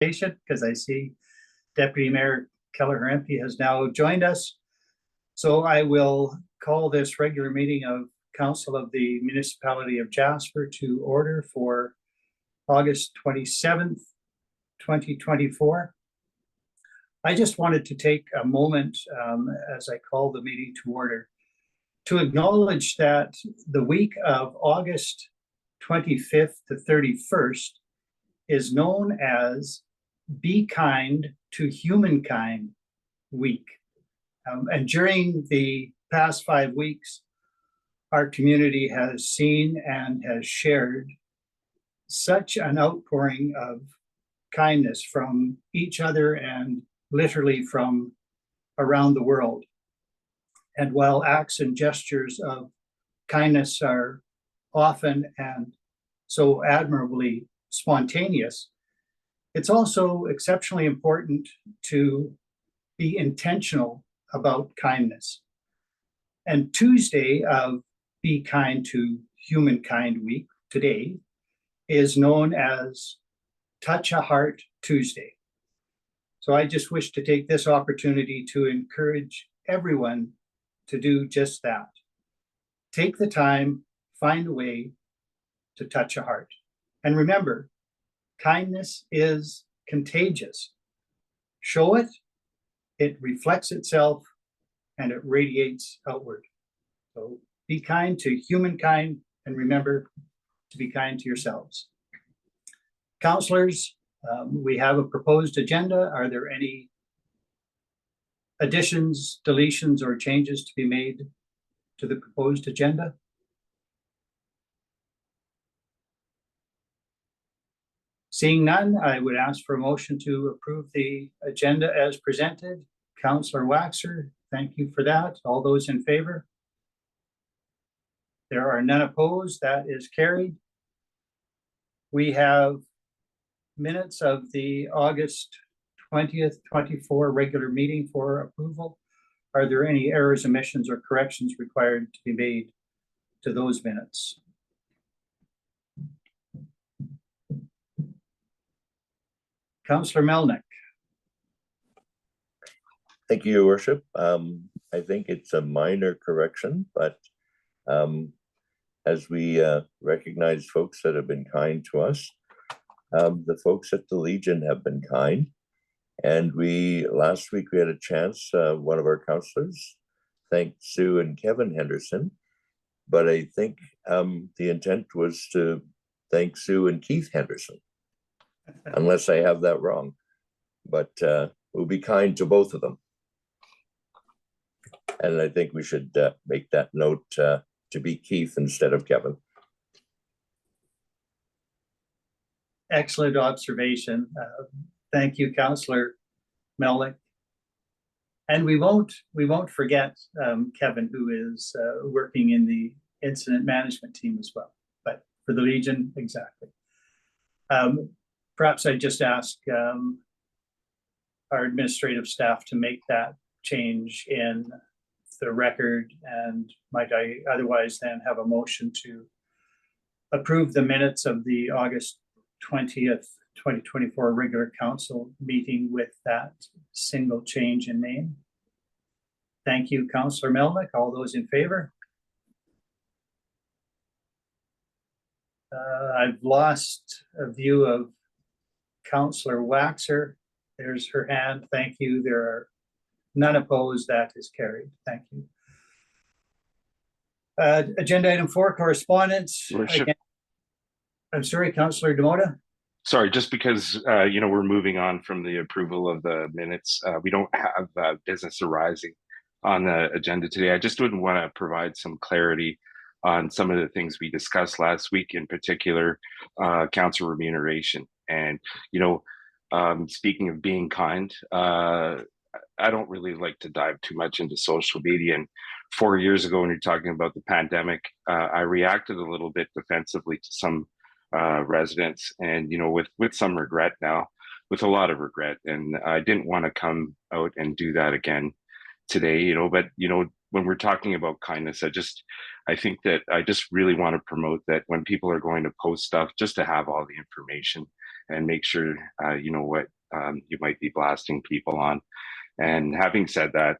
because I see Deputy Mayor Keller-Hempe has now joined us. So I will call this regular meeting of Council of the Municipality of Jasper to order for August 27th, 2024. I just wanted to take a moment as I call the meeting to order to acknowledge that the week of August 25th to 31st is known as Be Kind to Humankind Week. And during the past 5 weeks, our community has seen and has shared such an outpouring of kindness from each other and literally from around the world. And while acts and gestures of kindness are often and so admirably spontaneous, it's also exceptionally important to be intentional about kindness. And Tuesday of Be Kind to Humankind Week today is known as Touch a Heart Tuesday. So I just wish to take this opportunity to encourage everyone to do just that. Take the time, find a way to touch a heart. And remember, kindness is contagious. Show it, it reflects itself, and it radiates outward. So be kind to humankind, and remember to be kind to yourselves. Councillors, we have a proposed agenda. Are there any additions, deletions, or changes to be made to the proposed agenda? Seeing none, I would ask for a motion to approve the agenda as presented. Councillor Waxer, thank you for that. All those in favor? There are none opposed. That is carried. We have minutes of the August 20th, 24 regular meeting for approval. Are there any errors, omissions, or corrections required to be made to those minutes? Councillor Melnick. Thank you, Your Worship. I think it's a minor correction, but as we recognize folks that have been kind to us, the folks at the Legion have been kind. And last week we had a chance, one of our councillors thanked Sue and Kevin Henderson, but I think the intent was to thank Sue and Keith Henderson, unless I have that wrong. But we'll be kind to both of them. And I think we should make that note to be Keith instead of Kevin. Excellent observation. Thank you, Councillor Melnick. And we won't forget Kevin, who is working in the incident management team as well. But for the Legion, exactly. Perhaps I just ask our administrative staff to make that change in the record, and might I otherwise then have a motion to approve the minutes of the August 20th, 2024 regular council meeting with that single change in name. Thank you, Councillor Melnick. All those in favor? I've lost a view of Councillor Waxer. There's her hand. Thank you. There are none opposed. That is carried. Thank you. Agenda item 4, correspondence. Again, I'm sorry, Councillor Demota. Sorry, just because we're moving on from the approval of the minutes. We don't have business arising on the agenda today. I just would want to provide some clarity on some of the things we discussed last week, in particular, council remuneration. And speaking of being kind, I don't really like to dive too much into social media. And 4 years ago, when you're talking about the pandemic, I reacted a little bit defensively to some residents, and with some regret now, with a lot of regret. And I didn't want to come out and do that again today. But when we're talking about kindness, I think that I just really want to promote that when people are going to post stuff, just to have all the information and make sure you know what you might be blasting people on. And having said that,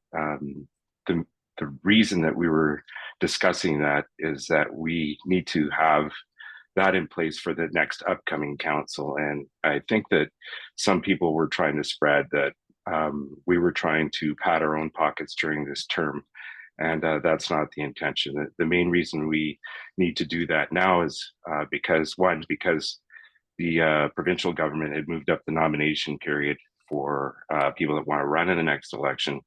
the the reason that we were discussing that is that we need to have that in place for the next upcoming council. And I think that some people were trying to spread that we were trying to pad our own pockets during this term. And that's not the intention. The main reason we need to do that now is because the provincial government had moved up the nomination period for people that want to run in the next election,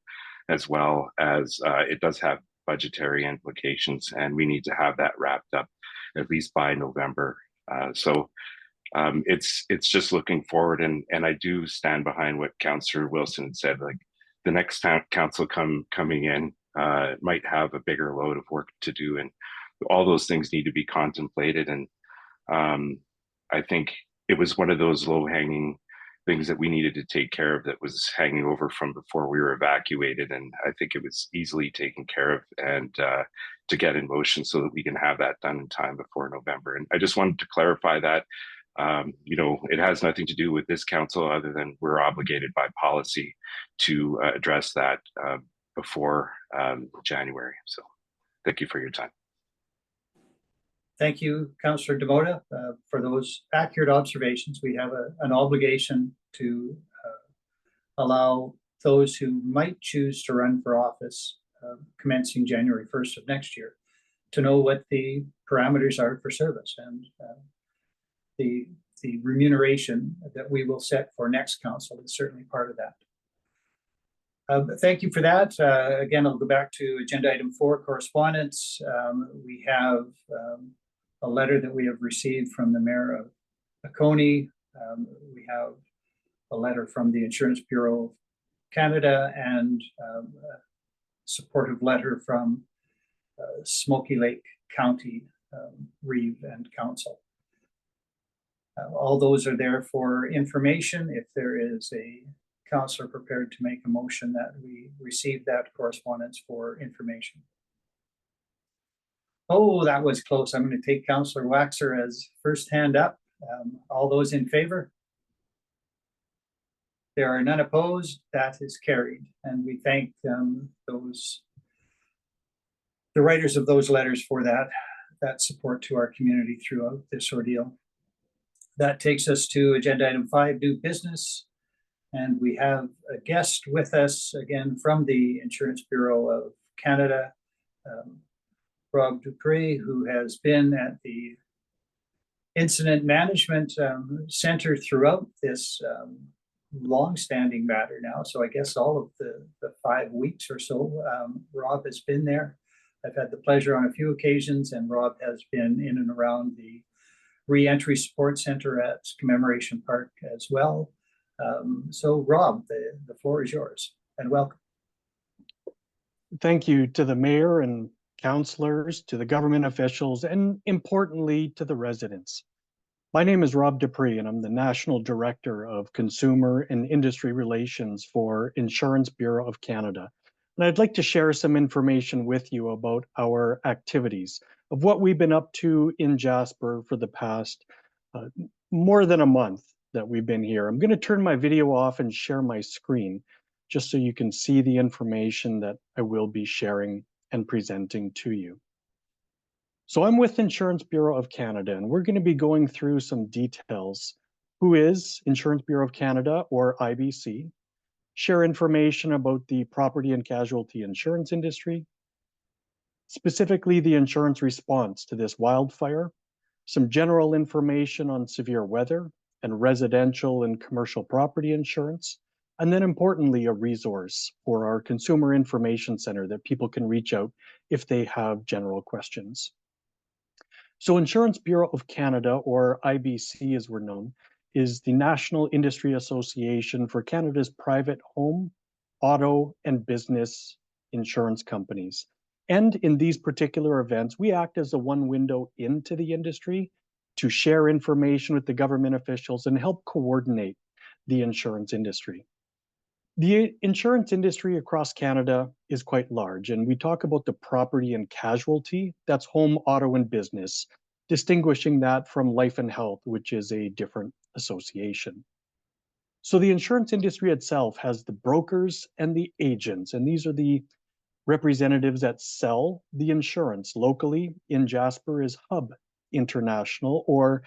as well as it does have budgetary implications, and we need to have that wrapped up at least by November. It's just looking forward, and I do stand behind what Councillor Wilson said. Like the next council coming in might have a bigger load of work to do, and all those things need to be contemplated. And I think it was one of those low-hanging things that we needed to take care of that was hanging over from before we were evacuated. And I think it was easily taken care of and to get in motion so that we can have that done in time before November. And I just wanted to clarify that, you know, it has nothing to do with this council other than we're obligated by policy to address that before January. So thank you for your time. Thank you, Councillor Demota, for those accurate observations. We have an obligation to allow those who might choose to run for office commencing January 1st of next year to know what the parameters are for service, and the remuneration that we will set for next council is certainly part of that. Thank you for that. Again, I'll go back to agenda item 4, correspondence. We have a letter that we have received from the Mayor of Oconee. We have a letter from the Insurance Bureau of Canada, and a supportive letter from Smoky Lake County Reeve and Council. All those are there for information. If there is a councillor prepared to make a motion that we receive that correspondence for information. Oh, that was close. I'm going to take Councillor Waxer as first hand up. All those in favor? There are none opposed. That is carried. And we thank the writers of those letters for that support to our community throughout this ordeal. That takes us to agenda item 5, new business. And we have a guest with us again from the Insurance Bureau of Canada, Rob Dupree, who has been at the Incident Management Center throughout this long-standing matter now. So I guess all of the 5 weeks or so, Rob has been there. I've had the pleasure on a few occasions, and Rob has been in and around the Reentry Support Center at Commemoration Park as well. So Rob, the floor is yours, and welcome. Thank you to the mayor and councillors, to the government officials, and importantly to the residents. My name is Rob Dupree, and I'm the National Director of Consumer and Industry Relations for Insurance Bureau of Canada. And I'd like to share some information with you about our activities, of what we've been up to in Jasper for the past more than a month that we've been here. I'm going to turn my video off and share my screen just so you can see the information that I will be sharing and presenting to you. So I'm with Insurance Bureau of Canada, and we're going to be going through some details. Who is Insurance Bureau of Canada, or IBC? Share information about the property and casualty insurance industry, specifically the insurance response to this wildfire, some general information on severe weather and residential and commercial property insurance, and then importantly, a resource for our Consumer Information Center that people can reach out if they have general questions. So Insurance Bureau of Canada, or IBC as we're known, is the National Industry Association for Canada's private home, auto, and business insurance companies. And in these particular events, we act as a one window into the industry to share information with the government officials and help coordinate the insurance industry. The insurance industry across Canada is quite large, and we talk about the property and casualty, that's home, auto, and business, distinguishing that from life and health, which is a different Association. So the insurance industry itself has the brokers and the agents, and these are the representatives that sell the insurance. Locally in Jasper is Hub International, or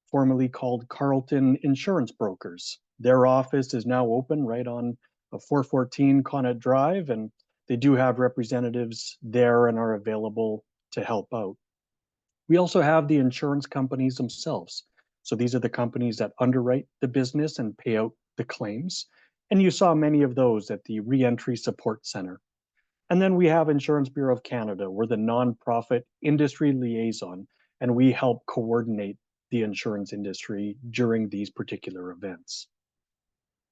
formerly called Carlton Insurance Brokers. Their office is now open right on 414 Connaught Drive, and they do have representatives there and are available to help out. We also have the insurance companies themselves. So these are the companies that underwrite the business and pay out the claims. And you saw many of those at the Reentry Support Center. And then we have Insurance Bureau of Canada. We're the nonprofit industry liaison, and we help coordinate the insurance industry during these particular events.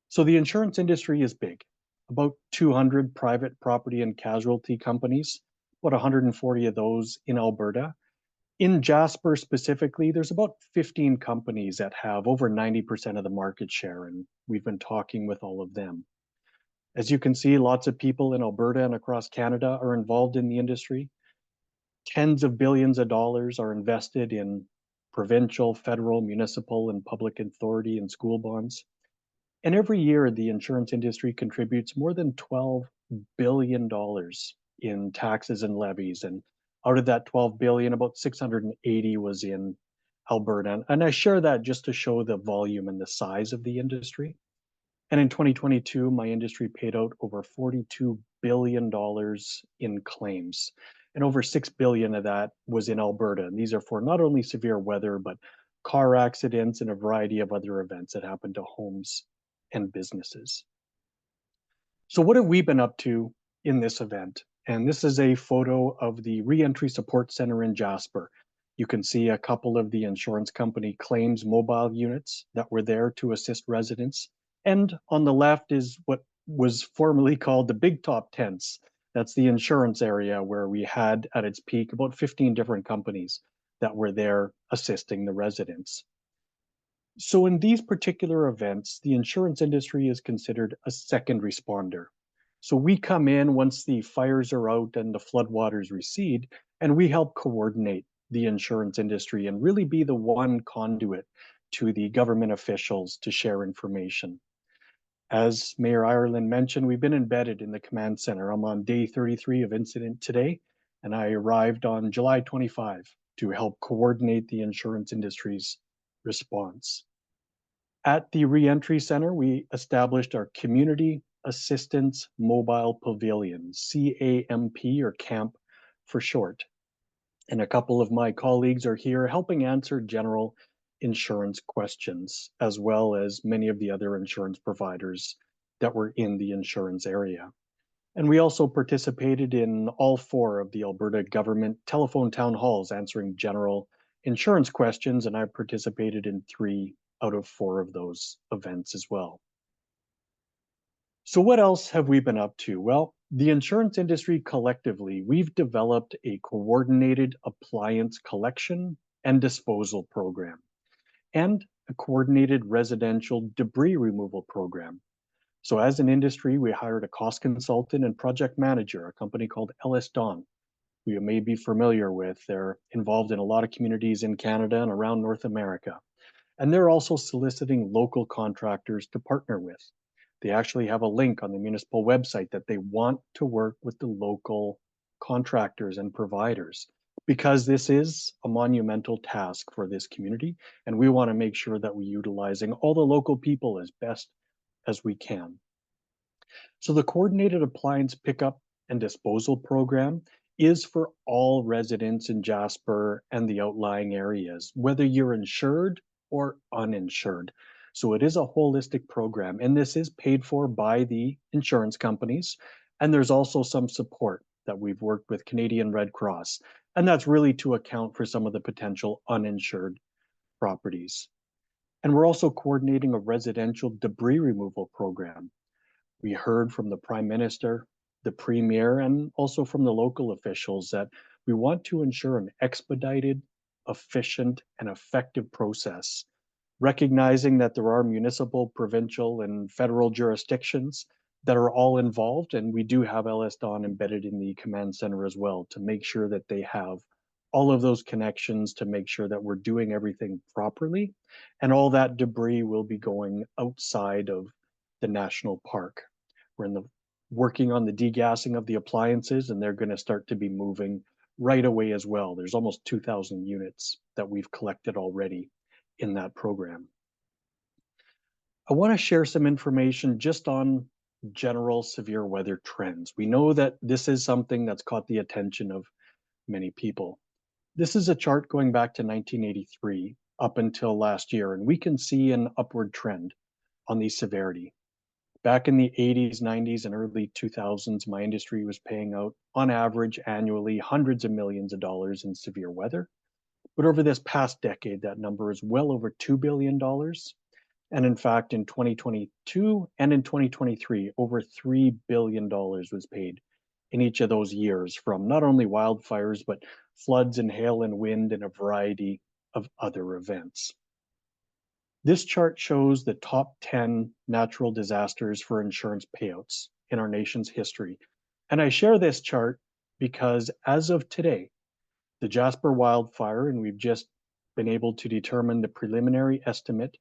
So the insurance industry is big, about 200 private property and casualty companies, about 140 of those in Alberta. In Jasper specifically, there's about 15 companies that have over 90% of the market share, and we've been talking with all of them. As you can see, lots of people in Alberta and across Canada are involved in the industry. Tens of billions of dollars are invested in provincial, federal, municipal, and public authority and school bonds. And every year, the insurance industry contributes more than $12 billion in taxes and levies. And out of that 12 billion, about 680 was in Alberta. And I share that just to show the volume and the size of the industry. And in 2022, my industry paid out over $42 billion in claims. And over 6 billion of that was in Alberta. And these are for not only severe weather, but car accidents and a variety of other events that happen to homes and businesses. So what have we been up to in this event? And this is a photo of the Reentry Support Center in Jasper. You can see a couple of the insurance company claims mobile units that were there to assist residents. And on the left is what was formerly called the Big Top tents. That's the insurance area where we had at its peak about 15 different companies that were there assisting the residents. So in these particular events, the insurance industry is considered a second responder. So we come in once the fires are out and the floodwaters recede, and we help coordinate the insurance industry and really be the one conduit to the government officials to share information. As Mayor Ireland mentioned, we've been embedded in the command center. I'm on day 33 of incident today, and I arrived on July 25 to help coordinate the insurance industry's response. At the Reentry Center, we established our Community Assistance Mobile Pavilion, CAMP or CAMP for short. And a couple of my colleagues are here helping answer general insurance questions, as well as many of the other insurance providers that were in the insurance area. And we also participated in all 4 of the Alberta government telephone town halls answering general insurance questions, and I participated in 3 out of 4 of those events as well. So what else have we been up to? Well, the insurance industry collectively, we've developed a coordinated appliance collection and disposal program, and a coordinated residential debris removal program. So as an industry, we hired a cost consultant and project manager, a company called Ellis Don, who you may be familiar with. They're involved in a lot of communities in Canada and around North America. And they're also soliciting local contractors to partner with. They actually have a link on the municipal website that they want to work with the local contractors and providers, because this is a monumental task for this community, and we want to make sure that we're utilizing all the local people as best as we can. So the coordinated appliance pickup and disposal program is for all residents in Jasper and the outlying areas, whether you're insured or uninsured. So it is a holistic program, and this is paid for by the insurance companies. And there's also some support that we've worked with Canadian Red Cross, and that's really to account for some of the potential uninsured properties. And we're also coordinating a residential debris removal program. We heard from the Prime Minister, the Premier, and also from the local officials that we want to ensure an expedited, efficient, and effective process, recognizing that there are municipal, provincial, and federal jurisdictions that are all involved, and we do have LS Don embedded in the command center as well to make sure that they have all of those connections to make sure that we're doing everything properly. And all that debris will be going outside of the national park. We're working on the degassing of the appliances, and they're going to start to be moving right away as well. There's almost 2,000 units that we've collected already in that program. I want to share some information just on general severe weather trends. We know that this is something that's caught the attention of many people. This is a chart going back to 1983 up until last year, and we can see an upward trend on the severity. Back in the 80s, 90s, and early 2000s, my industry was paying out, on average, annually hundreds of millions of dollars in severe weather. But over this past decade, that number is well over $2 billion. And in fact, in 2022 and in 2023, over $3 billion was paid in each of those years from not only wildfires, but floods and hail and wind and a variety of other events. This chart shows the top 10 natural disasters for insurance payouts in our nation's history. And I share this chart because as of today, the Jasper wildfire, and we've just been able to determine the preliminary estimate,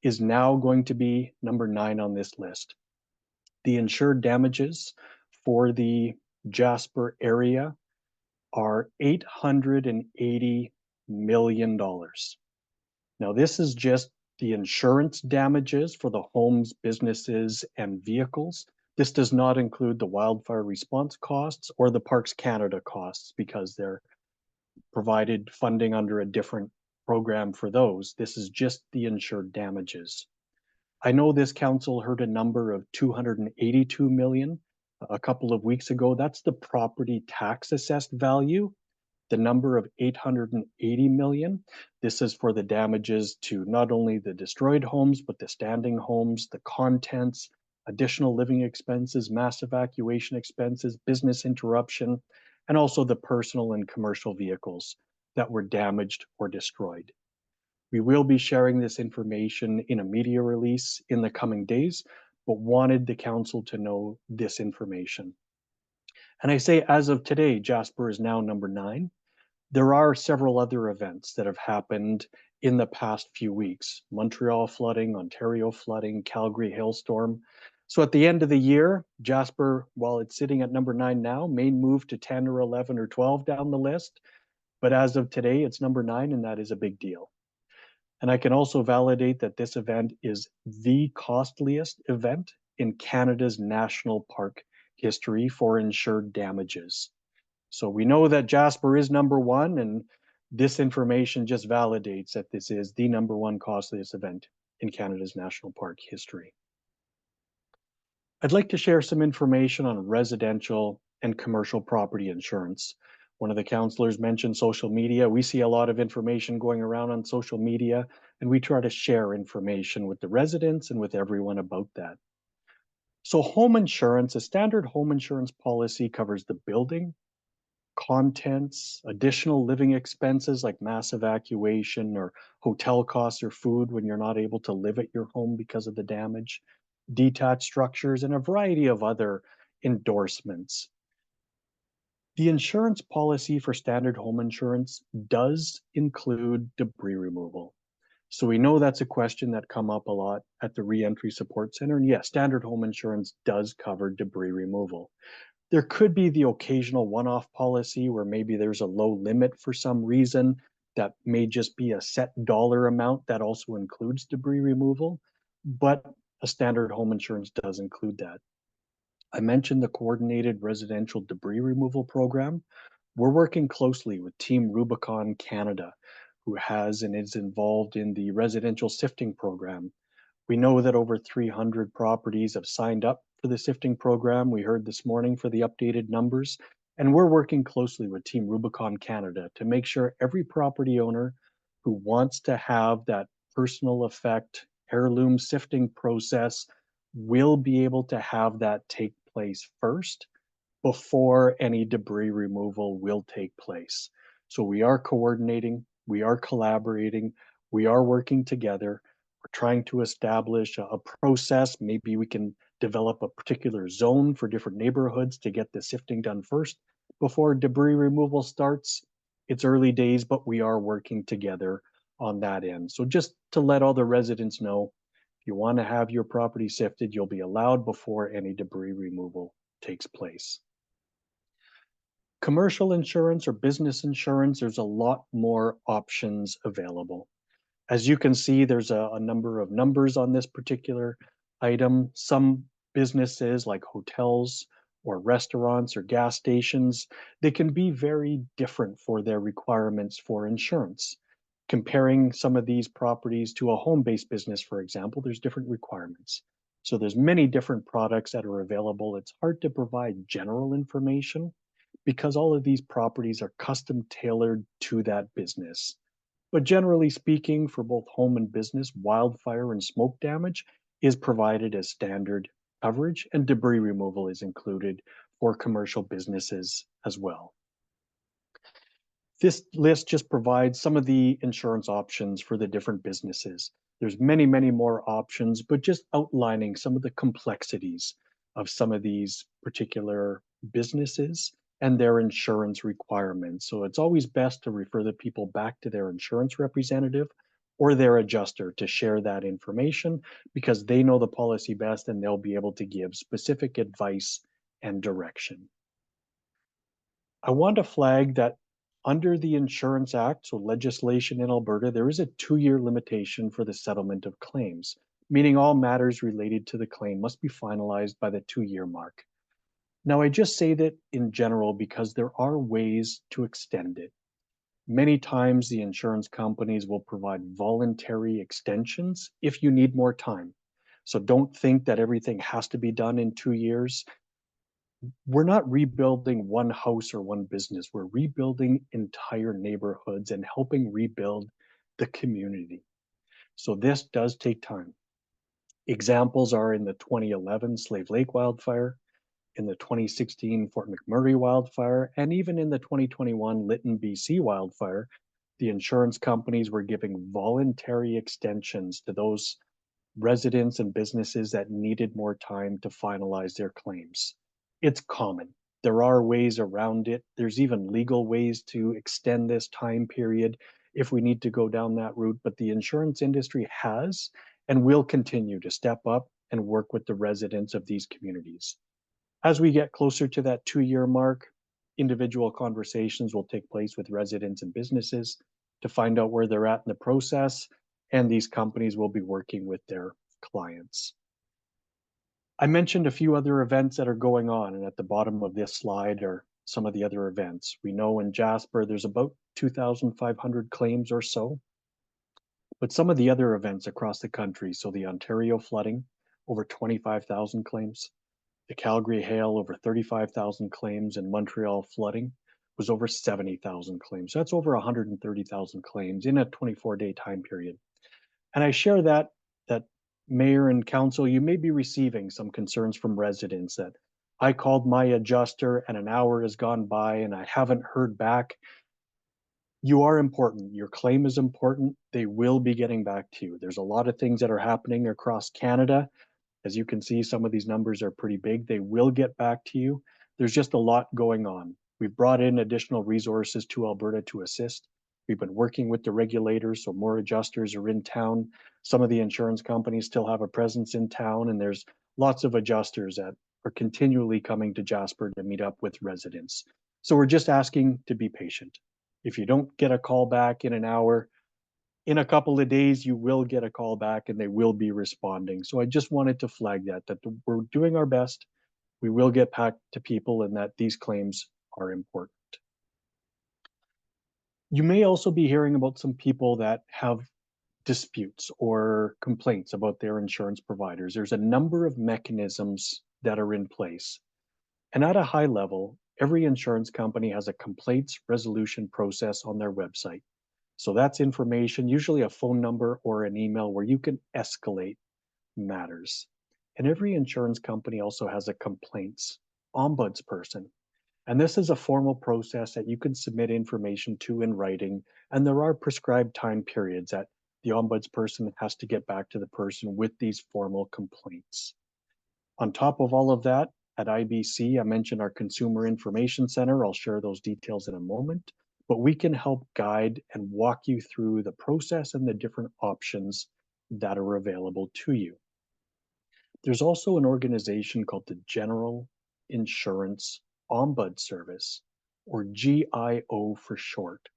is now going to be number 9 on this list. The insured damages for the Jasper area are $880 million. Now, this is just the insurance damages for the homes, businesses, and vehicles. This does not include the wildfire response costs or the Parks Canada costs because they're provided funding under a different program for those. This is just the insured damages. I know this council heard a number of 282 million a couple of weeks ago. That's the property tax assessed value. The number of 880 million. This is for the damages to not only the destroyed homes, but the standing homes, the contents, additional living expenses, mass evacuation expenses, business interruption, and also the personal and commercial vehicles that were damaged or destroyed. We will be sharing this information in a media release in the coming days, but wanted the council to know this information. And I say as of today, Jasper is now number 9. There are several other events that have happened in the past few weeks. Montreal flooding, Ontario flooding, Calgary hailstorm. So at the end of the year, Jasper, while it's sitting at number 9 now, may move to 10 or 11 or 12 down the list. But as of today, it's number 9, and that is a big deal. And I can also validate that this event is the costliest event in Canada's national park history for insured damages. So we know that Jasper is number 1, and this information just validates that this is the number 1 costliest event in Canada's national park history. I'd like to share some information on residential and commercial property insurance. One of the councillors mentioned social media. We see a lot of information going around on social media, and we try to share information with the residents and with everyone about that. So home insurance, a standard home insurance policy covers the building, contents, additional living expenses like mass evacuation or hotel costs or food when you're not able to live at your home because of the damage, detached structures, and a variety of other endorsements. The insurance policy for standard home insurance does include debris removal. So we know that's a question that come up a lot at the Reentry Support Center. And yes, standard home insurance does cover debris removal. There could be the occasional one-off policy where maybe there's a low limit for some reason that may just be a set dollar amount that also includes debris removal, but a standard home insurance does include that. I mentioned the Coordinated Residential Debris Removal Program. We're working closely with Team Rubicon Canada, who has and is involved in the residential sifting program. We know that over 300 properties have signed up for the sifting program. We heard this morning for the updated numbers, and we're working closely with Team Rubicon Canada to make sure every property owner who wants to have that personal effect heirloom sifting process will be able to have that take place first before any debris removal will take place. So we are coordinating, we are collaborating, we are working together. We're trying to establish a process. Maybe we can develop a particular zone for different neighborhoods to get the sifting done first before debris removal starts. It's early days, but we are working together on that end. So just to let all the residents know, if you want to have your property sifted, you'll be allowed before any debris removal takes place. Commercial insurance or business insurance, there's a lot more options available. As you can see, there's a number of numbers on this particular item. Some businesses like hotels or restaurants or gas stations, they can be very different for their requirements for insurance. Comparing some of these properties to a home-based business, for example, there's different requirements. So there's many different products that are available. It's hard to provide general information because all of these properties are custom tailored to that business. But generally speaking, for both home and business, wildfire and smoke damage is provided as standard coverage, and debris removal is included for commercial businesses as well. This list just provides some of the insurance options for the different businesses. There's many, many more options, but just outlining some of the complexities of some of these particular businesses and their insurance requirements. So it's always best to refer the people back to their insurance representative or their adjuster to share that information because they know the policy best and they'll be able to give specific advice and direction. I want to flag that under the Insurance Act, so legislation in Alberta, there is a 2-year limitation for the settlement of claims, meaning all matters related to the claim must be finalized by the 2-year mark. Now, I just say that in general because there are ways to extend it. Many times the insurance companies will provide voluntary extensions if you need more time. So don't think that everything has to be done in 2 years. We're not rebuilding one house or one business. We're rebuilding entire neighborhoods and helping rebuild the community. So this does take time. Examples are in the 2011 Slave Lake wildfire, in the 2016 Fort McMurray wildfire, and even in the 2021 Lytton, BC wildfire. The insurance companies were giving voluntary extensions to those residents and businesses that needed more time to finalize their claims. It's common. There are ways around it. There's even legal ways to extend this time period if we need to go down that route, but the insurance industry has and will continue to step up and work with the residents of these communities. As we get closer to that 2-year mark, individual conversations will take place with residents and businesses to find out where they're at in the process, and these companies will be working with their clients. I mentioned a few other events that are going on, and at the bottom of this slide are some of the other events. We know in Jasper there's about 2,500 claims or so, but some of the other events across the country, so the Ontario flooding, over 25,000 claims, the Calgary hail, over 35,000 claims, and Montreal flooding was over 70,000 claims. So that's over 130,000 claims in a 24-day time period. And I share that Mayor and Council, you may be receiving some concerns from residents that I called my adjuster and an hour has gone by and I haven't heard back. You are important. Your claim is important. They will be getting back to you. There's a lot of things that are happening across Canada. As you can see, some of these numbers are pretty big. They will get back to you. There's just a lot going on. We've brought in additional resources to Alberta to assist. We've been working with the regulators, so more adjusters are in town. Some of the insurance companies still have a presence in town, and there's lots of adjusters that are continually coming to Jasper to meet up with residents. So we're just asking to be patient. If you don't get a call back in an hour, in a couple of days, you will get a call back and they will be responding. So I just wanted to flag that we're doing our best. We will get back to people and that these claims are important. You may also be hearing about some people that have disputes or complaints about their insurance providers. There's a number of mechanisms that are in place. And at a high level, every insurance company has a complaints resolution process on their website. So that's information, usually a phone number or an email where you can escalate matters. And every insurance company also has a complaints ombudsperson. And this is a formal process that you can submit information to in writing. And there are prescribed time periods that the ombudsperson has to get back to the person with these formal complaints. On top of all of that, at IBC, I mentioned our Consumer Information Center. I'll share those details in a moment. but we can help guide and walk you through the process and the different options that are available to you. There's also an organization called the General Insurance Ombud Service, or GIO for short.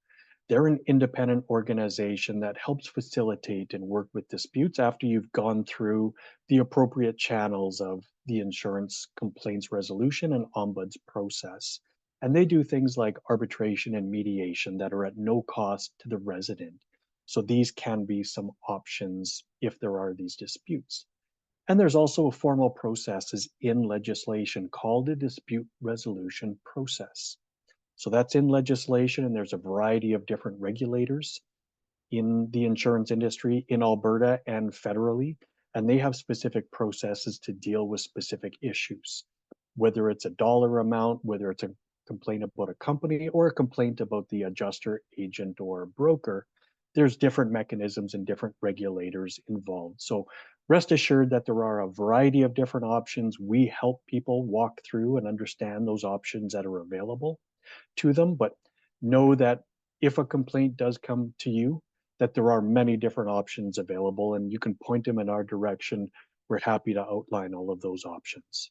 They're an independent organization that helps facilitate and work with disputes after you've gone through the appropriate channels of the insurance complaints resolution and ombuds process. And they do things like arbitration and mediation that are at no cost to the resident. So these can be some options if there are these disputes. And there's also a formal process in legislation called a dispute resolution process. So that's in legislation, and there's a variety of different regulators in the insurance industry in Alberta and federally, and they have specific processes to deal with specific issues, whether it's a dollar amount, whether it's a complaint about a company or a complaint about the adjuster, agent, or broker. There's different mechanisms and different regulators involved. So rest assured that there are a variety of different options. We help people walk through and understand those options that are available to them, but know that if a complaint does come to you, that there are many different options available, and you can point them in our direction. We're happy to outline all of those options.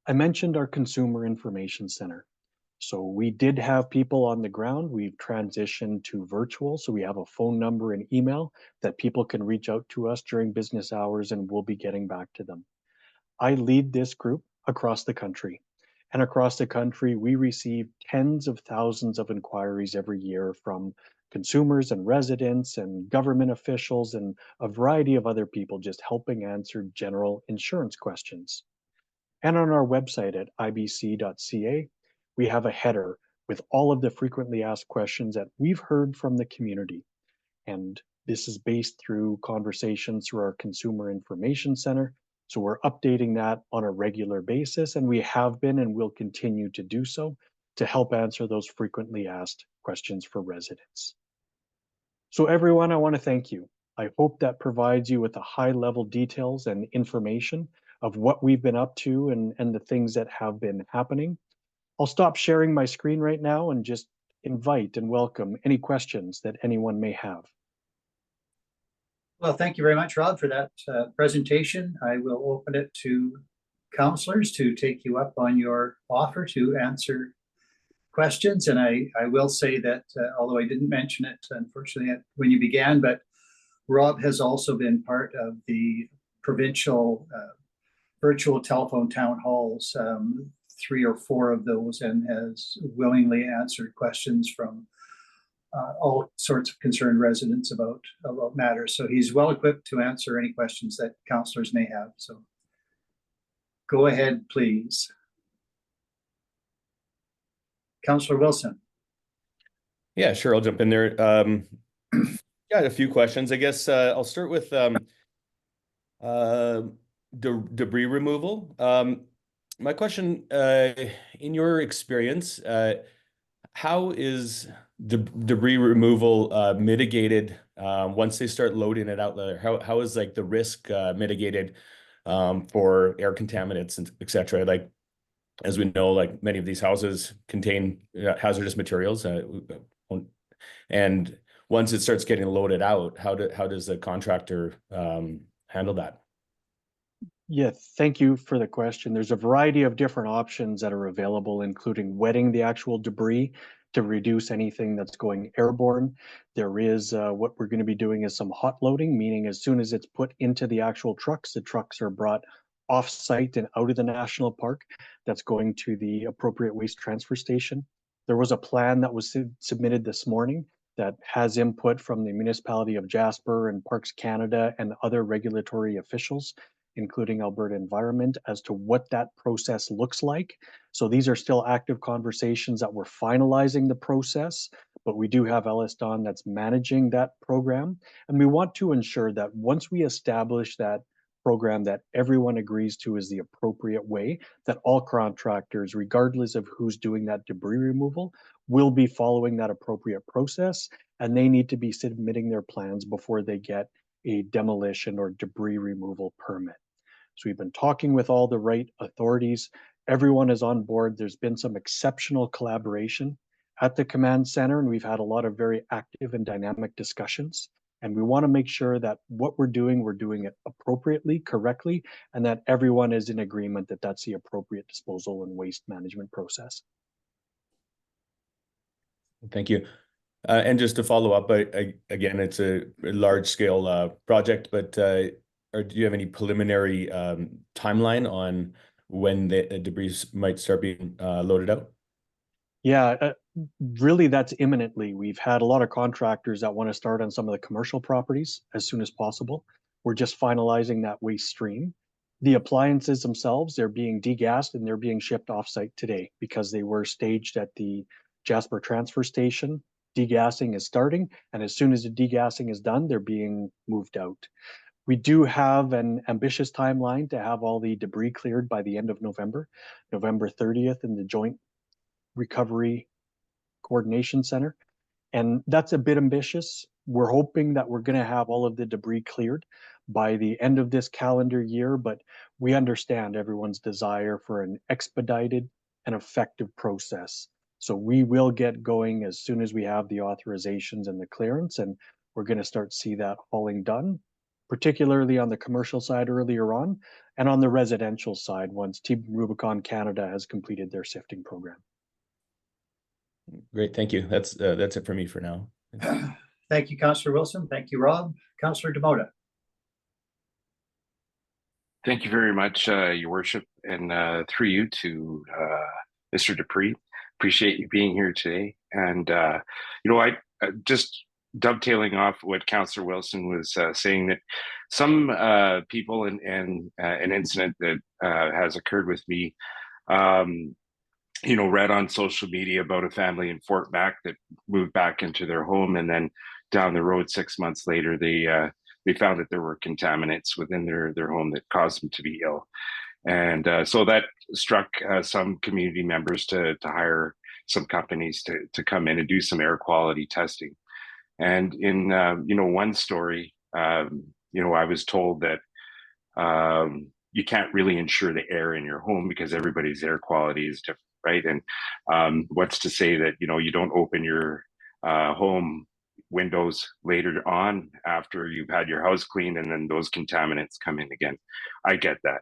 I mentioned our Consumer Information Center. So we did have people on the ground. We've transitioned to virtual. So we have a phone number and email that people can reach out to us during business hours, and we'll be getting back to them. I lead this group across the country. And across the country, we receive tens of thousands of inquiries every year from consumers and residents and government officials and a variety of other people just helping answer general insurance questions. And on our website at ibc.ca, we have a header with all of the frequently asked questions that we've heard from the community. And this is based through conversations through our Consumer Information Center. So we're updating that on a regular basis, and we have been and will continue to do so to help answer those frequently asked questions for residents. So everyone, I want to thank you. I hope that provides you with the high-level details and information of what we've been up to and the things that have been happening. I'll stop sharing my screen right now and just invite and welcome any questions that anyone may have. Well, thank you very much, Rob, for that presentation. I will open it to councillors to take you up on your offer to answer questions. And I will say that, although I didn't mention it, unfortunately, when you began, but Rob has also been part of the provincial virtual telephone town halls, 3 or 4 of those, and has willingly answered questions from all sorts of concerned residents about matters. So he's well equipped to answer any questions that councillors may have. So go ahead, please. Councillor Wilson. Yeah, sure. I'll jump in there. Got a few questions. I guess I'll start with debris removal. My question, in your experience, how is debris removal mitigated once they start loading it out there? How is like the risk mitigated for air contaminants and et cetera? Like, as we know, like many of these houses contain hazardous materials, and once it starts getting loaded out, how does the contractor handle that? Yeah, thank you for the question. There's a variety of different options that are available, including wetting the actual debris to reduce anything that's going airborne. There is what we're going to be doing is some hot loading, meaning as soon as it's put into the actual trucks, the trucks are brought off-site and out of the national park. That's going to the appropriate waste transfer station. There was a plan that was submitted this morning that has input from the municipality of Jasper and Parks Canada and other regulatory officials, including Alberta Environment, as to what that process looks like. So these are still active conversations that we're finalizing the process, but we do have Ellis Don that's managing that program. And we want to ensure that once we establish that program that everyone agrees to is the appropriate way, that all contractors, regardless of who's doing that debris removal, will be following that appropriate process, and they need to be submitting their plans before they get a demolition or debris removal permit. So we've been talking with all the right authorities. Everyone is on board. There's been some exceptional collaboration at the command center, and we've had a lot of very active and dynamic discussions. And we want to make sure that what we're doing it appropriately, correctly, and that everyone is in agreement that that's the appropriate disposal and waste management process. Thank you. And just to follow up, again, it's a large scale project, but do you have any preliminary timeline on when the debris might start being loaded out? Yeah, really that's imminently. We've had a lot of contractors that want to start on some of the commercial properties as soon as possible. We're just finalizing that waste stream. The appliances themselves, they're being degassed and they're being shipped offsite today because they were staged at the Jasper transfer station. Degassing is starting, and as soon as the degassing is done, they're being moved out. We do have an ambitious timeline to have all the debris cleared by the end of November, November 30th in the Joint Recovery Coordination Center. And that's a bit ambitious. We're hoping that we're going to have all of the debris cleared by the end of this calendar year, but we understand everyone's desire for an expedited and effective process. So we will get going as soon as we have the authorizations and the clearance, and we're going to start to see that hauling done, particularly on the commercial side earlier on, and on the residential side once Team Rubicon Canada has completed their sifting program. Great, thank you. That's it for me for now. Thank you, Councillor Wilson. Thank you, Rob. Councillor Demota. Thank you very much, Your Worship, and through you to Mr. Dupree. Appreciate you being here today. And you know, I just dovetailing off what Councillor Wilson was saying, that some people and an incident that has occurred with me, you know, read on social media about a family in Fort Mac that moved back into their home, and then down the road 6 months later, they found that there were contaminants within their home that caused them to be ill. And so that struck some community members to hire some companies to come in and do some air quality testing. And in you know, one story, you know, I was told that you can't really insure the air in your home because everybody's air quality is different, right? And what's to say that, you know, you don't open your home windows later on after you've had your house cleaned and then those contaminants come in again. I get that.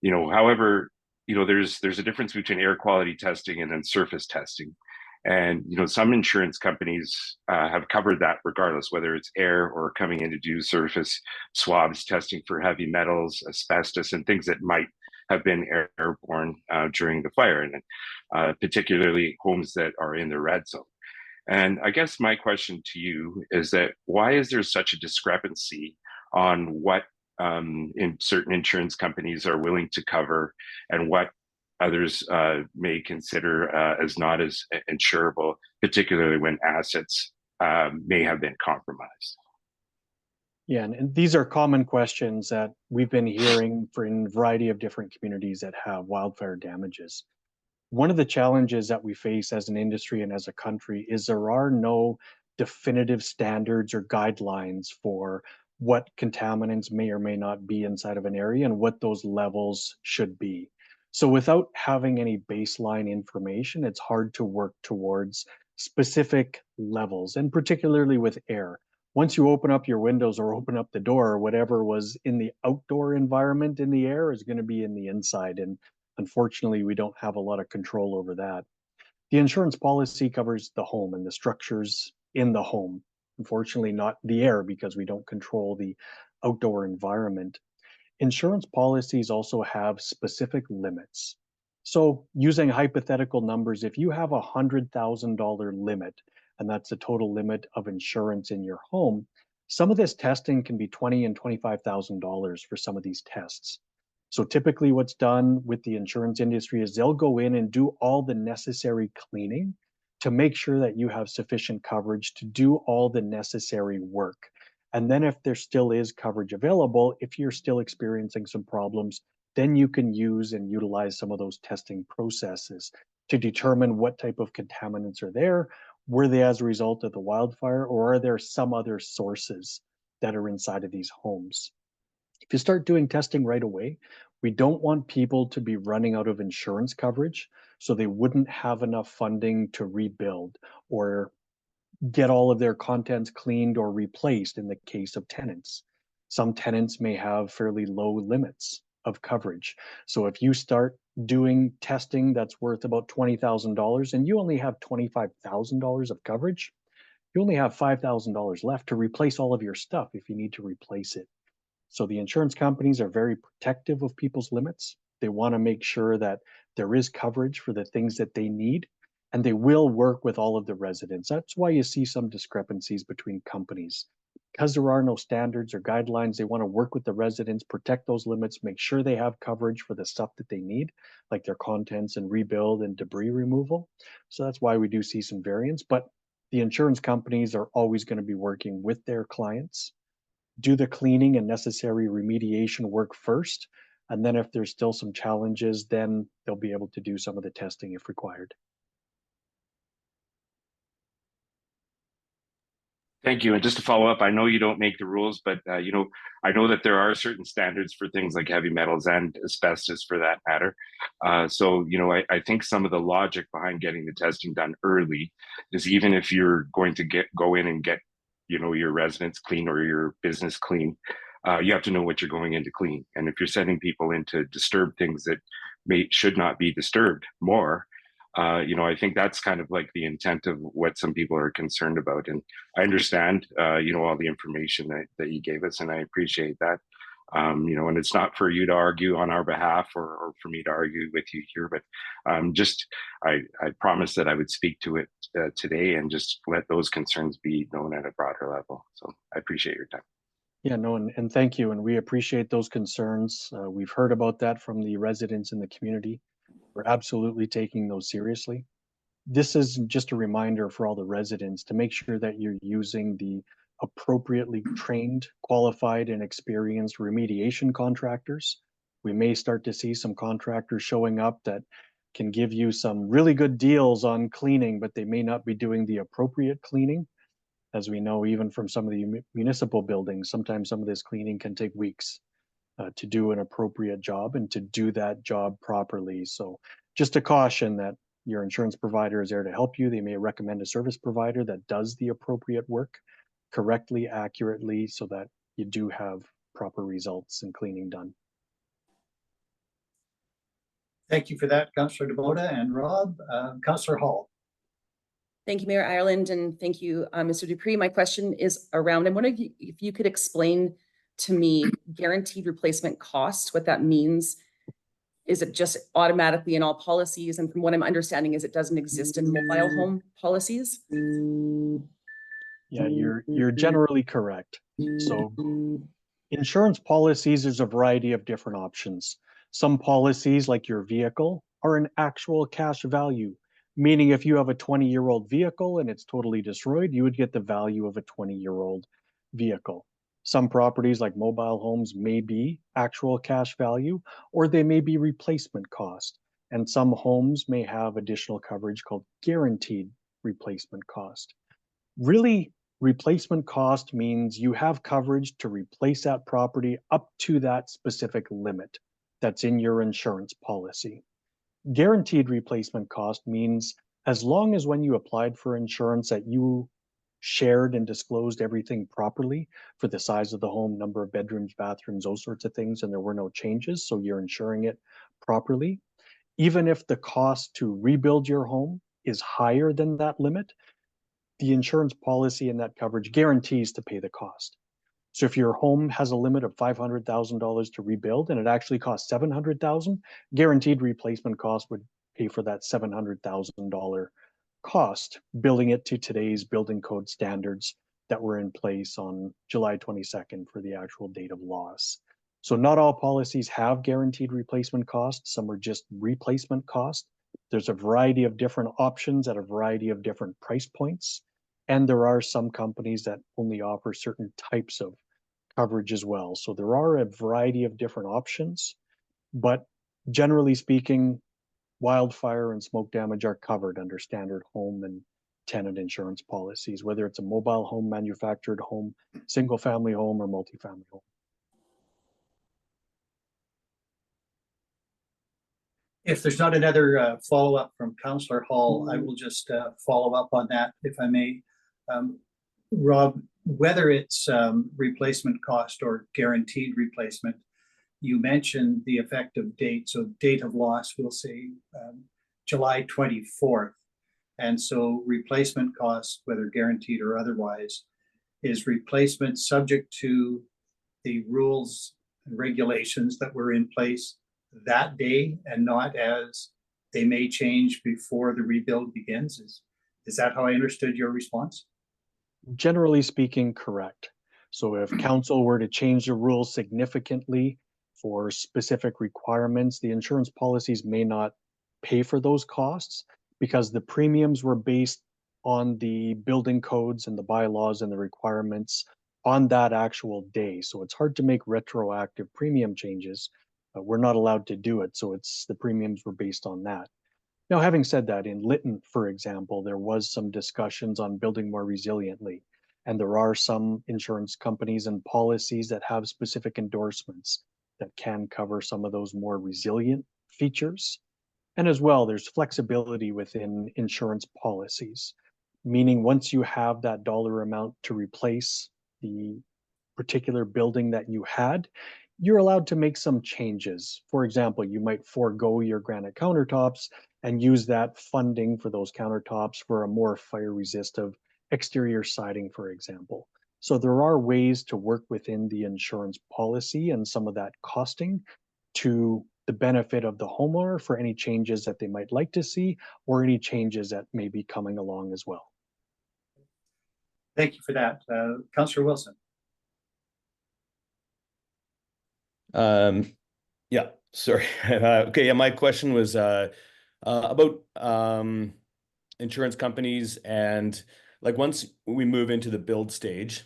You know, however, you know, there's a difference between air quality testing and then surface testing. And, you know, some insurance companies have covered that regardless, whether it's air or coming in to do surface swabs, testing for heavy metals, asbestos, and things that might have been airborne during the fire, and particularly homes that are in the red zone. And I guess my question to you is that why is there such a discrepancy on what in certain insurance companies are willing to cover and what others may consider as not as insurable, particularly when assets may have been compromised? Yeah, and these are common questions that we've been hearing in a variety of different communities that have wildfire damages. One of the challenges that we face as an industry and as a country is there are no definitive standards or guidelines for what contaminants may or may not be inside of an area and what those levels should be. So without having any baseline information, it's hard to work towards specific levels, and particularly with air. Once you open up your windows or open up the door, whatever was in the outdoor environment in the air is going to be in the inside. And unfortunately, we don't have a lot of control over that. The insurance policy covers the home and the structures in the home. Unfortunately, not the air because we don't control the outdoor environment. Insurance policies also have specific limits. So using hypothetical numbers, if you have $100,000 limit, and that's the total limit of insurance in your home, some of this testing can be $20,000 and $25,000 for some of these tests. So typically what's done with the insurance industry is they'll go in and do all the necessary cleaning to make sure that you have sufficient coverage to do all the necessary work. And then if there still is coverage available, if you're still experiencing some problems, then you can use and utilize some of those testing processes to determine what type of contaminants are there. Were they as a result of the wildfire, or are there some other sources that are inside of these homes? If you start doing testing right away, we don't want people to be running out of insurance coverage so they wouldn't have enough funding to rebuild or get all of their contents cleaned or replaced in the case of tenants. Some tenants may have fairly low limits of coverage. So if you start doing testing that's worth about $20,000 and you only have $25,000 of coverage, you only have $5,000 left to replace all of your stuff if you need to replace it. So the insurance companies are very protective of people's limits. They want to make sure that there is coverage for the things that they need, and they will work with all of the residents. That's why you see some discrepancies between companies. Because there are no standards or guidelines, they want to work with the residents, protect those limits, make sure they have coverage for the stuff that they need, like their contents and rebuild and debris removal. So that's why we do see some variance. But the insurance companies are always going to be working with their clients, do the cleaning and necessary remediation work first. And then if there's still some challenges, then they'll be able to do some of the testing if required. Thank you. And just to follow up, I know you don't make the rules, but you know, I know that there are certain standards for things like heavy metals and asbestos for that matter. So, you know, I think some of the logic behind getting the testing done early is even if you're going to go in and get, you know, your residence clean or your business clean, you have to know what you're going in to clean. And if you're sending people in to disturb things that should not be disturbed more, you know, I think that's kind of like the intent of what some people are concerned about. And I understand, you know, all the information that you gave us, and I appreciate that. You know, and it's not for you to argue on our behalf or for me to argue with you here, but just I promised that I would speak to it today and just let those concerns be known at a broader level. So I appreciate your time. Yeah, no, and thank you. And we appreciate those concerns. We've heard about that from the residents in the community. We're absolutely taking those seriously. This is just a reminder for all the residents to make sure that you're using the appropriately trained, qualified, and experienced remediation contractors. We may start to see some contractors showing up that can give you some really good deals on cleaning, but they may not be doing the appropriate cleaning. As we know, even from some of the municipal buildings, sometimes some of this cleaning can take weeks to do an appropriate job and to do that job properly. So just a caution that your insurance provider is there to help you. They may recommend a service provider that does the appropriate work correctly, accurately, so that you do have proper results and cleaning done. Thank you for that, Councillor DeBoda and Rob. Councillor Hall. Thank you, Mayor Ireland, and thank you, Mr. Dupree. My question is around, I'm wondering if you could explain to me guaranteed replacement cost, what that means. Is it just automatically in all policies? And from what I'm understanding is it doesn't exist in mobile home policies? Yeah, you're generally correct. So insurance policies, there's a variety of different options. Some policies, like your vehicle, are an actual cash value, meaning if you have a 20-year-old vehicle and it's totally destroyed, you would get the value of a 20-year-old vehicle. Some properties like mobile homes may be actual cash value, or they may be replacement cost. And some homes may have additional coverage called guaranteed replacement cost. Really, replacement cost means you have coverage to replace that property up to that specific limit that's in your insurance policy. Guaranteed replacement cost means as long as when you applied for insurance that you shared and disclosed everything properly for the size of the home, number of bedrooms, bathrooms, those sorts of things, and there were no changes, so you're insuring it properly. Even if the cost to rebuild your home is higher than that limit, the insurance policy and that coverage guarantees to pay the cost. So if your home has a limit of $500,000 to rebuild and it actually costs $700,000, guaranteed replacement cost would pay for that $700,000 cost, billing it to today's building code standards that were in place on July 22nd for the actual date of loss. So not all policies have guaranteed replacement costs. Some are just replacement cost. There's a variety of different options at a variety of different price points. And there are some companies that only offer certain types of coverage as well. So there are a variety of different options, but generally speaking, wildfire and smoke damage are covered under standard home and tenant insurance policies, whether it's a mobile home, manufactured home, single family home, or multifamily home. If there's not another follow-up from Councillor Hall, I will just follow up on that, if I may. Rob, whether it's replacement cost or guaranteed replacement, you mentioned the effective date. So date of loss, we'll say July 24th. And so replacement cost, whether guaranteed or otherwise, is replacement subject to the rules and regulations that were in place that day and not as they may change before the rebuild begins? Is that how I understood your response? Generally speaking, correct. So if council were to change the rules significantly for specific requirements, the insurance policies may not pay for those costs because the premiums were based on the building codes and the bylaws and the requirements on that actual day. So it's hard to make retroactive premium changes. We're not allowed to do it. So it's the premiums were based on that. Now, having said that, in Lytton, for example, there was some discussions on building more resiliently. And there are some insurance companies and policies that have specific endorsements that can cover some of those more resilient features. And as well, there's flexibility within insurance policies, meaning once you have that dollar amount to replace the particular building that you had, you're allowed to make some changes. For example, you might forego your granite countertops and use that funding for those countertops for a more fire resistive exterior siding, for example. So there are ways to work within the insurance policy and some of that costing to the benefit of the homeowner for any changes that they might like to see or any changes that may be coming along as well. Thank you for that. Councillor Wilson. Yeah, sorry. Okay, yeah, my question was about insurance companies and like once we move into the build stage,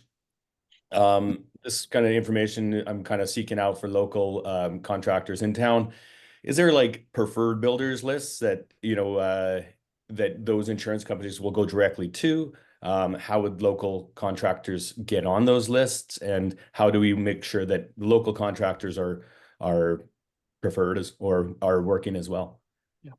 this kind of information I'm kind of seeking out for local contractors in town. Is there like preferred builders lists that, you know, that those insurance companies will go directly to? How would local contractors get on those lists? And how do we make sure that local contractors are preferred as or are working as well? Yeah.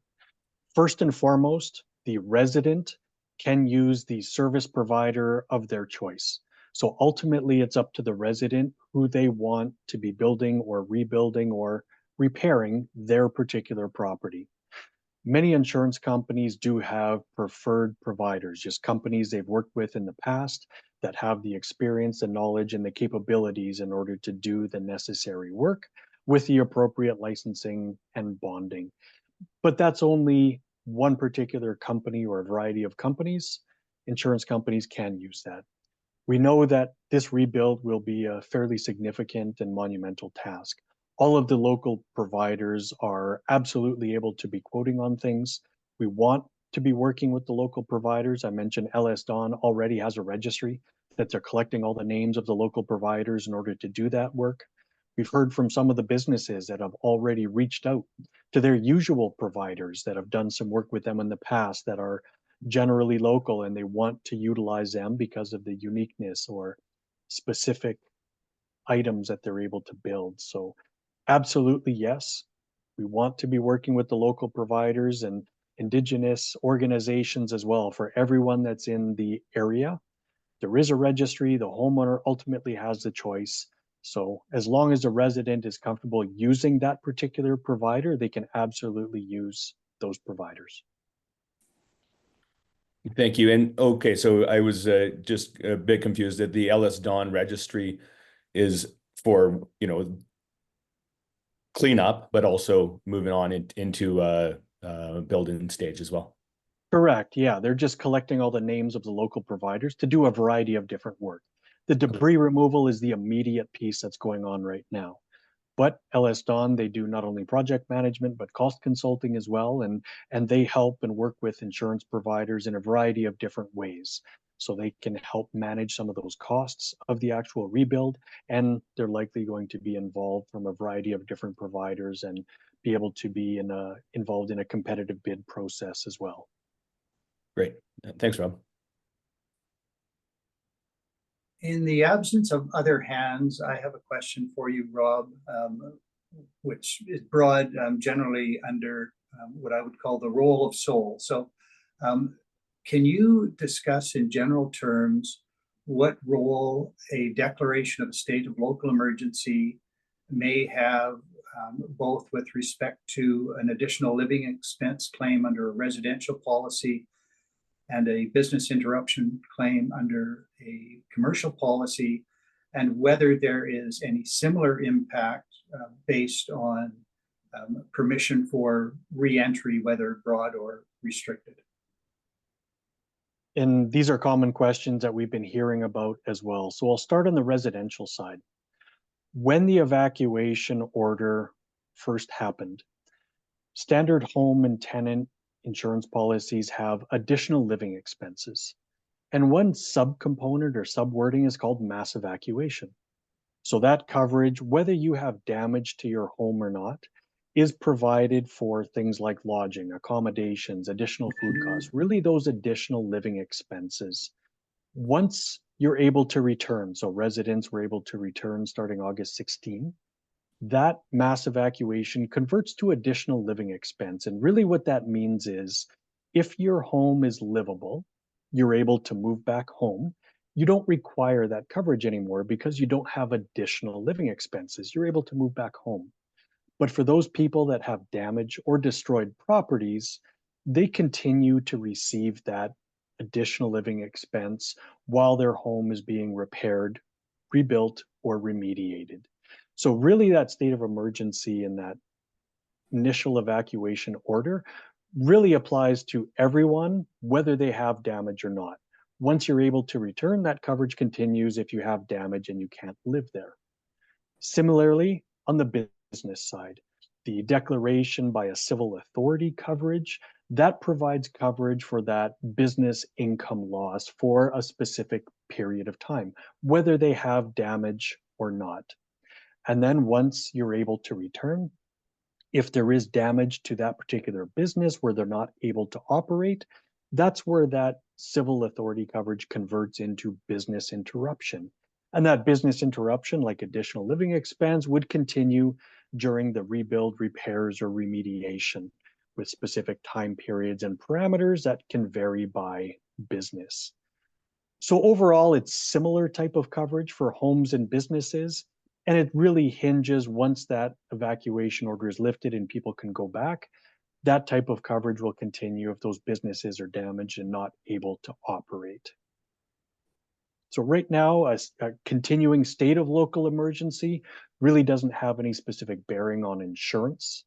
First and foremost, the resident can use the service provider of their choice. So ultimately, it's up to the resident who they want to be building or rebuilding or repairing their particular property. Many insurance companies do have preferred providers, just companies they've worked with in the past that have the experience and knowledge and the capabilities in order to do the necessary work with the appropriate licensing and bonding. But that's only one particular company or a variety of companies. Insurance companies can use that. We know that this rebuild will be a fairly significant and monumental task. All of the local providers are absolutely able to be quoting on things. We want to be working with the local providers. I mentioned LS Don already has a registry that they're collecting all the names of the local providers in order to do that work. We've heard from some of the businesses that have already reached out to their usual providers that have done some work with them in the past that are generally local and they want to utilize them because of the uniqueness or specific items that they're able to build. So absolutely, yes. We want to be working with the local providers and Indigenous organizations as well for everyone that's in the area. There is a registry, the homeowner ultimately has the choice. So as long as the resident is comfortable using that particular provider, they can absolutely use those providers. Thank you. And okay, so I was just a bit confused that the LS Don registry is for, you know, cleanup, but also moving on into building stage as well. Correct. Yeah, they're just collecting all the names of the local providers to do a variety of different work. The debris removal is the immediate piece that's going on right now. But LS Don, they do not only project management, but cost consulting as well. And they help and work with insurance providers in a variety of different ways. So they can help manage some of those costs of the actual rebuild. And they're likely going to be involved from a variety of different providers and be able to be involved in a competitive bid process as well. Great. Thanks, Rob. In the absence of other hands, I have a question for you, Rob. which is broad, generally under what I would call the role of soul. So can you discuss in general terms what role a declaration of a state of local emergency may have, both with respect to an additional living expense claim under a residential policy and a business interruption claim under a commercial policy, and whether there is any similar impact based on permission for re-entry, whether broad or restricted? And these are common questions that we've been hearing about as well. So I'll start on the residential side. When the evacuation order first happened, standard home and tenant insurance policies have additional living expenses. And one subcomponent or subwording is called mass evacuation. So that coverage, whether you have damage to your home or not, is provided for things like lodging, accommodations, additional food costs, really those additional living expenses. Once you're able to return, so residents were able to return starting August 16, that mass evacuation converts to additional living expense. And really what that means is if your home is livable, you're able to move back home. You don't require that coverage anymore because you don't have additional living expenses. You're able to move back home. But for those people that have damaged or destroyed properties, they continue to receive that additional living expense while their home is being repaired, rebuilt, or remediated. So really that state of emergency and that initial evacuation order really applies to everyone, whether they have damage or not. Once you're able to return, that coverage continues if you have damage and you can't live there. Similarly, on the business side, the declaration by a civil authority coverage, that provides coverage for that business income loss for a specific period of time, whether they have damage or not. And then once you're able to return, if there is damage to that particular business where they're not able to operate, that's where that civil authority coverage converts into business interruption. And that business interruption, like additional living expense, would continue during the rebuild, repairs, or remediation with specific time periods and parameters that can vary by business. So overall, it's similar type of coverage for homes and businesses. And it really hinges once that evacuation order is lifted and people can go back, that type of coverage will continue if those businesses are damaged and not able to operate. So right now, a continuing state of local emergency really doesn't have any specific bearing on insurance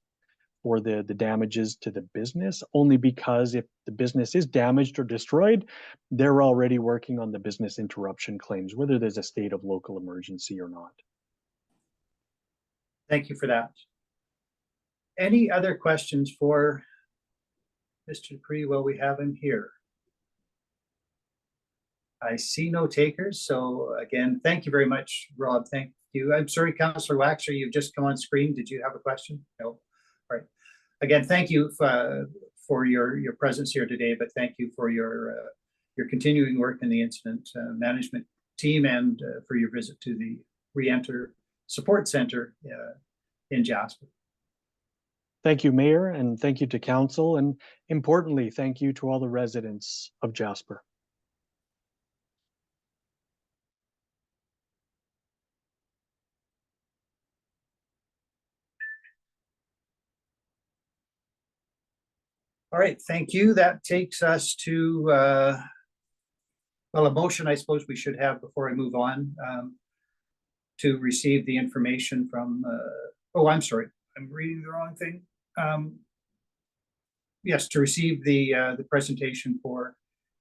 for the damages to the business, only because if the business is damaged or destroyed, they're already working on the business interruption claims, whether there's a state of local emergency or not. Thank you for that. Any other questions for Mr. Dupree while we have him here? I see no takers. So again, thank you very much, Rob. Thank you. I'm sorry, Councillor Waxer, you've just come on screen. Did you have a question? No. All right. Again, thank you for your presence here today, but thank you for your continuing work in the incident management team and for your visit to the Reenter Support Center in Jasper. Thank you, Mayor, and thank you to Council, and importantly, thank you to all the residents of Jasper. All right, thank you. That takes us to, well, a motion I suppose we should have before I move on to receive the information from, oh, I'm sorry, I'm reading the wrong thing. Yes, to receive the presentation for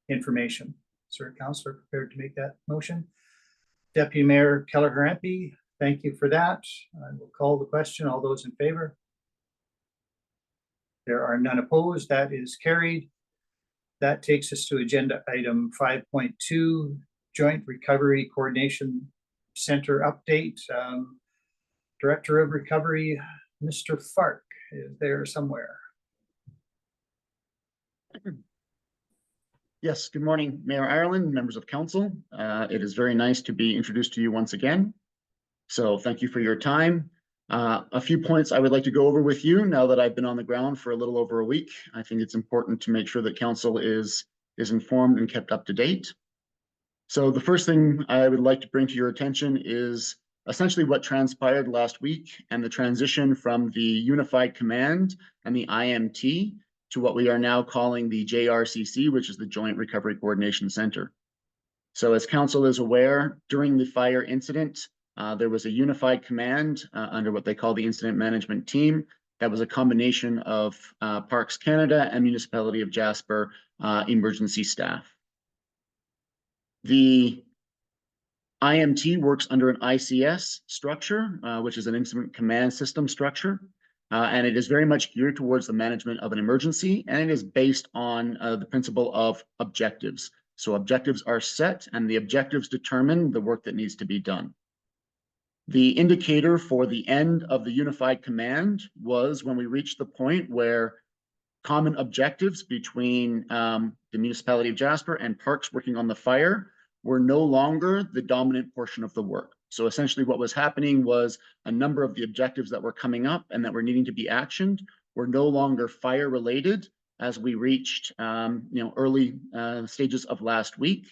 information. Sir, Councillor, prepared to make that motion. Deputy Mayor Keller-Harampe, thank you for that. I will call the question. All those in favor? There are none opposed. That is carried. That takes us to agenda item 5.2, Joint Recovery Coordination Center update. Director of Recovery, Mr. Fark, is there somewhere? Yes, good morning, Mayor Ireland, members of council. It is very nice to be introduced to you once again. So thank you for your time. A few points I would like to go over with you now that I've been on the ground for a little over a week. I think it's important to make sure that council is informed and kept up to date. So the first thing I would like to bring to your attention is essentially what transpired last week and the transition from the Unified Command and the IMT to what we are now calling the JRCC, which is the Joint Recovery Coordination Center. So as council is aware, during the fire incident, there was a unified command under what they call the Incident Management Team. That was a combination of Parks Canada and Municipality of Jasper emergency staff. The IMT works under an ICS structure, which is an incident command system structure, and it is very much geared towards the management of an emergency, and it is based on the principle of objectives. So objectives are set, and the objectives determine the work that needs to be done. The indicator for the end of the unified command was when we reached the point where common objectives between the Municipality of Jasper and Parks working on the fire were no longer the dominant portion of the work. So essentially what was happening was a number of the objectives that were coming up and that were needing to be actioned were no longer fire related as we reached early stages of last week.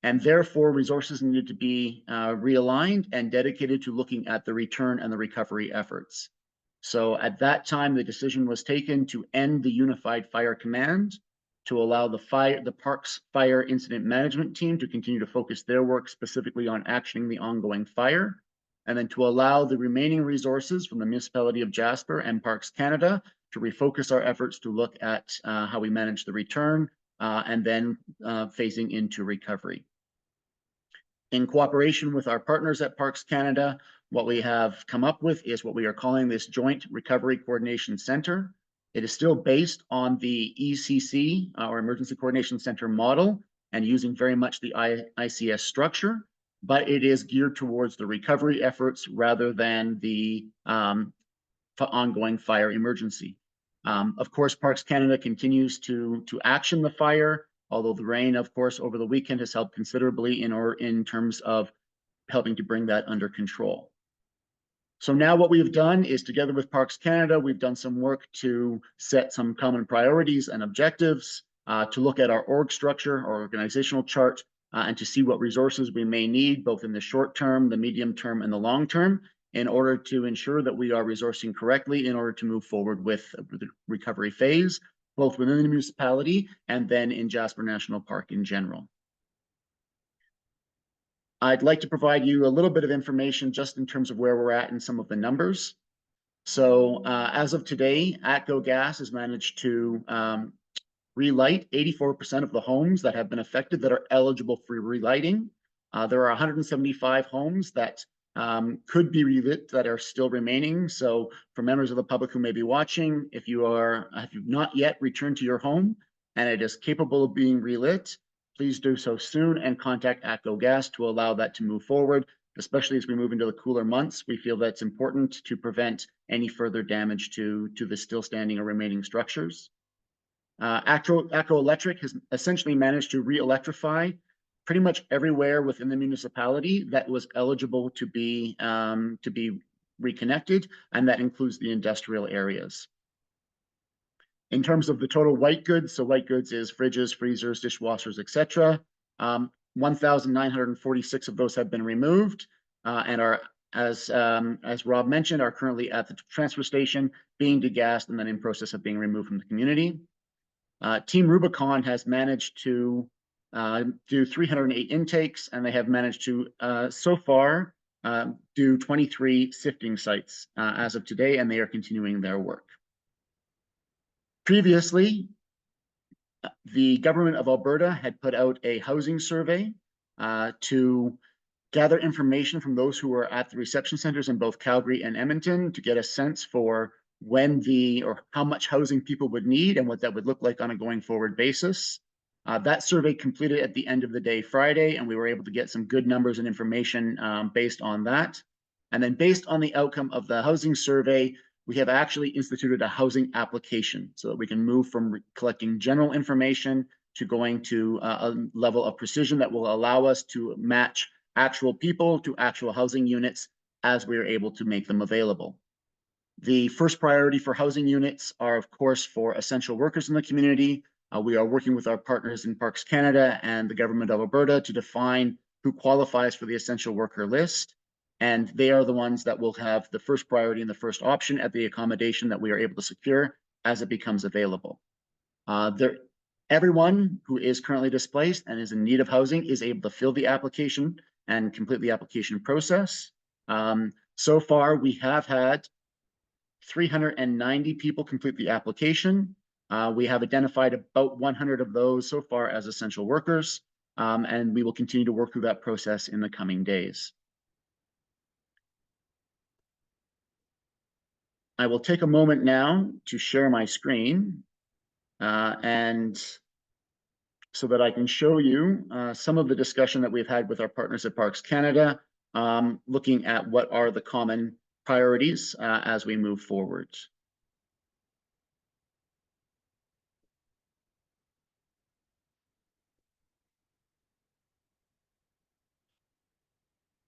And therefore resources needed to be realigned and dedicated to looking at the return and the recovery efforts. So at that time, the decision was taken to end the Unified Fire Command, to allow the Parks Fire Incident Management Team to continue to focus their work specifically on actioning the ongoing fire, and then to allow the remaining resources from the Municipality of Jasper and Parks Canada to refocus our efforts to look at how we manage the return and then phasing into recovery. In cooperation with our partners at Parks Canada, what we have come up with is what we are calling this Joint Recovery Coordination Center. It is still based on the ECC, our Emergency Coordination Center model, and using very much the ICS structure, but it is geared towards the recovery efforts rather than the ongoing fire emergency. Of course, Parks Canada continues to action the fire, although the rain, of course, over the weekend has helped considerably in terms of helping to bring that under control. So now what we've done is, together with Parks Canada, we've done some work to set some common priorities and objectives, to look at our org structure, our organizational chart, and to see what resources we may need, both in the short term, the medium term, and the long term, in order to ensure that we are resourcing correctly in order to move forward with the recovery phase, both within the municipality and then in Jasper National Park in general. I'd like to provide you a little bit of information just in terms of where we're at in some of the numbers. So as of today, ATCO Gas has managed to relight 84% of the homes that have been affected that are eligible for relighting. There are 175 homes that could be relit that are still remaining. So for members of the public who may be watching, if you've not yet returned to your home and it is capable of being relit, please do so soon and contact ATCO Gas to allow that to move forward, especially as we move into the cooler months. We feel that's important to prevent any further damage to the still standing or remaining structures. ATCO Electric has essentially managed to re-electrify pretty much everywhere within the municipality that was eligible to be reconnected, and that includes the industrial areas. In terms of the total white goods, so white goods is fridges, freezers, dishwashers, etc. 1,946 of those have been removed and are, as Rob mentioned, are currently at the transfer station being degassed and then in process of being removed from the community. Team Rubicon has managed to do 308 intakes, and they have managed to so far do 23 sifting sites as of today, and they are continuing their work. Previously, the government of Alberta had put out a housing survey to gather information from those who were at the reception centers in both Calgary and Edmonton to get a sense for when or how much housing people would need and what that would look like on a going forward basis. That survey completed at the end of the day Friday, and we were able to get some good numbers and information based on that. And then based on the outcome of the housing survey, we have actually instituted a housing application so that we can move from collecting general information to going to a level of precision that will allow us to match actual people to actual housing units as we are able to make them available. The first priority for housing units are, of course, for essential workers in the community. We are working with our partners in Parks Canada and the Government of Alberta to define who qualifies for the essential worker list. And they are the ones that will have the first priority and the first option at the accommodation that we are able to secure as it becomes available. Everyone who is currently displaced and is in need of housing is able to fill the application and complete the application process. So far, we have had 390 people complete the application. We have identified about 100 of those so far as essential workers, and we will continue to work through that process in the coming days. I will take a moment now to share my screen and so that I can show you some of the discussion that we've had with our partners at Parks Canada, looking at what are the common priorities as we move forward.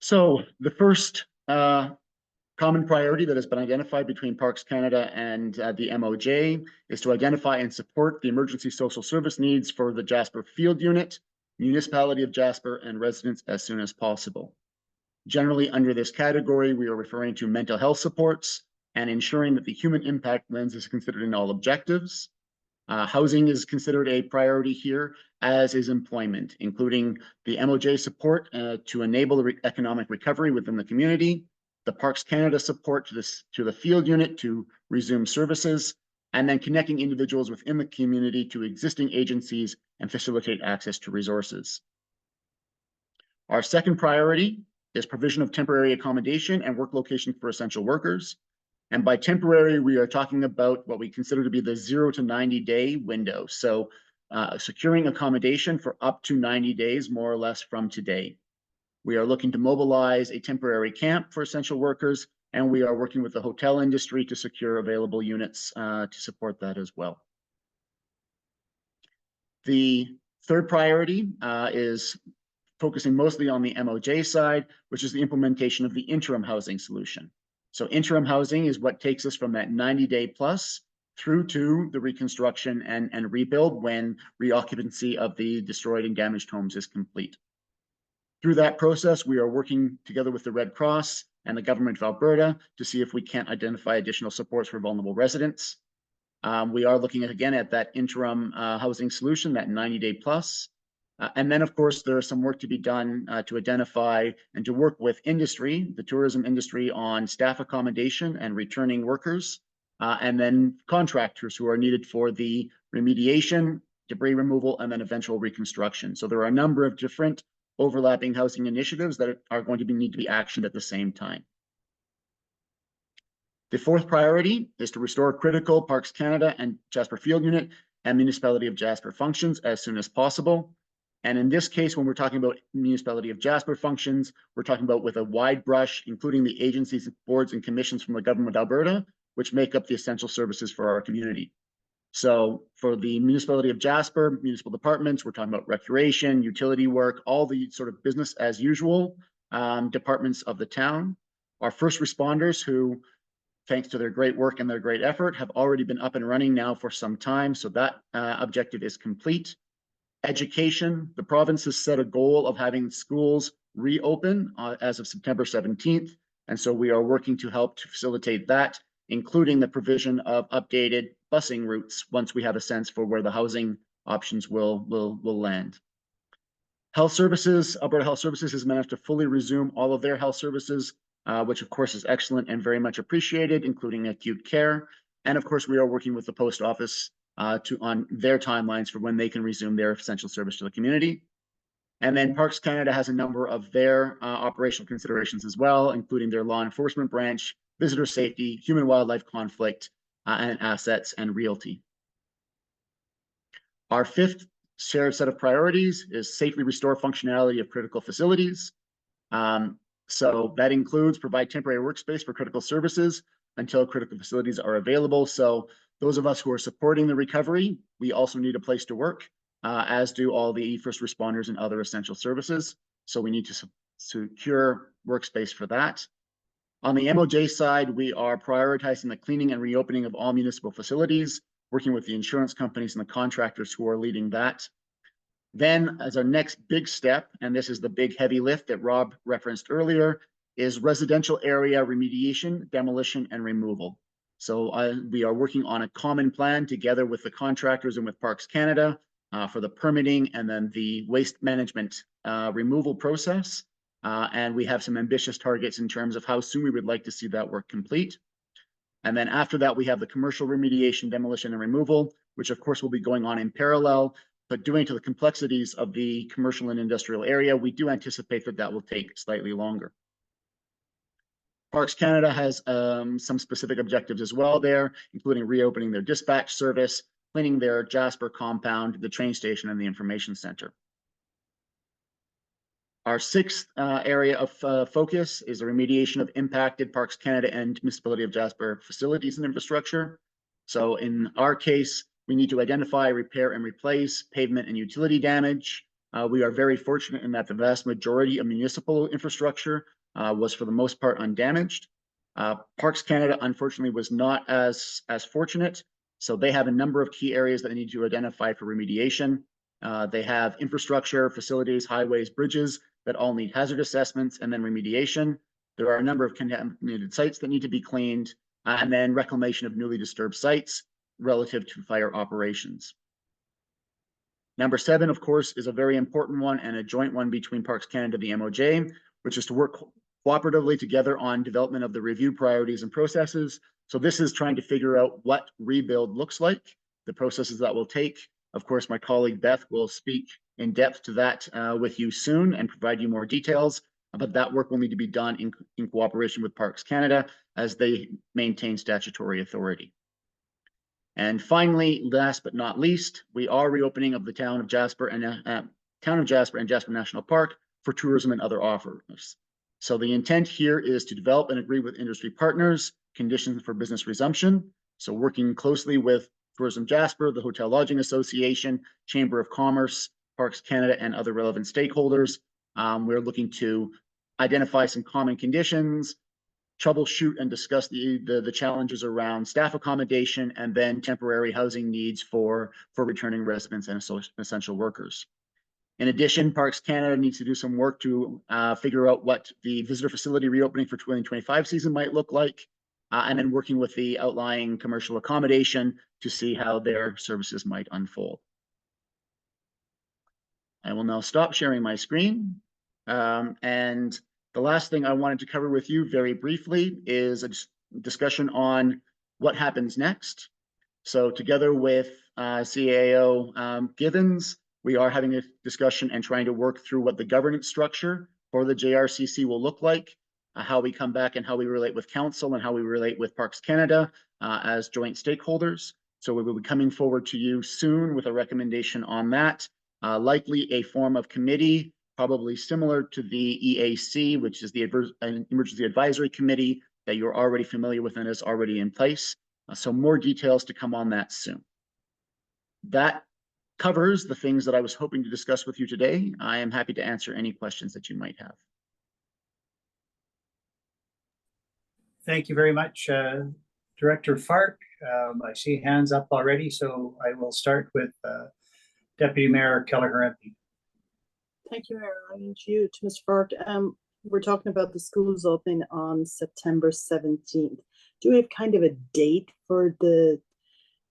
So the first common priority that has been identified between Parks Canada and the MOJ is to identify and support the emergency social service needs for the Jasper Field Unit, Municipality of Jasper, and residents as soon as possible. Generally, under this category, we are referring to mental health supports and ensuring that the human impact lens is considered in all objectives. Housing is considered a priority here, as is employment, including the MOJ support to enable the economic recovery within the community, the Parks Canada support to the field unit to resume services, and then connecting individuals within the community to existing agencies and facilitate access to resources. Our second priority is provision of temporary accommodation and work location for essential workers. And by temporary, we are talking about what we consider to be the 0 to 90-day window. So securing accommodation for up to 90 days, more or less from today. We are looking to mobilize a temporary camp for essential workers, and we are working with the hotel industry to secure available units to support that as well. The third priority is focusing mostly on the MOJ side, which is the implementation of the interim housing solution. So interim housing is what takes us from that 90-day plus through to the reconstruction and rebuild when reoccupancy of the destroyed and damaged homes is complete. Through that process, we are working together with the Red Cross and the Government of Alberta to see if we can't identify additional supports for vulnerable residents. We are looking again at that interim housing solution, that 90-day plus. And then, of course, there is some work to be done to identify and to work with industry, the tourism industry, on staff accommodation and returning workers, and then contractors who are needed for the remediation, debris removal, and then eventual reconstruction. So there are a number of different overlapping housing initiatives that are going to need to be actioned at the same time. The fourth priority is to restore critical Parks Canada and Jasper Field Unit and Municipality of Jasper functions as soon as possible. And in this case, when we're talking about Municipality of Jasper functions, we're talking about with a wide brush, including the agencies, boards, and commissions from the Government of Alberta, which make up the essential services for our community. So for the Municipality of Jasper, municipal departments, we're talking about recreation, utility work, all the sort of business as usual departments of the town. Our first responders who, thanks to their great work and their great effort, have already been up and running now for some time. So that objective is complete. Education, the province has set a goal of having schools reopen as of September 17th. And so we are working to help to facilitate that, including the provision of updated busing routes once we have a sense for where the housing options will land. Health services, Alberta Health Services has managed to fully resume all of their health services, which of course is excellent and very much appreciated, including acute care. And of course, we are working with the post office on their timelines for when they can resume their essential service to the community. And then Parks Canada has a number of their operational considerations as well, including their law enforcement branch, visitor safety, human wildlife conflict, and assets and realty. Our fifth shared set of priorities is safely restore functionality of critical facilities. So that includes provide temporary workspace for critical services until critical facilities are available. So those of us who are supporting the recovery, we also need a place to work, as do all the first responders and other essential services. So we need to secure workspace for that. On the MOJ side, we are prioritizing the cleaning and reopening of all municipal facilities, working with the insurance companies and the contractors who are leading that. Then, as our next big step, and this is the big heavy lift that Rob referenced earlier, is residential area remediation, demolition, and removal. So we are working on a common plan together with the contractors and with Parks Canada for the permitting and then the waste management removal process. And we have some ambitious targets in terms of how soon we would like to see that work complete. And then after that, we have the commercial remediation, demolition, and removal, which of course will be going on in parallel. But due to the complexities of the commercial and industrial area, we do anticipate that that will take slightly longer. Parks Canada has some specific objectives as well there, including reopening their dispatch service, cleaning their Jasper compound, the train station, and the information center. Our sixth area of focus is the remediation of impacted Parks Canada and Municipality of Jasper facilities and infrastructure. So in our case, we need to identify, repair, and replace pavement and utility damage. We are very fortunate in that the vast majority of municipal infrastructure was for the most part undamaged. Parks Canada, unfortunately, was not as fortunate. So they have a number of key areas that they need to identify for remediation. They have infrastructure, facilities, highways, bridges that all need hazard assessments and then remediation. There are a number of contaminated sites that need to be cleaned, and then reclamation of newly disturbed sites relative to fire operations. Number 7, of course, is a very important one and a joint one between Parks Canada and the MOJ, which is to work cooperatively together on development of the review priorities and processes. So this is trying to figure out what rebuild looks like, the processes that will take. Of course, my colleague Beth will speak in depth to that with you soon and provide you more details, but that work will need to be done in cooperation with Parks Canada as they maintain statutory authority. And finally, last but not least, we are reopening of the town of Jasper and Jasper National Park for tourism and other offers. So the intent here is to develop and agree with industry partners conditions for business resumption. So working closely with Tourism Jasper, the Hotel Lodging Association, Chamber of Commerce, Parks Canada, and other relevant stakeholders. We're looking to identify some common conditions, troubleshoot and discuss the challenges around staff accommodation, and then temporary housing needs for returning residents and essential workers. In addition, Parks Canada needs to do some work to figure out what the visitor facility reopening for 2025 season might look like, and then working with the outlying commercial accommodation to see how their services might unfold. I will now stop sharing my screen. And the last thing I wanted to cover with you very briefly is a discussion on what happens next. So together with CAO Givens, we are having a discussion and trying to work through what the governance structure for the JRCC will look like, how we come back and how we relate with council and how we relate with Parks Canada as joint stakeholders. So we will be coming forward to you soon with a recommendation on that, likely a form of committee, probably similar to the EAC, which is the Emergency Advisory Committee that you're already familiar with and is already in place. So more details to come on that soon. That covers the things that I was hoping to discuss with you today. I am happy to answer any questions that you might have. Thank you very much, Director Fark. I see hands up already, so I will start with Deputy Mayor Kelleher-Empey. Thank you, Mayor. And you to Mr. Fark. We're talking about the schools opening on September 17th. Do we have kind of a date for the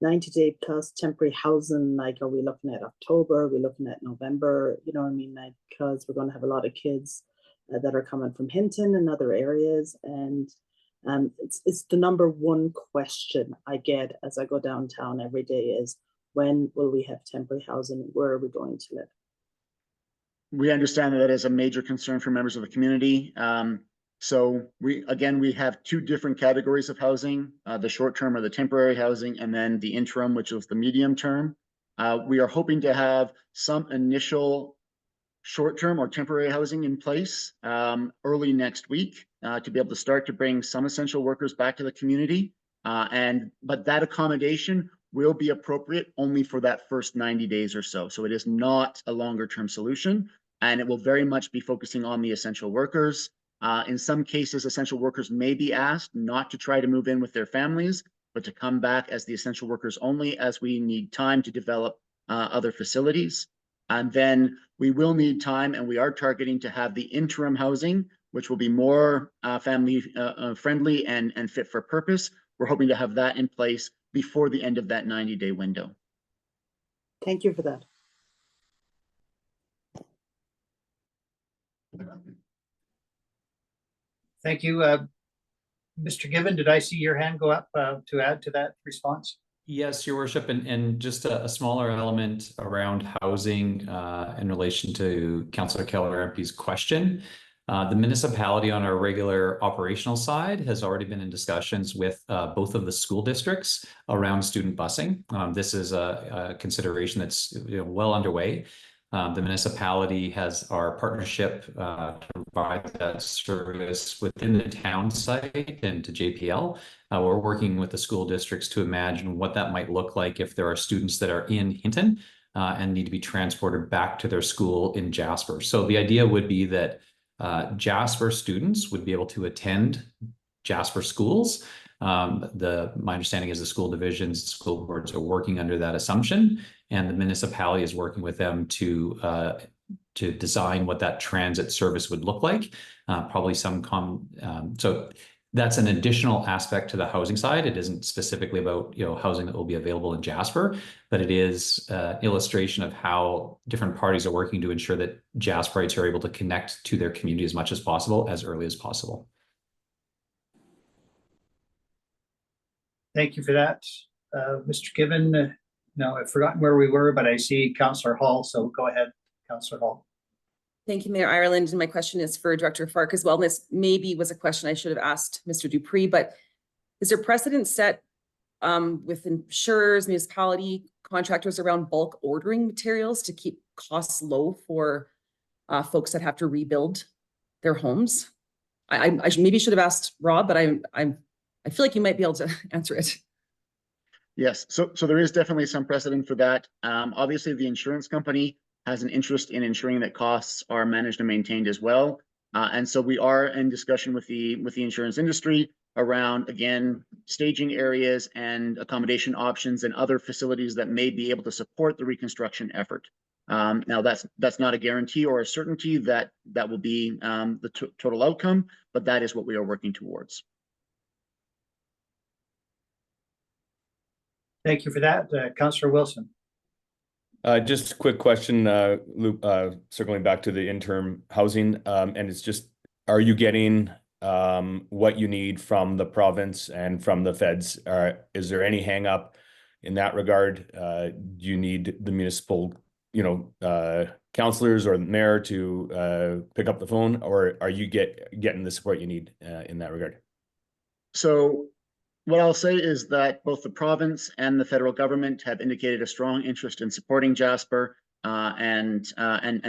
90-day plus temporary housing? Like, are we looking at October? Are we looking at November? You know what I mean? Like, because we're going to have a lot of kids that are coming from Hinton and other areas. And it's the number one question I get as I go downtown every day is, when will we have temporary housing? Where are we going to live? We understand that is a major concern for members of the community. So we have two different categories of housing, the short term or the temporary housing, and then the interim, which is the medium term. We are hoping to have some initial short-term or temporary housing in place early next week to be able to start to bring some essential workers back to the community. But that accommodation will be appropriate only for that first 90 days or so. So it is not a longer-term solution, and it will very much be focusing on the essential workers. In some cases, essential workers may be asked not to try to move in with their families, but to come back as the essential workers only, as we need time to develop other facilities. And then we will need time, and we are targeting to have the interim housing, which will be more family friendly and fit for purpose. We're hoping to have that in place before the end of that 90-day window. Thank you for that. Thank you. Mr. Given, did I see your hand go up to add to that response? Yes, Your Worship, and just a smaller element around housing in relation to Councillor Keller MP's question. The municipality on our regular operational side has already been in discussions with both of the school districts around student busing. This is a consideration that's well underway. The municipality has our partnership to provide that service within the town site and to JPL. We're working with the school districts to imagine what that might look like if there are students that are in Hinton and need to be transported back to their school in Jasper. So the idea would be that Jasper students would be able to attend Jasper schools. My understanding is the school divisions, school boards are working under that assumption, and the municipality is working with them to design what that transit service would look like. Probably so that's an additional aspect to the housing side. It isn't specifically about housing that will be available in Jasper, but it is an illustration of how different parties are working to ensure that Jasperites are able to connect to their community as much as possible, as early as possible. Thank you for that. Mr. Given, now I've forgotten where we were, but I see Councillor Hall, so go ahead, Councillor Hall. Thank you, Mayor Ireland. And my question is for Director Fark as well. And this maybe was a question I should have asked Mr. Dupree, but is there precedent set with insurers, municipality contractors around bulk ordering materials to keep costs low for folks that have to rebuild their homes? I maybe should have asked Rob, but I feel like you might be able to answer it. Yes, so there is definitely some precedent for that. Obviously, the insurance company has an interest in ensuring that costs are managed and maintained as well. And so we are in discussion with the insurance industry around, again, staging areas and accommodation options and other facilities that may be able to support the reconstruction effort. Now, that's not a guarantee or a certainty that will be the total outcome, but that is what we are working towards. Thank you for that. Councillor Wilson. Just a quick question, circling back to the interim housing, and it's just, are you getting what you need from the province and from the feds? Is there any hang up in that regard? Do you need the municipal, councillors or the mayor to pick up the phone, or are you getting the support you need in that regard? So what I'll say is that both the province and the federal government have indicated a strong interest in supporting Jasper and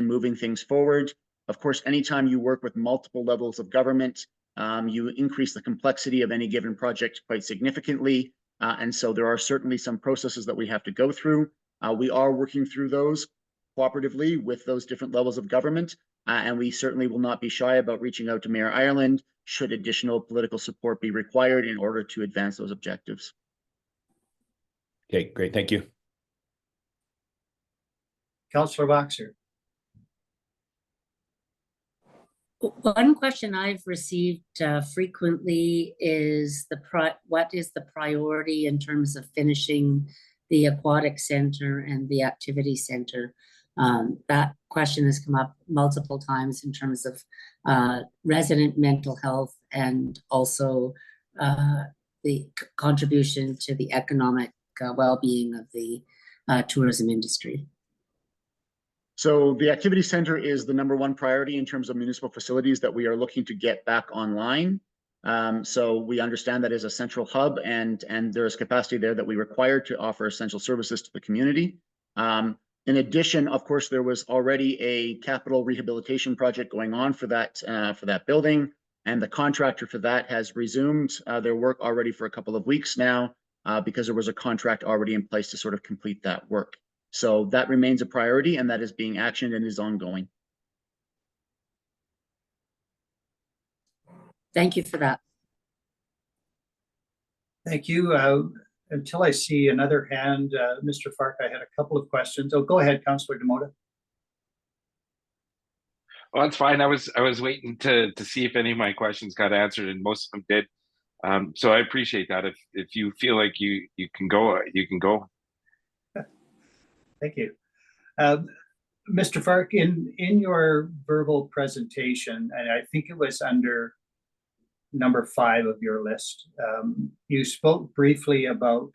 moving things forward. Of course, anytime you work with multiple levels of government, you increase the complexity of any given project quite significantly. And so there are certainly some processes that we have to go through. We are working through those cooperatively with those different levels of government. And we certainly will not be shy about reaching out to Mayor Ireland should additional political support be required in order to advance those objectives. Okay, great. Thank you. Councillor Boxer. One question I've received frequently is what is the priority in terms of finishing the aquatic center and the activity center? That question has come up multiple times in terms of resident mental health and also the contribution to the economic well-being of the tourism industry. So the activity center is the #1 priority in terms of municipal facilities that we are looking to get back online. So we understand that is a central hub and there is capacity there that we require to offer essential services to the community. In addition, of course, there was already a capital rehabilitation project going on for that building, and the contractor for that has resumed their work already for a couple of weeks now because there was a contract already in place to sort of complete that work. So that remains a priority, and that is being actioned and is ongoing. Thank you for that. Thank you. Until I see another hand, Mr. Fark, I had a couple of questions. Oh, go ahead, Councillor Demota. Well, that's fine. I was waiting to see if any of my questions got answered, and most of them did. So I appreciate that. If you feel like you can go, you can go. Thank you. Mr. Fark, in your verbal presentation, and I think it was under number 5 of your list, you spoke briefly about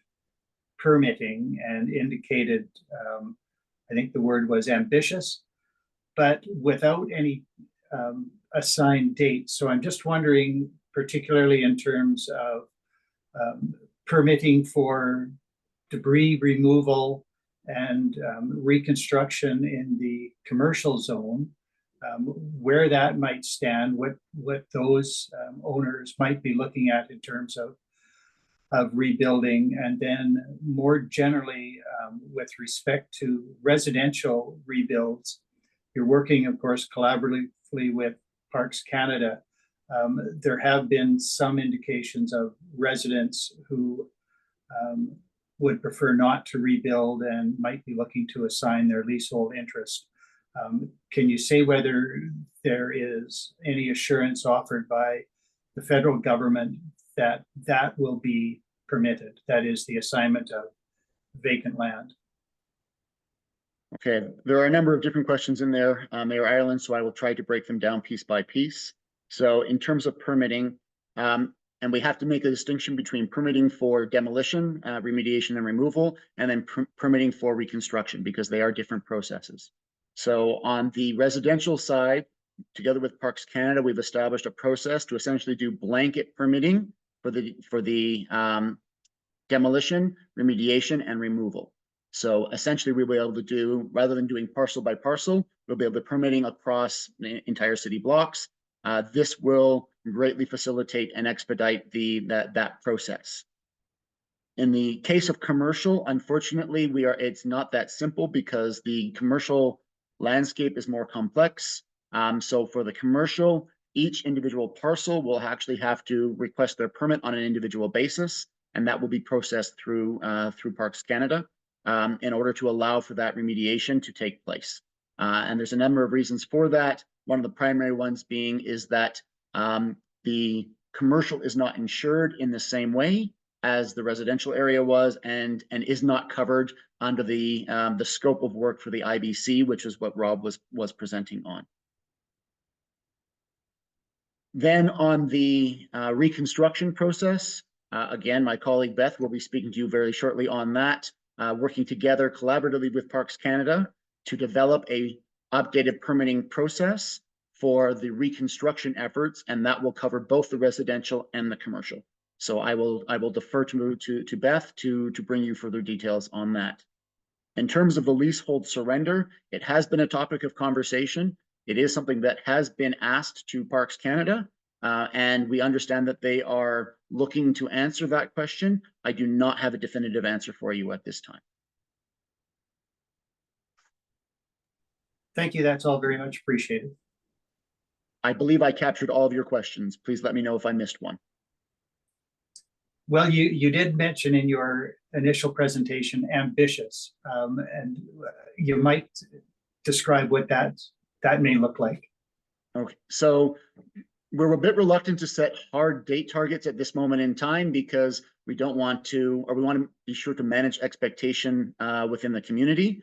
permitting and indicated, I think the word was ambitious, but without any assigned date. So I'm just wondering, particularly in terms of permitting for debris removal and reconstruction in the commercial zone, where that might stand, what those owners might be looking at in terms of rebuilding, and then more generally with respect to residential rebuilds. You're working, of course, collaboratively with Parks Canada. There have been some indications of residents who would prefer not to rebuild and might be looking to assign their leasehold interest. Can you say whether there is any assurance offered by the federal government that that will be permitted? That is the assignment of vacant land. Okay, there are a number of different questions in there, Mayor Ireland, so I will try to break them down piece by piece. So in terms of permitting, and we have to make a distinction between permitting for demolition, remediation and removal, and then permitting for reconstruction, because they are different processes. So on the residential side, together with Parks Canada, we've established a process to essentially do blanket permitting for the demolition, remediation, and removal. So essentially, we'll be able to do, rather than doing parcel by parcel, we'll be able to permitting across the entire city blocks. This will greatly facilitate and expedite that process. In the case of commercial, unfortunately, it's not that simple because the commercial landscape is more complex. So for the commercial, each individual parcel will actually have to request their permit on an individual basis, and that will be processed through Parks Canada in order to allow for that remediation to take place. And there's a number of reasons for that. One of the primary ones being is that the commercial is not insured in the same way as the residential area was, and is not covered under the scope of work for the IBC, which is what Rob was presenting on. Then on the reconstruction process, again, my colleague Beth will be speaking to you very shortly on that, working together collaboratively with Parks Canada to develop a updated permitting process for the reconstruction efforts, and that will cover both the residential and the commercial. So I will defer to Beth to bring you further details on that. In terms of the leasehold surrender, it has been a topic of conversation. It is something that has been asked to Parks Canada, and we understand that they are looking to answer that question. I do not have a definitive answer for you at this time. Thank you. That's all very much appreciated. I believe I captured all of your questions. Please let me know if I missed one. Well, you did mention in your initial presentation ambitious, and you might describe what that may look like. Okay, so we're a bit reluctant to set hard date targets at this moment in time because we don't want to, or we want to be sure to manage expectation within the community.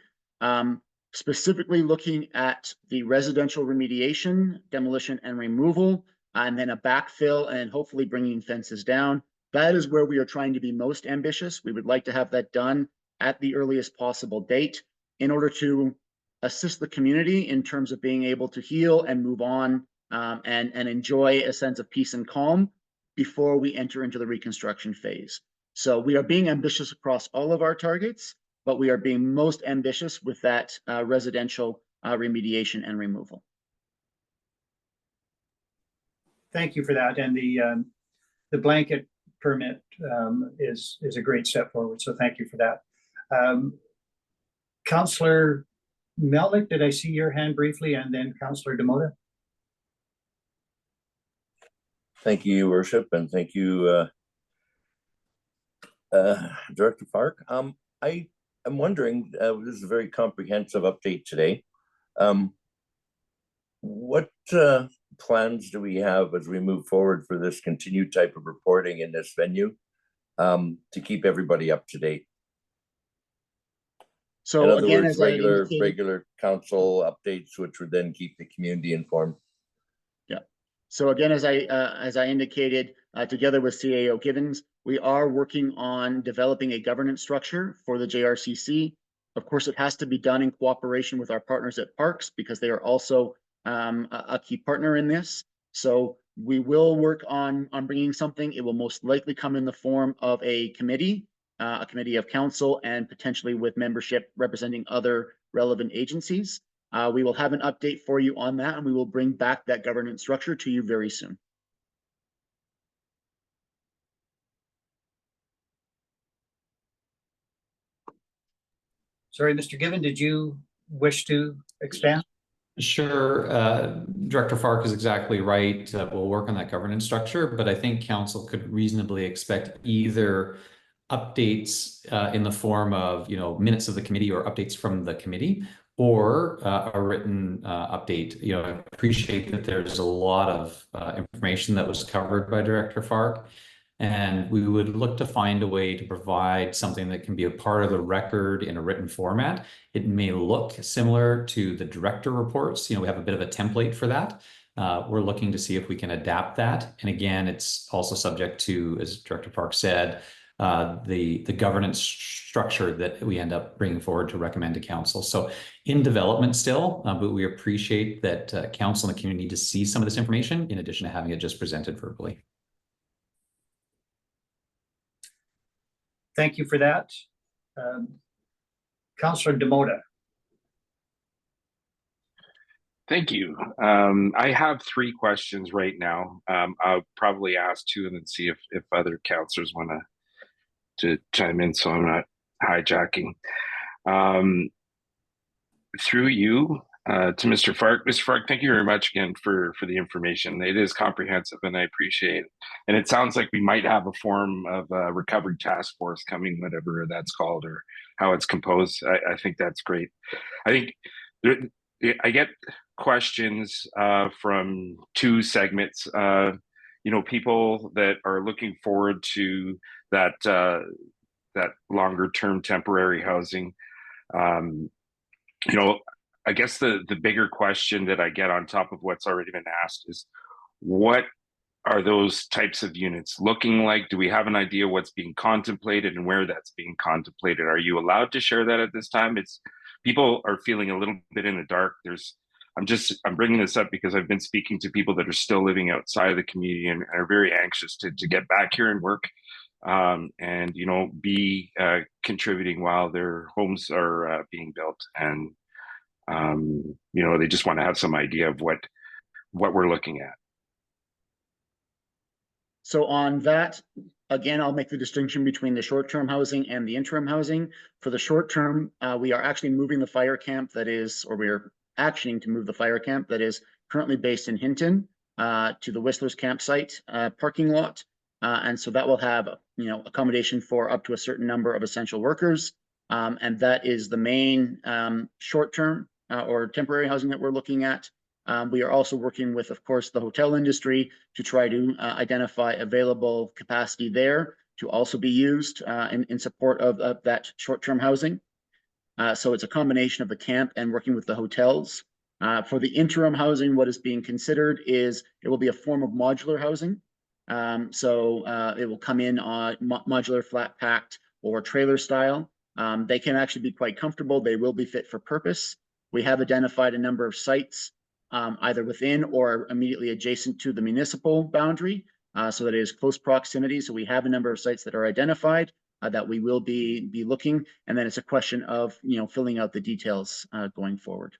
Specifically looking at the residential remediation, demolition and removal, and then a backfill and hopefully bringing fences down. That is where we are trying to be most ambitious. We would like to have that done at the earliest possible date in order to assist the community in terms of being able to heal and move on and enjoy a sense of peace and calm before we enter into the reconstruction phase. So we are being ambitious across all of our targets, but we are being most ambitious with that residential remediation and removal. Thank you for that. And the blanket permit is a great step forward. So thank you for that. Councillor Melnick, did I see your hand briefly? And then Councillor Demota? Thank you, Your Worship, and thank you, Director Fark. I am wondering, this is a very comprehensive update today. What plans do we have as we move forward for this continued type of reporting in this venue to keep everybody up to date? In So other again, words, as I indicated, regular council updates, which would then keep the community informed. so again, as I indicated, together with CAO Givens, we are working on developing a governance structure for the JRCC. Of course, it has to be done in cooperation with our partners at Parks because they are also a key partner in this. So we will work on bringing something. It will most likely come in the form of a committee of council, and potentially with membership representing other relevant agencies. We will have an update for you on that, and we will bring back that governance structure to you very soon. Sorry, Mr. Given, did you wish to expand? Sure. Director Fark is exactly right. We'll work on that governance structure, but I think council could reasonably expect either updates in the form of, minutes of the committee or updates from the committee, or a written update. I appreciate that there's a lot of information that was covered by Director Fark, and we would look to find a way to provide something that can be a part of the record in a written format. It may look similar to the director reports. We have a bit of a template for that. We're looking to see if we can adapt that. And again, it's also subject to, as Director Fark said, the governance structure that we end up bringing forward to recommend to council. So in development still, but we appreciate that council and the community need to see some of this information in addition to having it just presented verbally. Thank you for that. Councillor Demota. Thank you. I have 3 questions right now. I'll probably ask 2 and then see if other councillors want to chime in, so I'm not hijacking. Through you to Mr. Fark. Mr. Fark, thank you very much again for the information. It is comprehensive and I appreciate it. And it sounds like we might have a form of a recovery task force coming, whatever that's called or how it's composed. I think that's great. I think I get questions from 2 segments. People that are looking forward to that longer term temporary housing. I guess the bigger question that I get on top of what's already been asked is, what are those types of units looking like? Do we have an idea what's being contemplated and where that's being contemplated? Are you allowed to share that at this time? People are feeling a little bit in the dark. I'm bringing this up because I've been speaking to people that are still living outside of the community and are very anxious to get back here and work, and be contributing while their homes are being built. And they just want to have some idea of what we're looking at. So on that, again, I'll make the distinction between the short-term housing and the interim housing. For the short-term, we are actually moving the fire camp we are actioning to move the fire camp that is currently based in Hinton to the Whistler's campsite parking lot. And so that will have, accommodation for up to a certain number of essential workers. And that is the main short-term or temporary housing that we're looking at. We are also working with, of course, the hotel industry to try to identify available capacity there to also be used in support of that short-term housing. So it's a combination of the camp and working with the hotels. For the interim housing, what is being considered is it will be a form of modular housing. So it will come in on modular, flat packed, or trailer style. They can actually be quite comfortable. They will be fit for purpose. We have identified a number of sites either within or immediately adjacent to the municipal boundary, so that it is close proximity. So we have a number of sites that are identified that we will be looking, and then it's a question of filling out the details going forward.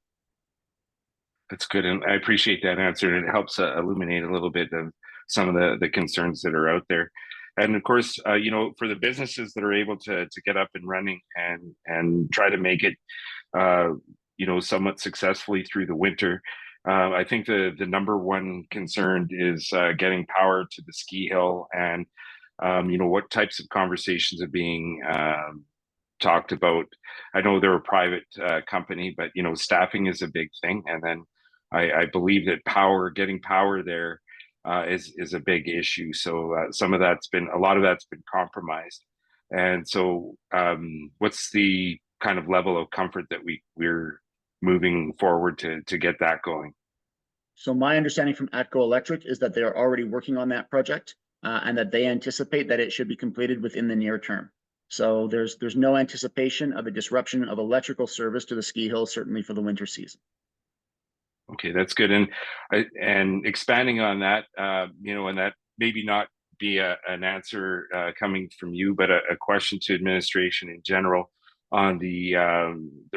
That's good, and I appreciate that answer, and it helps illuminate a little bit of some of the concerns that are out there. And of course, for the businesses that are able to get up and running and try to make it, somewhat successfully through the winter, I think the number one concern is getting power to the ski hill, and what types of conversations are being talked about. I know they're a private company, but staffing is a big thing, and then I believe that getting power there is a big issue. So a lot of that's been compromised, and so what's the kind of level of comfort that we're moving forward to get that going? So my understanding from ATCO Electric is that they are already working on that project and that they anticipate that it should be completed within the near term. So there's no anticipation of a disruption of electrical service to the ski hill, certainly for the winter season. Okay, that's good. And expanding on that, and that maybe not be an answer coming from you, but a question to administration in general on the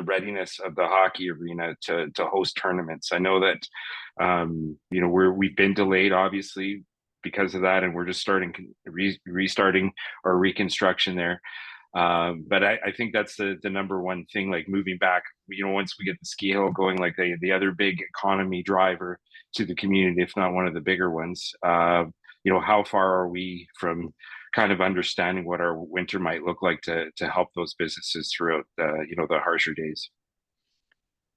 readiness of the hockey arena to host tournaments. I know that we've been delayed, obviously, because of that, and we're just restarting our reconstruction there. But I think that's the number one thing, like moving back, once we get the ski hill going, like the other big economy driver to the community, if not one of the bigger ones. How far are we from kind of understanding what our winter might look like to help those businesses throughout the harsher days?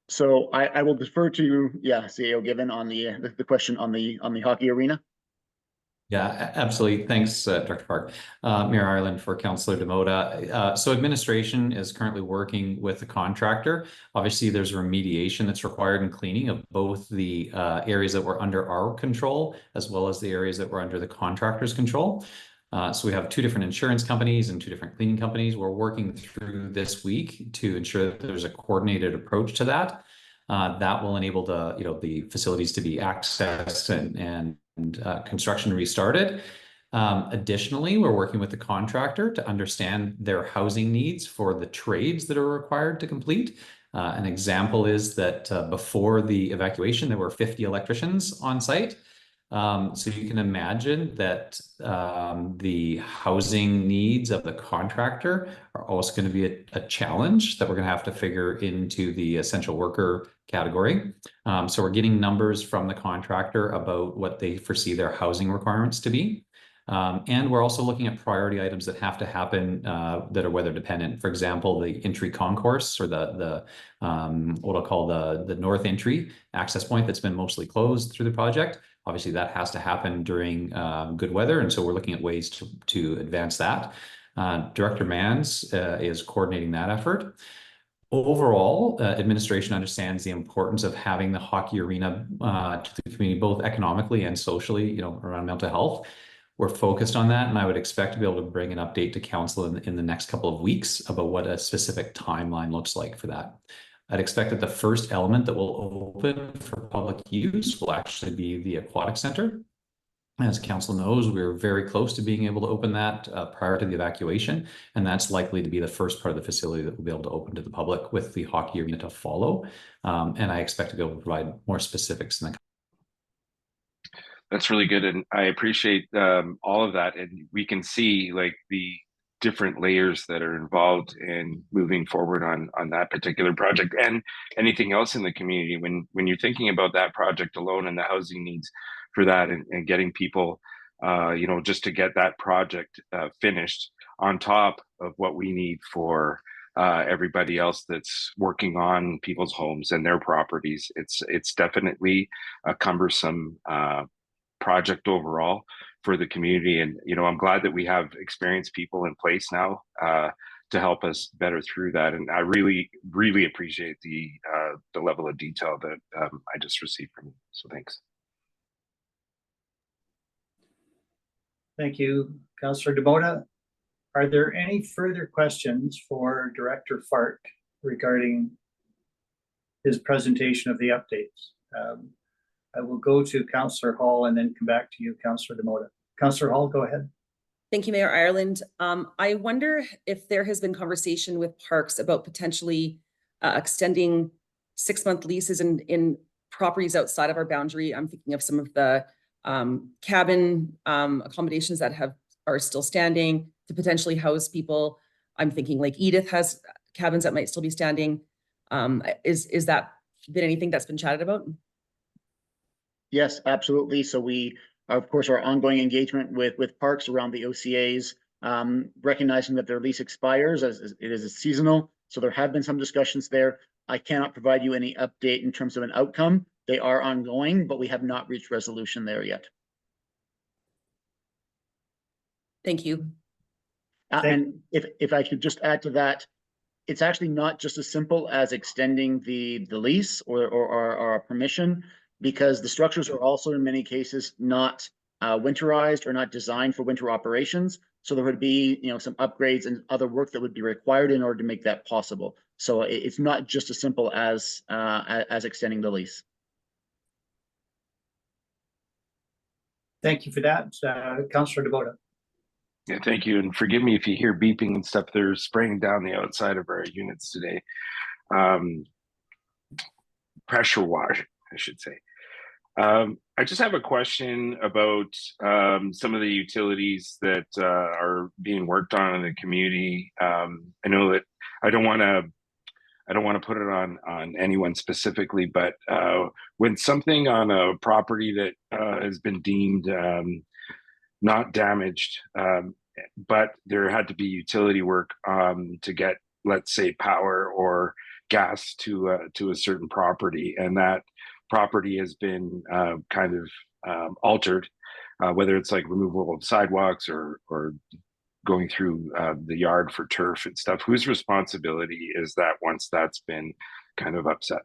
So I will defer to you, CEO Given, on the question on the hockey arena. Yeah, absolutely. Thanks, Dr. Park. Mayor Ireland for Councillor Demota. So administration is currently working with the contractor. Obviously, there's remediation that's required in cleaning of both the areas that were under our control as well as the areas that were under the contractor's control. So we have two different insurance companies and two different cleaning companies. We're working through this week to ensure that there's a coordinated approach to that. That will enable the facilities to be accessed and construction restarted. Additionally, we're working with the contractor to understand their housing needs for the trades that are required to complete. An example is that before the evacuation, there were 50 electricians on site. So you can imagine that the housing needs of the contractor are also going to be a challenge that we're going to have to figure into the essential worker category. So we're getting numbers from the contractor about what they foresee their housing requirements to be. And we're also looking at priority items that have to happen that are weather dependent. For example, the entry concourse, or the what I'll call the north entry access point that's been mostly closed through the project. Obviously, that has to happen during good weather, and so we're looking at ways to advance that. Director Mans is coordinating that effort. Overall, administration understands the importance of having the hockey arena to the community, both economically and socially, around mental health. We're focused on that, and I would expect to be able to bring an update to council in the next couple of weeks about what a specific timeline looks like for that. I'd expect that the first element that will open for public use will actually be the aquatic center. As council knows, we're very close to being able to open that prior to the evacuation, and that's likely to be the first part of the facility that we'll be able to open to the public, with the hockey arena to follow. And I expect to be able to provide more specifics in the. That's really good, and I appreciate all of that. And we can see like the different layers that are involved in moving forward on that particular project and anything else in the community. When you're thinking about that project alone and the housing needs for that, and getting people, just to get that project finished on top of what we need for everybody else that's working on people's homes and their properties. It's definitely a cumbersome project overall for the community, and I'm glad that we have experienced people in place now to help us better through that. And I really appreciate the level of detail that I just received from you, so thanks. Thank you, Councillor Demota. Are there any further questions for Director Fark regarding his presentation of the updates? I will go to Councillor Hall and then come back to you, Councillor Demota. Councillor Hall, go ahead. Thank you, Mayor Ireland. I wonder if there has been conversation with Parks about potentially extending 6-month leases in properties outside of our boundary. I'm thinking of some of the cabin accommodations that are still standing to potentially house people. I'm thinking like Edith has cabins that might still be standing. Is that been anything that's been chatted about? Yes, absolutely. So we, of course, our ongoing engagement with parks around the OCAs, recognizing that their lease expires as it is seasonal. So there have been some discussions there. I cannot provide you any update in terms of an outcome. They are ongoing, but we have not reached resolution there yet. Thank you. And if I could just add to that, it's actually not just as simple as extending the lease or a permission, because the structures are also in many cases not winterized or not designed for winter operations. So there would be, some upgrades and other work that would be required in order to make that possible. So it's not just as simple as extending the lease. Thank you for that, Councillor DeBoda. Yeah, thank you. And forgive me if you hear beeping and stuff. They're spraying down the outside of our units today. Pressure wash, I should say. I just have a question about some of the utilities that are being worked on in the community. I know that I don't want to put it on anyone specifically, but when something on a property that has been deemed not damaged, but there had to be utility work to get, let's say, power or gas to a certain property, and that property has been kind of altered, whether it's like removal of sidewalks or going through the yard for turf and stuff. Whose responsibility is that once that's been kind of upset?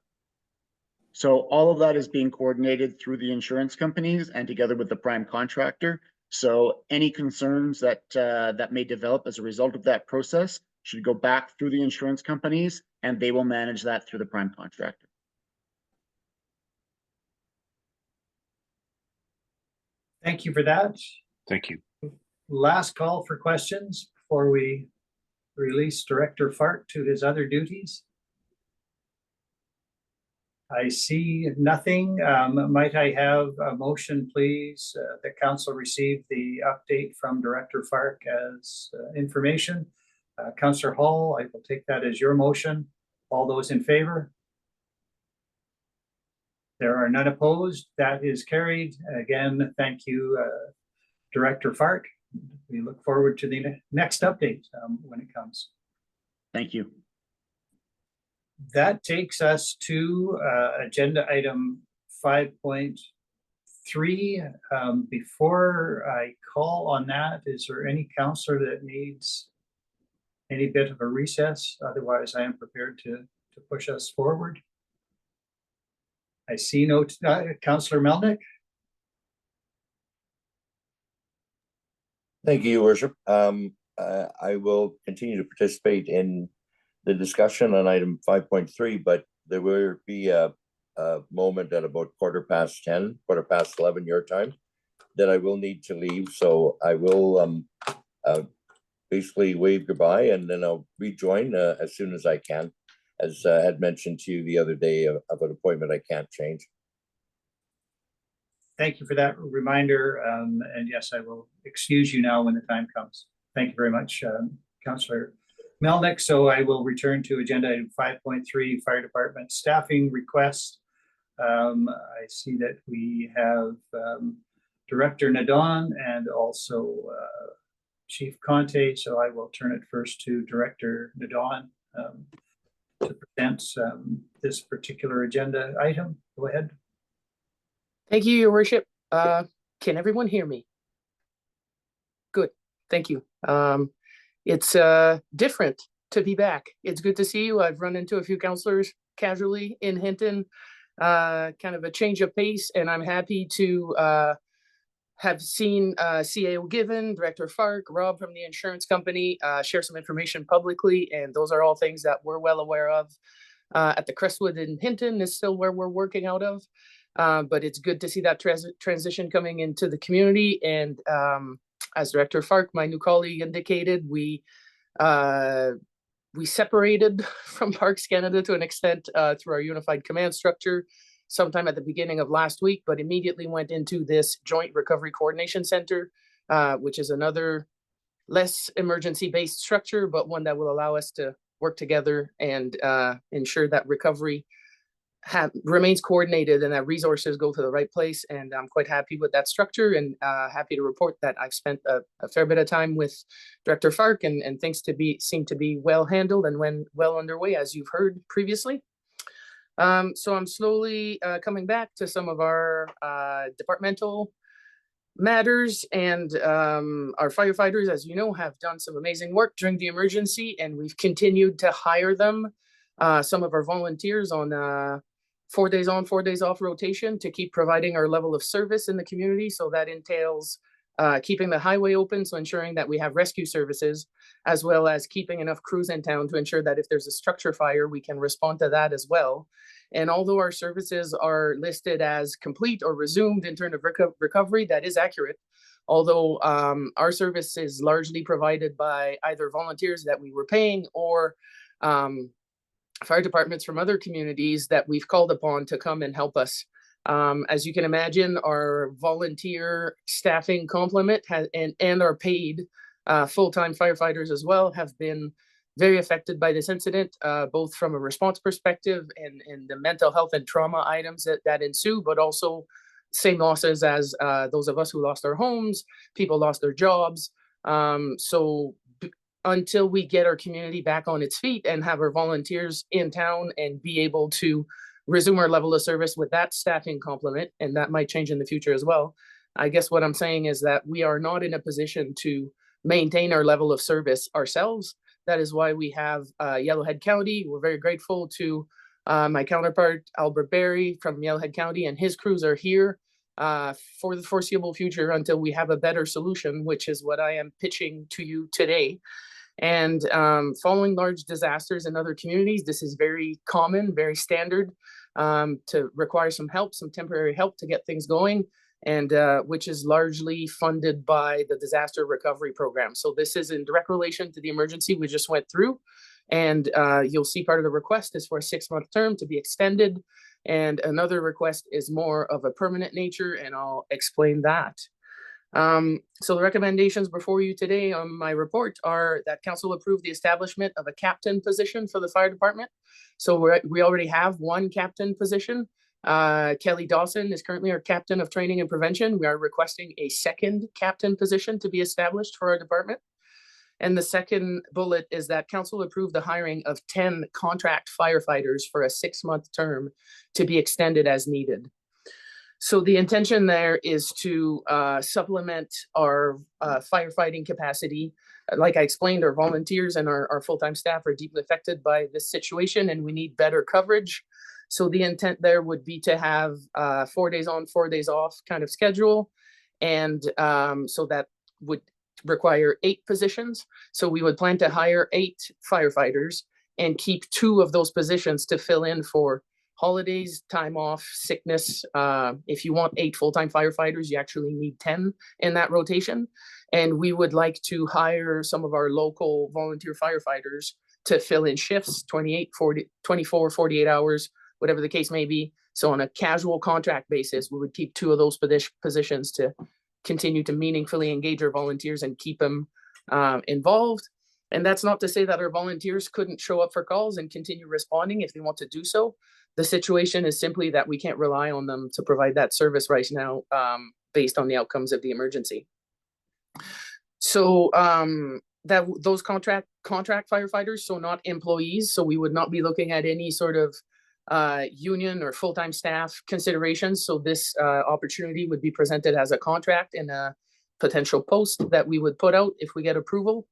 So all of that is being coordinated through the insurance companies and together with the prime contractor. So any concerns that that may develop as a result of that process should go back through the insurance companies, and they will manage that through the prime contractor. Thank you for that. Thank you. Last call for questions before we release Director Fark to his other duties. I see nothing. Might I have a motion, please? The council received the update from Director Fark as information. Councillor Hall, I will take that as your motion. All those in favor? There are none opposed. That is carried. Again, thank you, Director Fark. We look forward to the next update when it comes. Thank you. That takes us to agenda item 5.3. Before I call on that, is there any councillor that needs any bit of a recess? Otherwise, I am prepared to push us forward. I see no Councillor Melnick. Thank you, Your Worship. I will continue to participate in the discussion on item 5.3, but there will be a moment at about 11:15 your time that I will need to leave. So I will basically wave goodbye, and then I'll rejoin as soon as I can. As I had mentioned to you the other day of an appointment I can't change. Thank you for that reminder. And yes, I will excuse you now when the time comes. Thank you very much, Councillor Melnick. So I will return to agenda item 5.3, Fire Department staffing request. I see that we have Director Nadon and also Chief Conte. So I will turn it first to Director Nadon to present this particular agenda item. Go ahead. Thank you, Your Worship. Can everyone hear me? Good, thank you. It's different to be back. It's good to see you. I've run into a few councillors casually in Hinton, kind of a change of pace, and I'm happy to have seen CAO Given, Director Fark, Rob from the insurance company share some information publicly, and those are all things that we're well aware of. At the Crestwood in Hinton is still where we're working out of. But it's good to see that transition coming into the community. And as Director Fark, my new colleague, indicated, we separated from Parks Canada to an extent through our unified command structure sometime at the beginning of last week, but immediately went into this Joint Recovery Coordination Center, which is another less emergency-based structure, but one that will allow us to work together and ensure that recovery remains coordinated and that resources go to the right place. And I'm quite happy with that structure, and happy to report that I've spent a fair bit of time with Director Fark, and things seem to be well handled and well underway, as you've heard previously. So I'm slowly coming back to some of our departmental matters, and our firefighters, as you know, have done some amazing work during the emergency, and we've continued to hire them. Some of our volunteers on 4 days on, 4 days off rotation to keep providing our level of service in the community. So that entails keeping the highway open, so ensuring that we have rescue services, as well as keeping enough crews in town to ensure that if there's a structure fire, we can respond to that as well. And although our services are listed as complete or resumed in terms of recovery, that is accurate. Although our service is largely provided by either volunteers that we were paying, or fire departments from other communities that we've called upon to come and help us. As you can imagine, our volunteer staffing complement and our paid full-time firefighters as well have been very affected by this incident, both from a response perspective and the mental health and trauma items that ensue, but also same losses as those of us who lost our homes, people lost their jobs. So until we get our community back on its feet and have our volunteers in town and be able to resume our level of service with that staffing complement, and that might change in the future as well. I guess what I'm saying is that we are not in a position to maintain our level of service ourselves. That is why we have Yellowhead County. We're very grateful to my counterpart, Albert Berry from Yellowhead County, and his crews are here for the foreseeable future until we have a better solution, which is what I am pitching to you today. And following large disasters in other communities, this is very common, very standard, to require some help, some temporary help to get things going, and which is largely funded by the disaster recovery program. So this is in direct relation to the emergency we just went through. And you'll see part of the request is for a 6-month term to be extended. And another request is more of a permanent nature, and I'll explain that. So the recommendations before you today on my report are that council approve the establishment of a captain position for the fire department. So we already have one captain position. Kelly Dawson is currently our captain of training and prevention. We are requesting a second captain position to be established for our department. And the second bullet is that council approve the hiring of 10 contract firefighters for a 6-month term to be extended as needed. So the intention there is to supplement our firefighting capacity. Like I explained, our volunteers and our full-time staff are deeply affected by this situation, and we need better coverage. So the intent there would be to have 4 days on, 4 days off kind of schedule. And so that would require 8 positions. So we would plan to hire 8 firefighters and keep 2 of those positions to fill in for holidays, time off, sickness. If you want 8 full-time firefighters, you actually need 10 in that rotation. And we would like to hire some of our local volunteer firefighters to fill in shifts, 28, 40, 24, 48 hours, whatever the case may be. So on a casual contract basis, we would keep 2 of those positions to continue to meaningfully engage our volunteers and keep them involved. And that's not to say that our volunteers couldn't show up for calls and continue responding if they want to do so. The situation is simply that we can't rely on them to provide that service right now based on the outcomes of the emergency. So that those contract firefighters, so not employees. So we would not be looking at any sort of union or full-time staff considerations. So this opportunity would be presented as a contract in a potential post that we would put out if we get approval.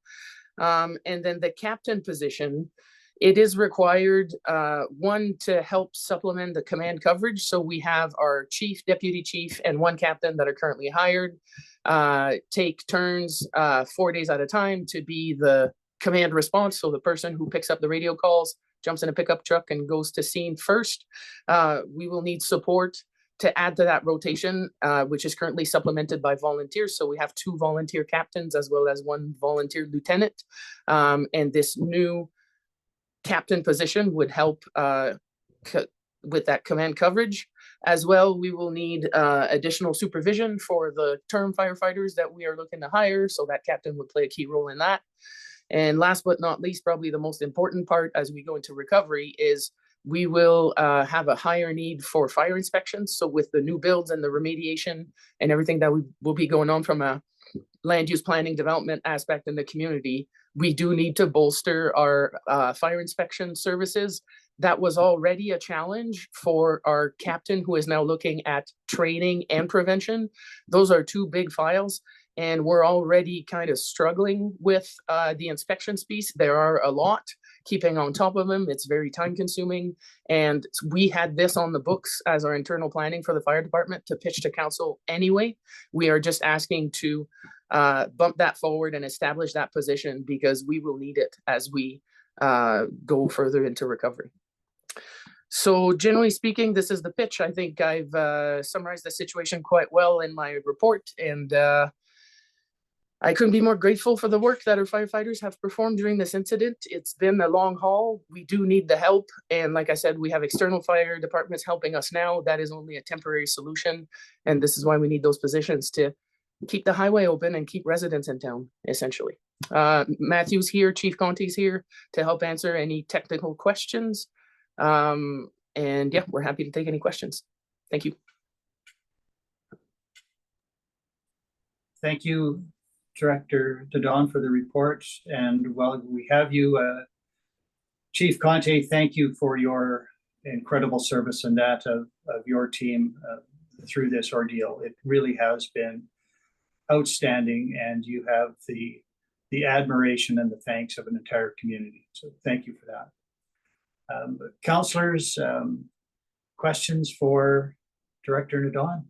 And then the captain position, it is required, one, to help supplement the command coverage. So we have our chief, deputy chief, and 1 captain that are currently hired, take turns 4 days at a time to be the command response. So the person who picks up the radio calls, jumps in a pickup truck and goes to scene first. We will need support to add to that rotation, which is currently supplemented by volunteers. So we have 2 volunteer captains as well as 1 volunteer lieutenant. And this new captain position would help with that command coverage. As well, we will need additional supervision for the term firefighters that we are looking to hire. So that captain would play a key role in that. And last but not least, probably the most important part as we go into recovery is we will have a higher need for fire inspections. So with the new builds and the remediation and everything that will be going on from a land use planning development aspect in the community, we do need to bolster our fire inspection services. That was already a challenge for our captain, who is now looking at training and prevention. Those are two big files, and we're already kind of struggling with the inspections piece. There are a lot, keeping on top of them. It's very time consuming. And we had this on the books as our internal planning for the fire department to pitch to council anyway. We are just asking to bump that forward and establish that position, because we will need it as we go further into recovery. So generally speaking, this is the pitch. I think I've summarized the situation quite well in my report, and I couldn't be more grateful for the work that our firefighters have performed during this incident. It's been a long haul. We do need the help. And like I said, we have external fire departments helping us now. That is only a temporary solution. And this is why we need those positions to keep the highway open and keep residents in town, essentially. Matthew's here, Chief Conte's here to help answer any technical questions. And yeah, we're happy to take any questions. Thank you. Thank you, Director Dodon, for the report. And while we have you, Chief Conte, thank you for your incredible service and that of your team through this ordeal. It really has been outstanding, and you have the admiration and the thanks of an entire community. So thank you for that. Councillors, questions for Director Nadon?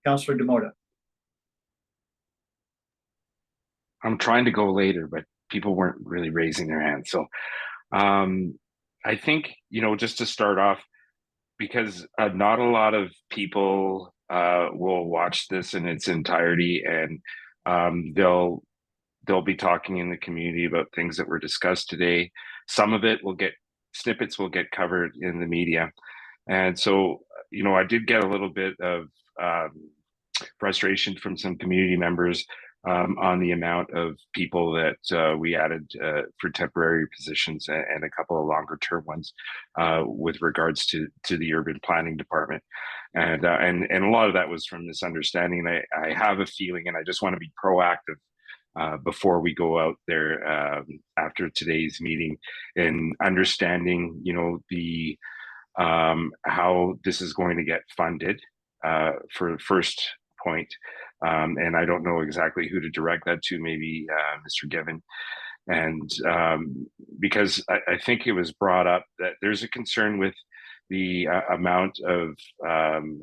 Councillor Demota. I'm trying to go later, but people weren't really raising their hands. So I think, just to start off, because not a lot of people will watch this in its entirety, and they'll be talking in the community about things that were discussed today. Some of it snippets will get covered in the media. And so, I did get a little bit of frustration from some community members on the amount of people that we added for temporary positions and a couple of longer term ones with regards to the urban planning department. And a lot of that was from misunderstanding. I have a feeling, and I just want to be proactive before we go out there after today's meeting, in understanding, the how this is going to get funded for the first point. And I don't know exactly who to direct that to, maybe Mr. Given. And because I think it was brought up that there's a concern with the amount of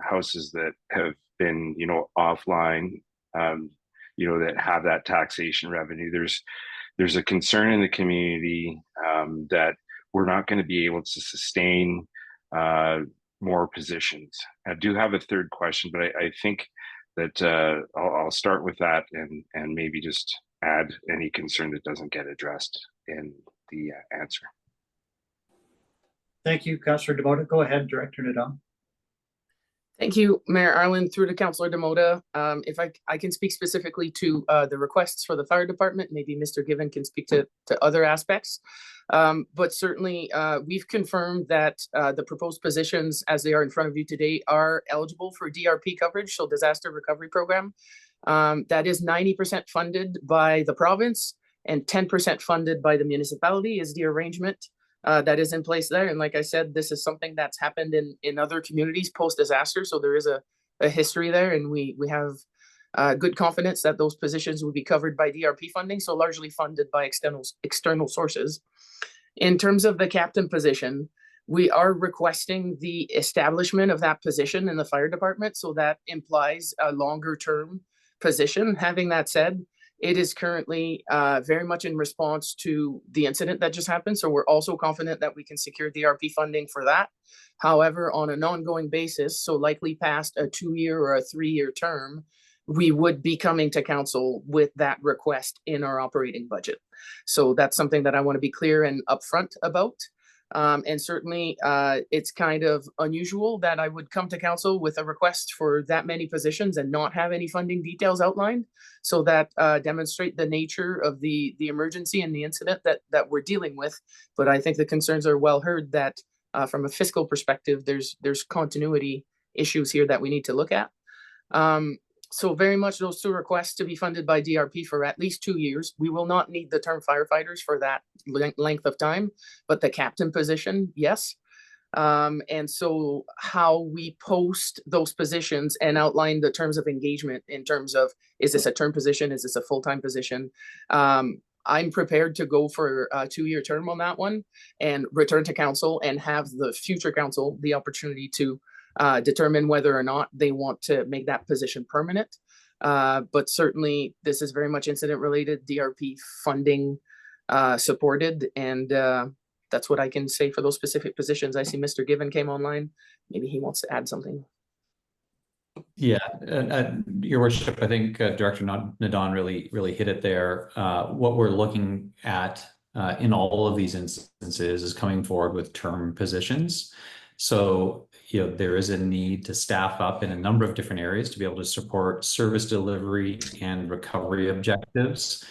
houses that have been, offline, that have that taxation revenue. There's a concern in the community that we're not going to be able to sustain more positions. I do have a third question, but I think that I'll start with that and maybe just add any concern that doesn't get addressed in the answer. Thank you, Councillor Demota. Go ahead, Director Nadon. Thank you, Mayor Ireland, through to Councillor Demota. If I can speak specifically to the requests for the fire department, maybe Mr. Given can speak to other aspects. But certainly we've confirmed that the proposed positions as they are in front of you today are eligible for DRP coverage, so disaster recovery program. That is 90% funded by the province and 10% funded by the municipality is the arrangement that is in place there. And like I said, this is something that's happened in other communities post-disaster. So there is a history there, and we have good confidence that those positions will be covered by DRP funding, so largely funded by external sources. In terms of the captain position, we are requesting the establishment of that position in the fire department, so that implies a longer term position. Having that said, it is currently very much in response to the incident that just happened. So we're also confident that we can secure DRP funding for that. However, on an ongoing basis, so likely past a 2-year or a 3-year term, we would be coming to council with that request in our operating budget. So that's something that I want to be clear and upfront about. And certainly it's kind of unusual that I would come to council with a request for that many positions and not have any funding details outlined. So that demonstrate the nature of the emergency and the incident that we're dealing with. But I think the concerns are well heard that from a fiscal perspective, there's continuity issues here that we need to look at. So very much those two requests to be funded by DRP for at least 2 years. We will not need the term firefighters for that length of time, but the captain position, yes. And so how we post those positions and outline the terms of engagement in terms of, is this a term position? Is this a full-time position? I'm prepared to go for a 2-year term on that one and return to council and have the future council the opportunity to determine whether or not they want to make that position permanent. But certainly this is very much incident related, DRP funding supported, and that's what I can say for those specific positions. I see Mr. Given came online. Maybe he wants to add something. Yeah, Your Worship, I think Director Nadon really hit it there. What we're looking at in all of these instances is coming forward with term positions. So, there is a need to staff up in a number of different areas to be able to support service delivery and recovery objectives.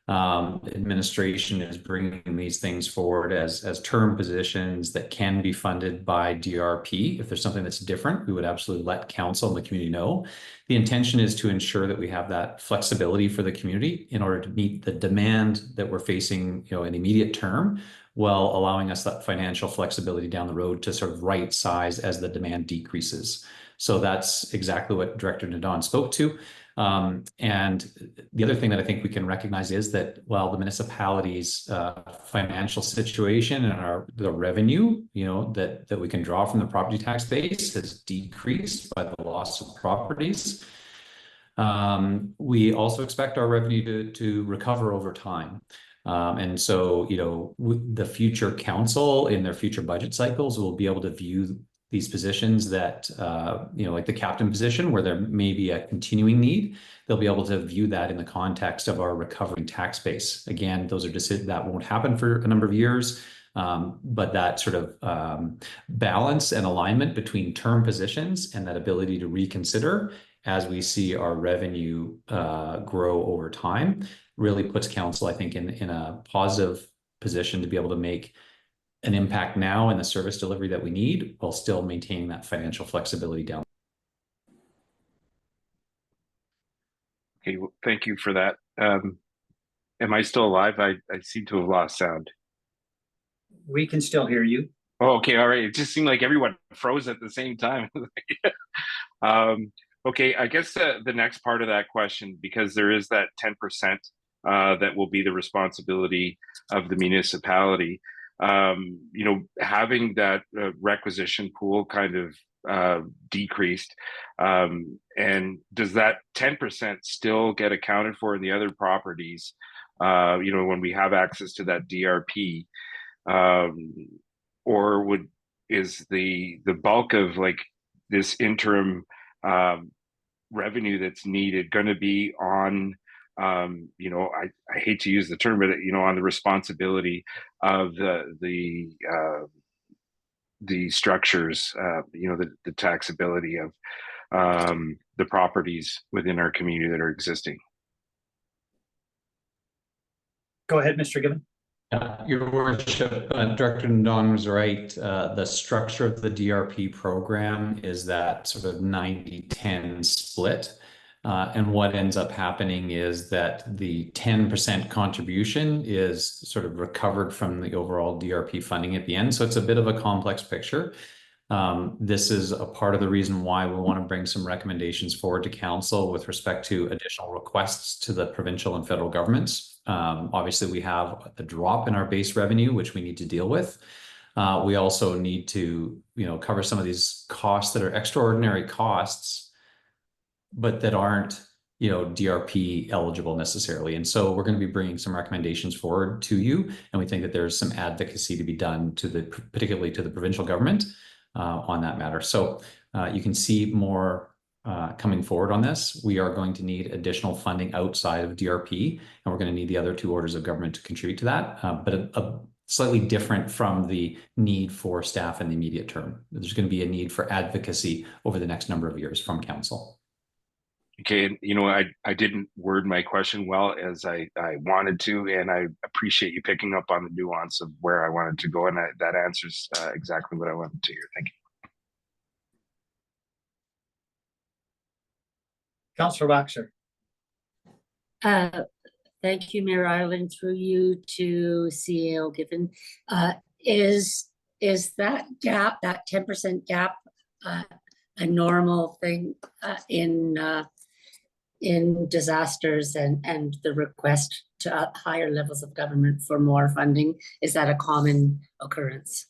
Administration is bringing these things forward as term positions that can be funded by DRP. If there's something that's different, we would absolutely let council and the community know. The intention is to ensure that we have that flexibility for the community in order to meet the demand that we're facing, in the immediate term, while allowing us that financial flexibility down the road to sort of right size as the demand decreases. So that's exactly what Director Nadon spoke to. And the other thing that I think we can recognize is that while the municipality's financial situation and the revenue, that we can draw from the property tax base has decreased by the loss of properties, we also expect our revenue to recover over time. And so, the future council in their future budget cycles will be able to view these positions that, like the captain position, where there may be a continuing need, they'll be able to view that in the context of our recovering tax base. Again, those are decisions that won't happen for a number of years, but that sort of balance and alignment between term positions and that ability to reconsider as we see our revenue grow over time really puts council, I think, in a positive position to be able to make an impact now in the service delivery that we need, while still maintaining that financial flexibility down. Okay, well, thank you for that. Am I still alive? I seem to have lost sound. We can still hear you. Oh, okay, all right. It just seemed like everyone froze at the same time. Okay, I guess the next part of that question, because there is that 10% that will be the responsibility of the municipality. Having that requisition pool kind of decreased, and does that 10% still get accounted for in the other properties, when we have access to that DRP, or is the bulk of like this interim revenue that's needed going to be on I hate to use the term, but on the responsibility of the structures, the taxability of the properties within our community that are existing. Go ahead, Mr. Given. Your Worship, Director Nadon was right. The structure of the DRP program is that sort of 90-10 split. And what ends up happening is that the 10% contribution is sort of recovered from the overall DRP funding at the end. So it's a bit of a complex picture. This is a part of the reason why we want to bring some recommendations forward to council with respect to additional requests to the provincial and federal governments. Obviously, we have a drop in our base revenue, which we need to deal with. We also need to, cover some of these costs that are extraordinary costs, but that aren't, DRP eligible necessarily. And so we're going to be bringing some recommendations forward to you. And we think that there's some advocacy to be done particularly to the provincial government on that matter. So you can see more coming forward on this, we are going to need additional funding outside of DRP, and we're going to need the other two orders of government to contribute to that, but a slightly different from the need for staff in the immediate term. There's going to be a need for advocacy over the next number of years from council. Okay, and you know, I didn't word my question well as I wanted to, and I appreciate you picking up on the nuance of where I wanted to go, and that answers exactly what I wanted to hear. Thank you. Councillor Waxer. Thank you, Mayor Ireland, through you to CAO Given. Is that gap, that 10% gap, a normal thing in disasters and the request to higher levels of government for more funding? Is that a common occurrence?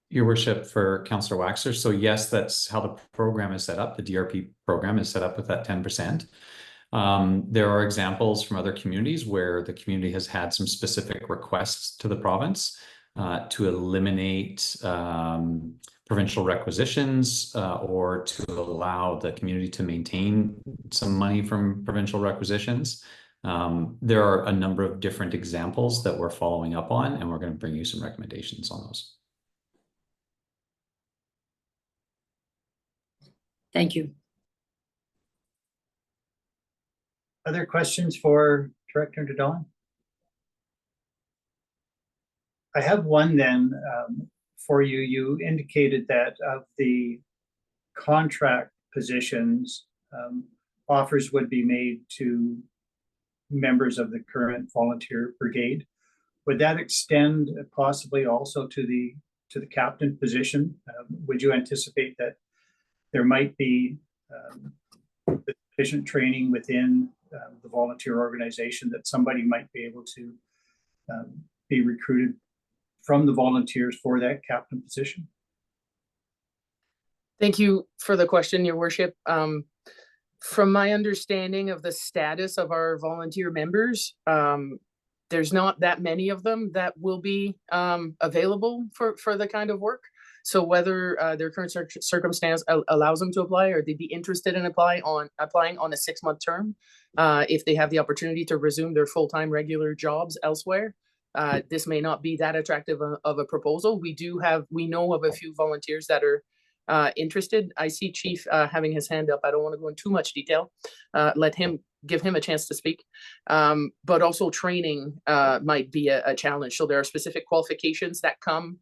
Your worship, for Councillor Waxer. So yes, that's how the program is set up. The DRP program is set up with that 10%. There are examples from other communities where the community has had some specific requests to the province to eliminate provincial requisitions or to allow the community to maintain some money from provincial requisitions. There are a number of different examples that we're following up on, and we're going to bring you some recommendations on those. Thank you. Other questions for Director Dadon? I have one then for you. You indicated that of the contract positions, offers would be made to members of the current volunteer brigade. Would that extend possibly also to the captain position? Would you anticipate that there might be sufficient training within the volunteer organization that somebody might be able to be recruited from the volunteers for that captain position? Thank you for the question, Your Worship. From my understanding of the status of our volunteer members, there's not that many of them that will be available for the kind of work. So whether their current circumstance allows them to apply, or they'd be interested in applying on a 6-month term, if they have the opportunity to resume their full-time regular jobs elsewhere, this may not be that attractive of a proposal. We know of a few volunteers that are interested. I see Chief having his hand up. I don't want to go into too much detail. Give him a chance to speak. But also training might be a challenge. So there are specific qualifications that come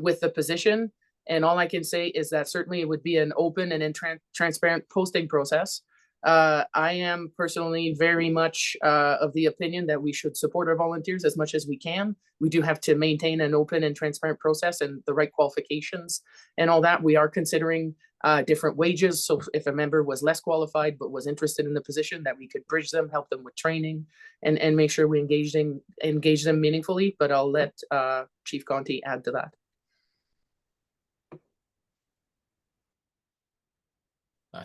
with the position. And all I can say is that certainly it would be an open and transparent posting process. I am personally very much of the opinion that we should support our volunteers as much as we can. We do have to maintain an open and transparent process and the right qualifications and all that. We are considering different wages. So if a member was less qualified but was interested in the position, that we could bridge them, help them with training, and make sure we engage them meaningfully. But I'll let Chief Conti add to that.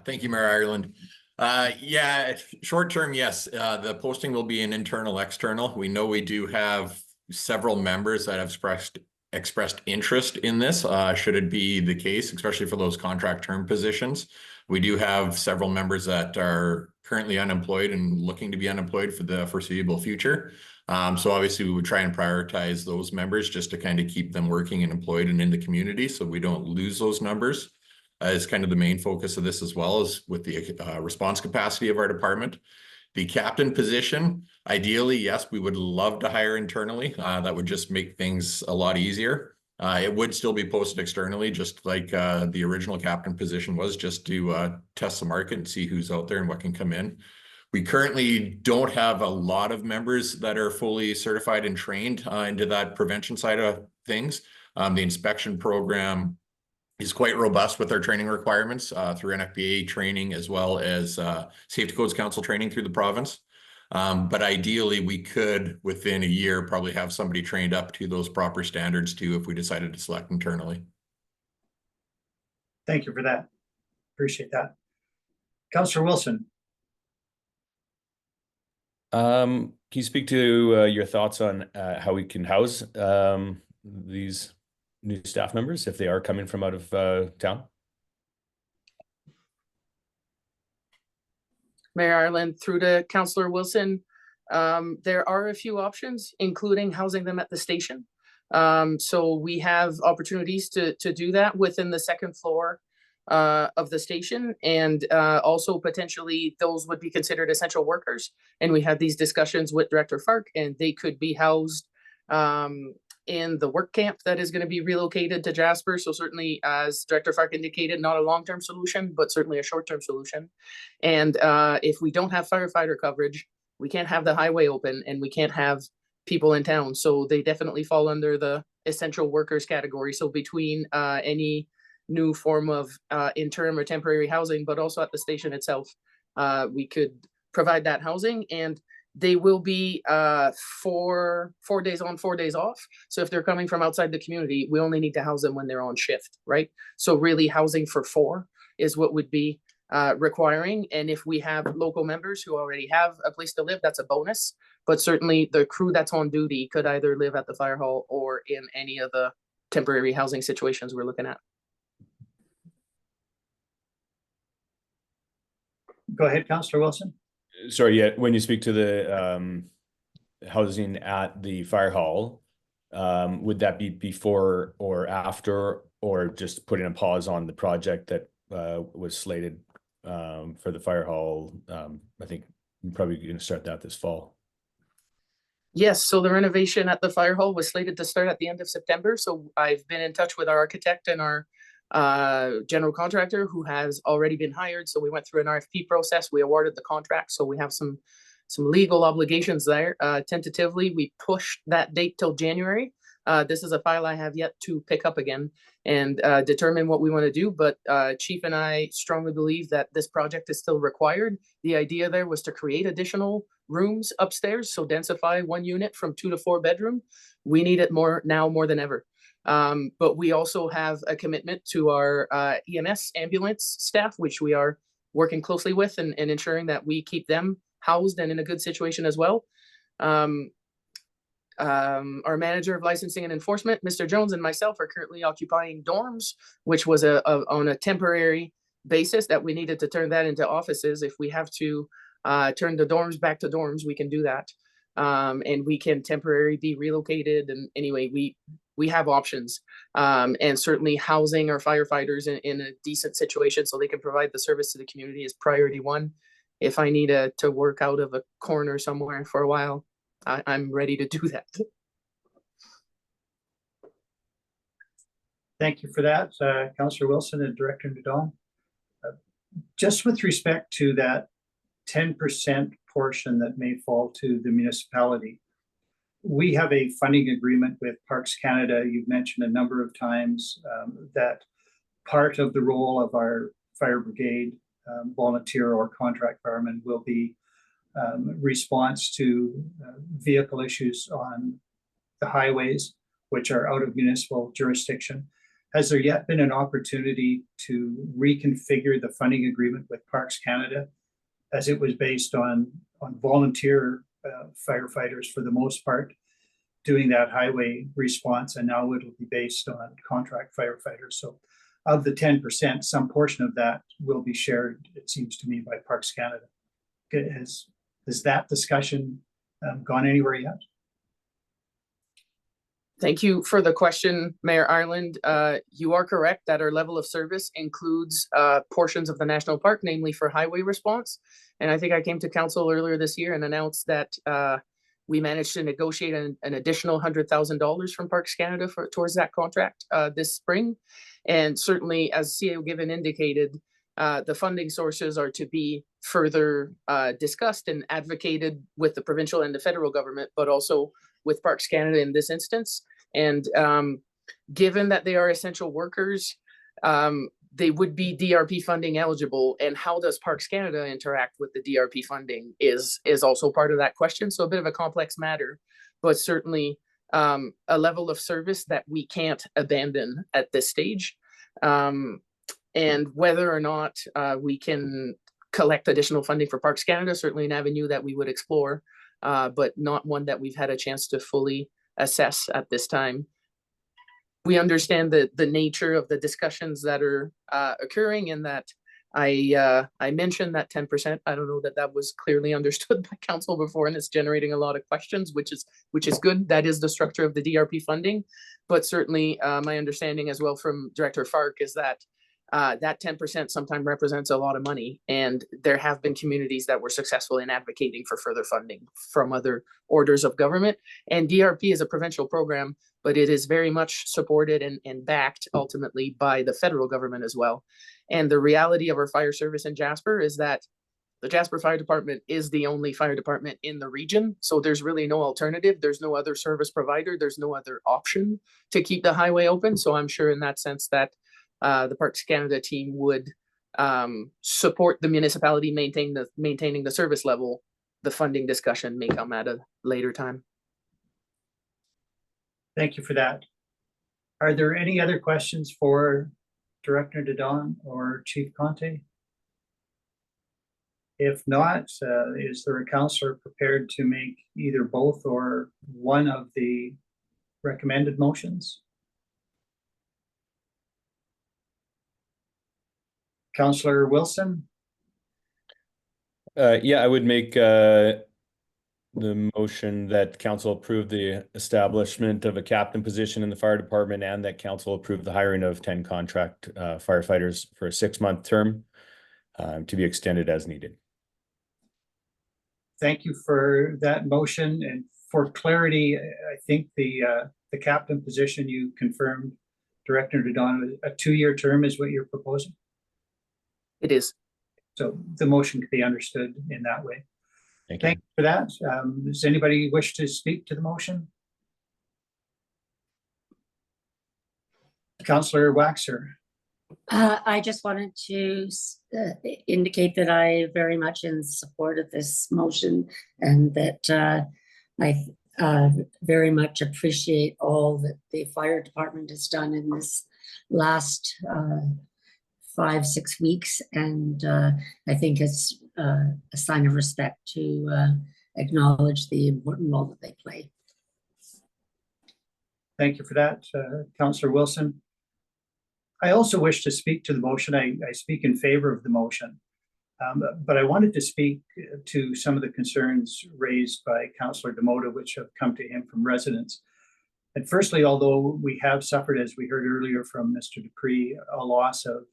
Thank you, Mayor Ireland. Yeah, short term, yes. The posting will be an internal, external. We know we do have several members that have expressed interest in this, should it be the case, especially for those contract term positions. We do have several members that are currently unemployed and looking to be unemployed for the foreseeable future. So obviously we would try and prioritize those members just to kind of keep them working and employed and in the community so we don't lose those numbers. Is kind of the main focus of this, as well as with the response capacity of our department. The captain position, ideally, yes, we would love to hire internally. That would just make things a lot easier. It would still be posted externally, just like the original captain position was, just to test the market and see who's out there and what can come in. We currently don't have a lot of members that are fully certified and trained into that prevention side of things. The inspection program is quite robust with our training requirements through NFPA training, as well as Safety Codes Council training through the province. But ideally, we could, within a year, probably have somebody trained up to those proper standards too, if we decided to select internally. Thank you for that. Appreciate that. Councillor Wilson. Can you speak to your thoughts on how we can house these new staff members if they are coming from out of town? Mayor Ireland, through to Councillor Wilson, there are a few options, including housing them at the station. So we have opportunities to do that within the second floor of the station, and also potentially those would be considered essential workers. And we had these discussions with Director Fark, and they could be housed in the work camp that is going to be relocated to Jasper. So certainly, as Director Fark indicated, not a long-term solution, but certainly a short-term solution. And if we don't have firefighter coverage, we can't have the highway open and we can't have people in town. So they definitely fall under the essential workers category. So between any new form of interim or temporary housing, but also at the station itself, we could provide that housing. And they will be 4 days on, 4 days off. So if they're coming from outside the community, we only need to house them when they're on shift, right? So really housing for 4 is what would be requiring. And if we have local members who already have a place to live, that's a bonus. But certainly the crew that's on duty could either live at the fire hall or in any of the temporary housing situations we're looking at. Go ahead, Councillor Wilson. Sorry, yeah, when you speak to the housing at the fire hall, would that be before or after, or just putting a pause on the project that was slated for the fire hall? I think I'm probably going to start that this fall. Yes, so the renovation at the fire hall was slated to start at the end of September. So I've been in touch with our architect and our general contractor who has already been hired. So we went through an RFP process. We awarded the contract. So we have some legal obligations there. Tentatively, we pushed that date till January. This is a file I have yet to pick up again and determine what we want to do. But Chief and I strongly believe that this project is still required. The idea there was to create additional rooms upstairs, so densify one unit from 2 to 4 bedroom. We need it more now more than ever. But we also have a commitment to our EMS ambulance staff, which we are working closely with and ensuring that we keep them housed and in a good situation as well. Our manager of licensing and enforcement, Mr. Jones, and myself are currently occupying dorms, which was on a temporary basis that we needed to turn that into offices. If we have to turn the dorms back to dorms, we can do that. And we can temporarily be relocated. And anyway, we have options, and certainly housing our firefighters in a decent situation so they can provide the service to the community is priority 1. If I need to work out of a corner somewhere for a while, I'm ready to do that. Thank you for that, Councillor Wilson and Director Nadal. Just with respect to that 10% portion that may fall to the municipality, we have a funding agreement with Parks Canada. You've mentioned a number of times that part of the role of our fire brigade, volunteer or contract firemen, will be response to vehicle issues on the highways, which are out of municipal jurisdiction. Has there yet been an opportunity to reconfigure the funding agreement with Parks Canada, as it was based on volunteer firefighters for the most part doing that highway response, and now it'll be based on contract firefighters? So of the 10%, some portion of that will be shared, it seems to me, by Parks Canada. Has that discussion gone anywhere yet? Thank you for the question, Mayor Ireland. You are correct that our level of service includes portions of the national park, namely for highway response. And I think I came to council earlier this year and announced that we managed to negotiate an additional $100,000 from Parks Canada towards that contract this spring. And certainly, as CAO Given indicated, the funding sources are to be further discussed and advocated with the provincial and the federal government, but also with Parks Canada in this instance. And given that they are essential workers, they would be DRP funding eligible. And how does Parks Canada interact with the DRP funding is also part of that question. So a bit of a complex matter, but certainly a level of service that we can't abandon at this stage. And whether or not we can collect additional funding for Parks Canada, certainly an avenue that we would explore, but not one that we've had a chance to fully assess at this time. We understand the nature of the discussions that are occurring, and that I mentioned that 10%. I don't know that that was clearly understood by council before, and it's generating a lot of questions, which is good. That is the structure of the DRP funding. But certainly my understanding as well from Director Fark is that that 10% sometimes represents a lot of money. And there have been communities that were successful in advocating for further funding from other orders of government. And DRP is a provincial program, but it is very much supported and backed ultimately by the federal government as well. And the reality of our fire service in Jasper is that the Jasper Fire Department is the only fire department in the region. So there's really no alternative. There's no other service provider. There's no other option to keep the highway open. So I'm sure in that sense that the Parks Canada team would support the municipality maintaining the service level. The funding discussion may come at a later time. Thank you for that. Are there any other questions for Director Didon or Chief Conte? If not, is there a councillor prepared to make either both or one of the recommended motions? Councillor Wilson? Yeah, I would make the motion that council approve the establishment of a captain position in the fire department and that council approve the hiring of 10 contract firefighters for a 6-month term to be extended as needed. Thank you for that motion. And for clarity, I think the captain position you confirmed, Director Didon, a 2-year term is what you're proposing? It is. So the motion can be understood in that way. Thank you for that. Does anybody wish to speak to the motion? Councillor Waxer. I just wanted to indicate that I very much in support of this motion and that I very much appreciate all that the fire department has done in this last 5-6 weeks. And I think it's a sign of respect to acknowledge the important role that they play. Thank you for that, Councillor Wilson. I also wish to speak to the motion. I speak in favor of the motion, but I wanted to speak to some of the concerns raised by Councillor Demota, which have come to him from residents. And firstly, although we have suffered, as we heard earlier from Mr. Dupree, a loss of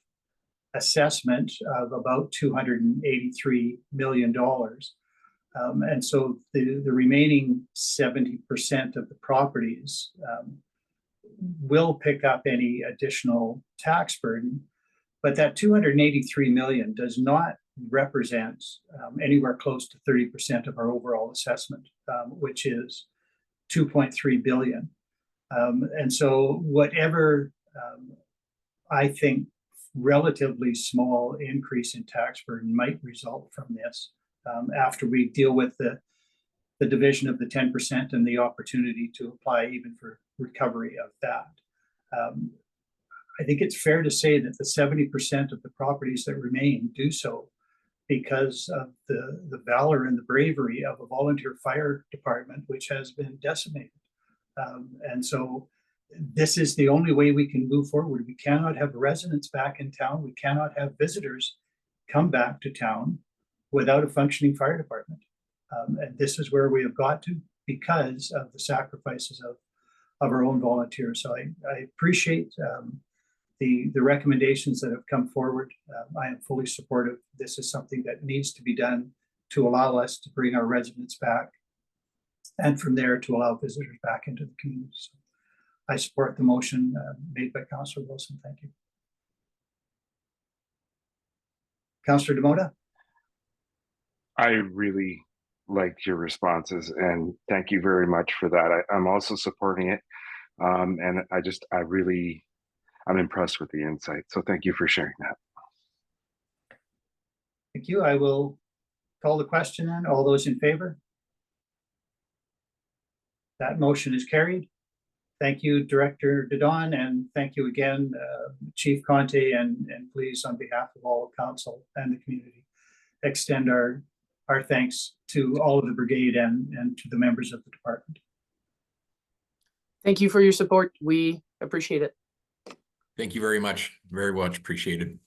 assessment of about $283 million. And so the remaining 70% of the properties will pick up any additional tax burden, but that 283 million does not represent anywhere close to 30% of our overall assessment, which is 2.3 billion. And so whatever I think relatively small increase in tax burden might result from this, after we deal with the division of the 10% and the opportunity to apply even for recovery of that. I think it's fair to say that the 70% of the properties that remain do so because of the valor and the bravery of a volunteer fire department, which has been decimated. And so this is the only way we can move forward. We cannot have residents back in town. We cannot have visitors come back to town without a functioning fire department. And this is where we have got to because of the sacrifices of our own volunteers. So I appreciate the recommendations that have come forward. I am fully supportive. This is something that needs to be done to allow us to bring our residents back and from there to allow visitors back into the community. So I support the motion made by Councillor Wilson. Thank you. Councillor Demota. I really liked your responses and thank you very much for that. I'm also supporting it. And I'm impressed with the insight. So thank you for sharing that. Thank you. I will call the question then. All those in favor? That motion is carried. Thank you, Director Didon, and thank you again, Chief Conte, and please, on behalf of all of council and the community, extend our thanks to all of the brigade and to the members of the department. Thank you for your support. We appreciate it. Thank you very much. Very much appreciated.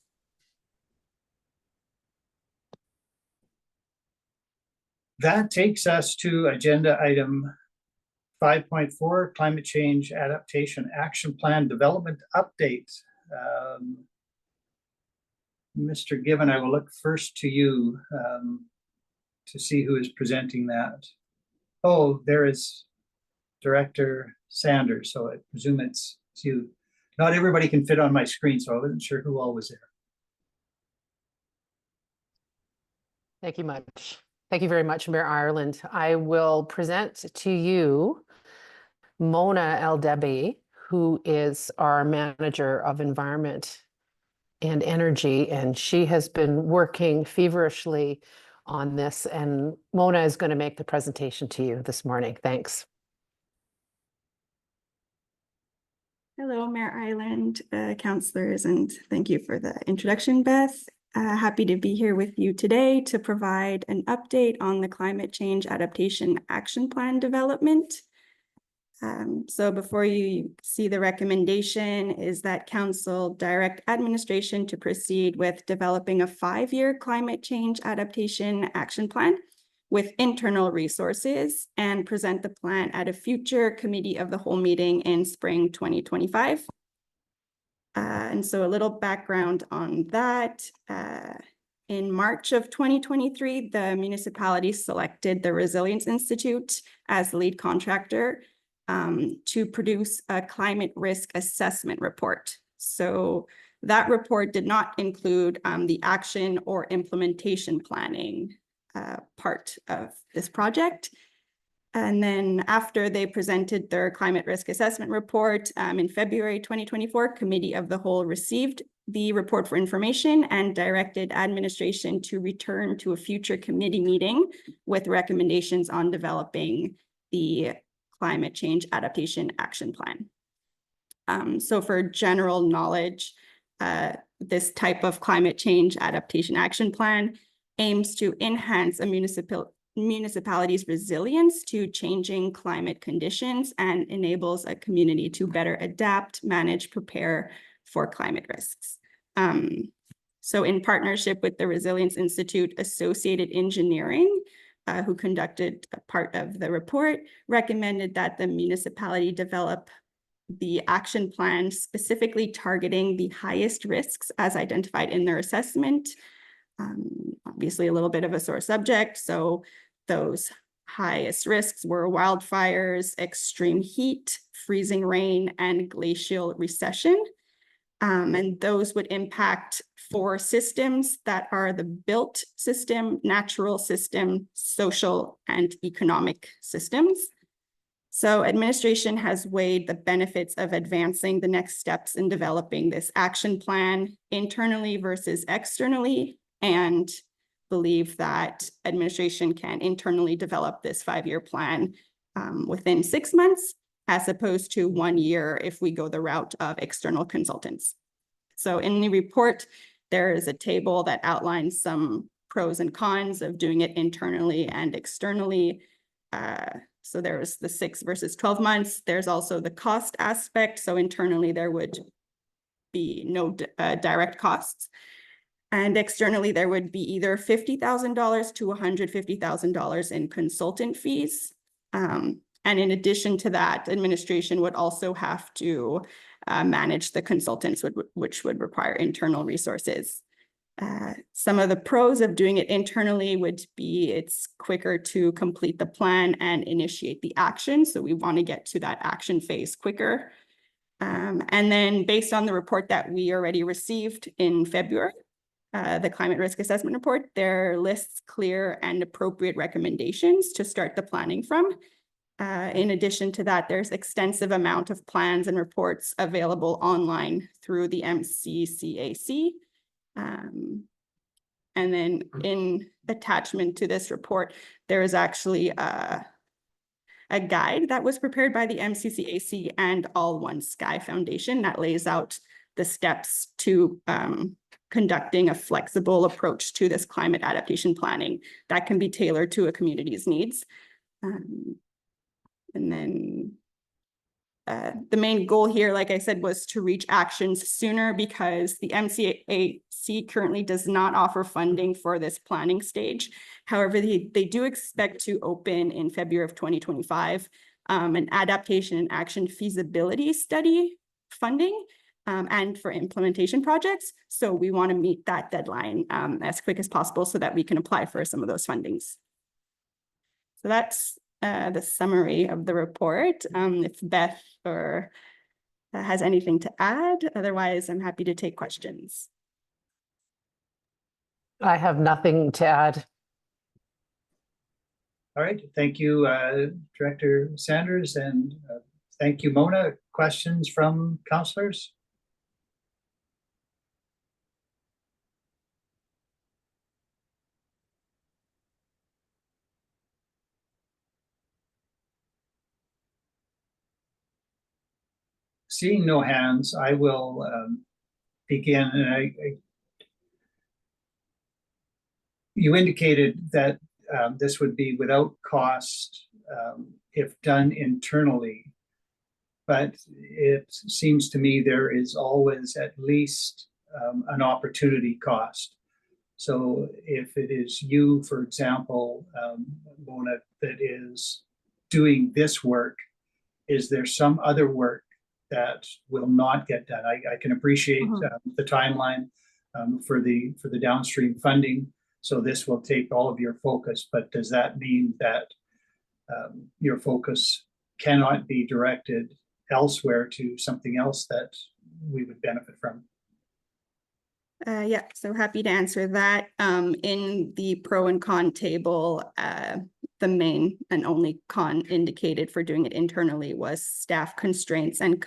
that takes us to agenda item 5.4, Climate Change Adaptation Action Plan Development Update. Mr. Given, I will look first to you to see who is presenting that. Oh, there is Director Sanders, so I presume it's you. Not everybody can fit on my screen, so I wasn't sure who all was there. Thank you much. Thank you very much, Mayor Ireland. I will present to you Mona El-Debi, who is our Manager of Environment and Energy, and she has been working feverishly on this, and Mona is going to make the presentation to you this morning. Thanks. Hello, Mayor Ireland, councillors, and thank you for the introduction, Beth. Happy to be here with you today to provide an update on the Climate Change Adaptation Action Plan development. So before you see the recommendation is that Council direct administration to proceed with developing a 5-year climate change adaptation action plan with internal resources and present the plan at a future committee of the whole meeting in spring 2025. And so a little background on that. In March of 2023, the municipality selected the Resilience Institute as the lead contractor to produce a climate risk assessment report. So that report did not include the action or implementation planning part of this project. And then after they presented their climate risk assessment report in February 2024, Committee of the Whole received the report for information and directed administration to return to a future committee meeting with recommendations on developing the Climate Change Adaptation Action Plan. So for general knowledge, this type of climate change adaptation action plan aims to enhance a municipality's resilience to changing climate conditions and enables a community to better adapt, manage, prepare for climate risks. So in partnership with the Resilience Institute, Associated Engineering, who conducted a part of the report, recommended that the municipality develop the action plan specifically targeting the highest risks as identified in their assessment. Obviously a little bit of a sore subject. So those highest risks were wildfires, extreme heat, freezing rain, and glacial recession. And those would impact 4 systems that are the built system, natural system, social, and economic systems. So administration has weighed the benefits of advancing the next steps in developing this action plan internally versus externally, and believe that administration can internally develop this 5-year plan within 6 months, as opposed to 1 year if we go the route of external consultants. So in the report, there is a table that outlines some pros and cons of doing it internally and externally. So there's the 6 versus 12 months. There's also the cost aspect. So internally, there would be no direct costs. And externally, there would be either $50,000 to $150,000 in consultant fees. And in addition to that, administration would also have to manage the consultants, which would require internal resources. Some of the pros of doing it internally would be it's quicker to complete the plan and initiate the action. So we want to get to that action phase quicker. And then based on the report that we already received in February, the climate risk assessment report, there lists clear and appropriate recommendations to start the planning from. In addition to that, there's extensive amount of plans and reports available online through the MCCAC. And then in attachment to this report, there is actually a guide that was prepared by the MCCAC and All One Sky Foundation that lays out the steps to conducting a flexible approach to this climate adaptation planning that can be tailored to a community's needs. And then the main goal here, like I said, was to reach actions sooner because the MCAC currently does not offer funding for this planning stage. However, they do expect to open in February of 2025 an adaptation and action feasibility study funding and for implementation projects. So we want to meet that deadline as quick as possible so that we can apply for some of those fundings. So that's the summary of the report. If Beth or has anything to add, otherwise I'm happy to take questions. I have nothing to add. All right, thank you, Director Sanders, and thank you, Mona. Questions from councillors? Seeing no hands, I will begin. And you indicated that this would be without cost if done internally, but it seems to me there is always at least an opportunity cost. So if it is you, for example, Mona, that is doing this work, is there some other work that will not get done? I can appreciate the timeline for the downstream funding. So this will take all of your focus, but does that mean that your focus cannot be directed elsewhere to something else that we would benefit from? Yeah, so happy to answer that. In the pro and con table, the main and only con indicated for doing it internally was staff constraints and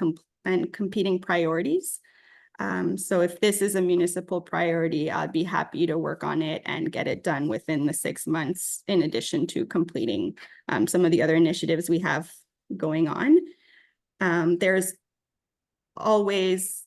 competing priorities. So if this is a municipal priority, I'd be happy to work on it and get it done within the 6 months, in addition to completing some of the other initiatives we have going on. There's always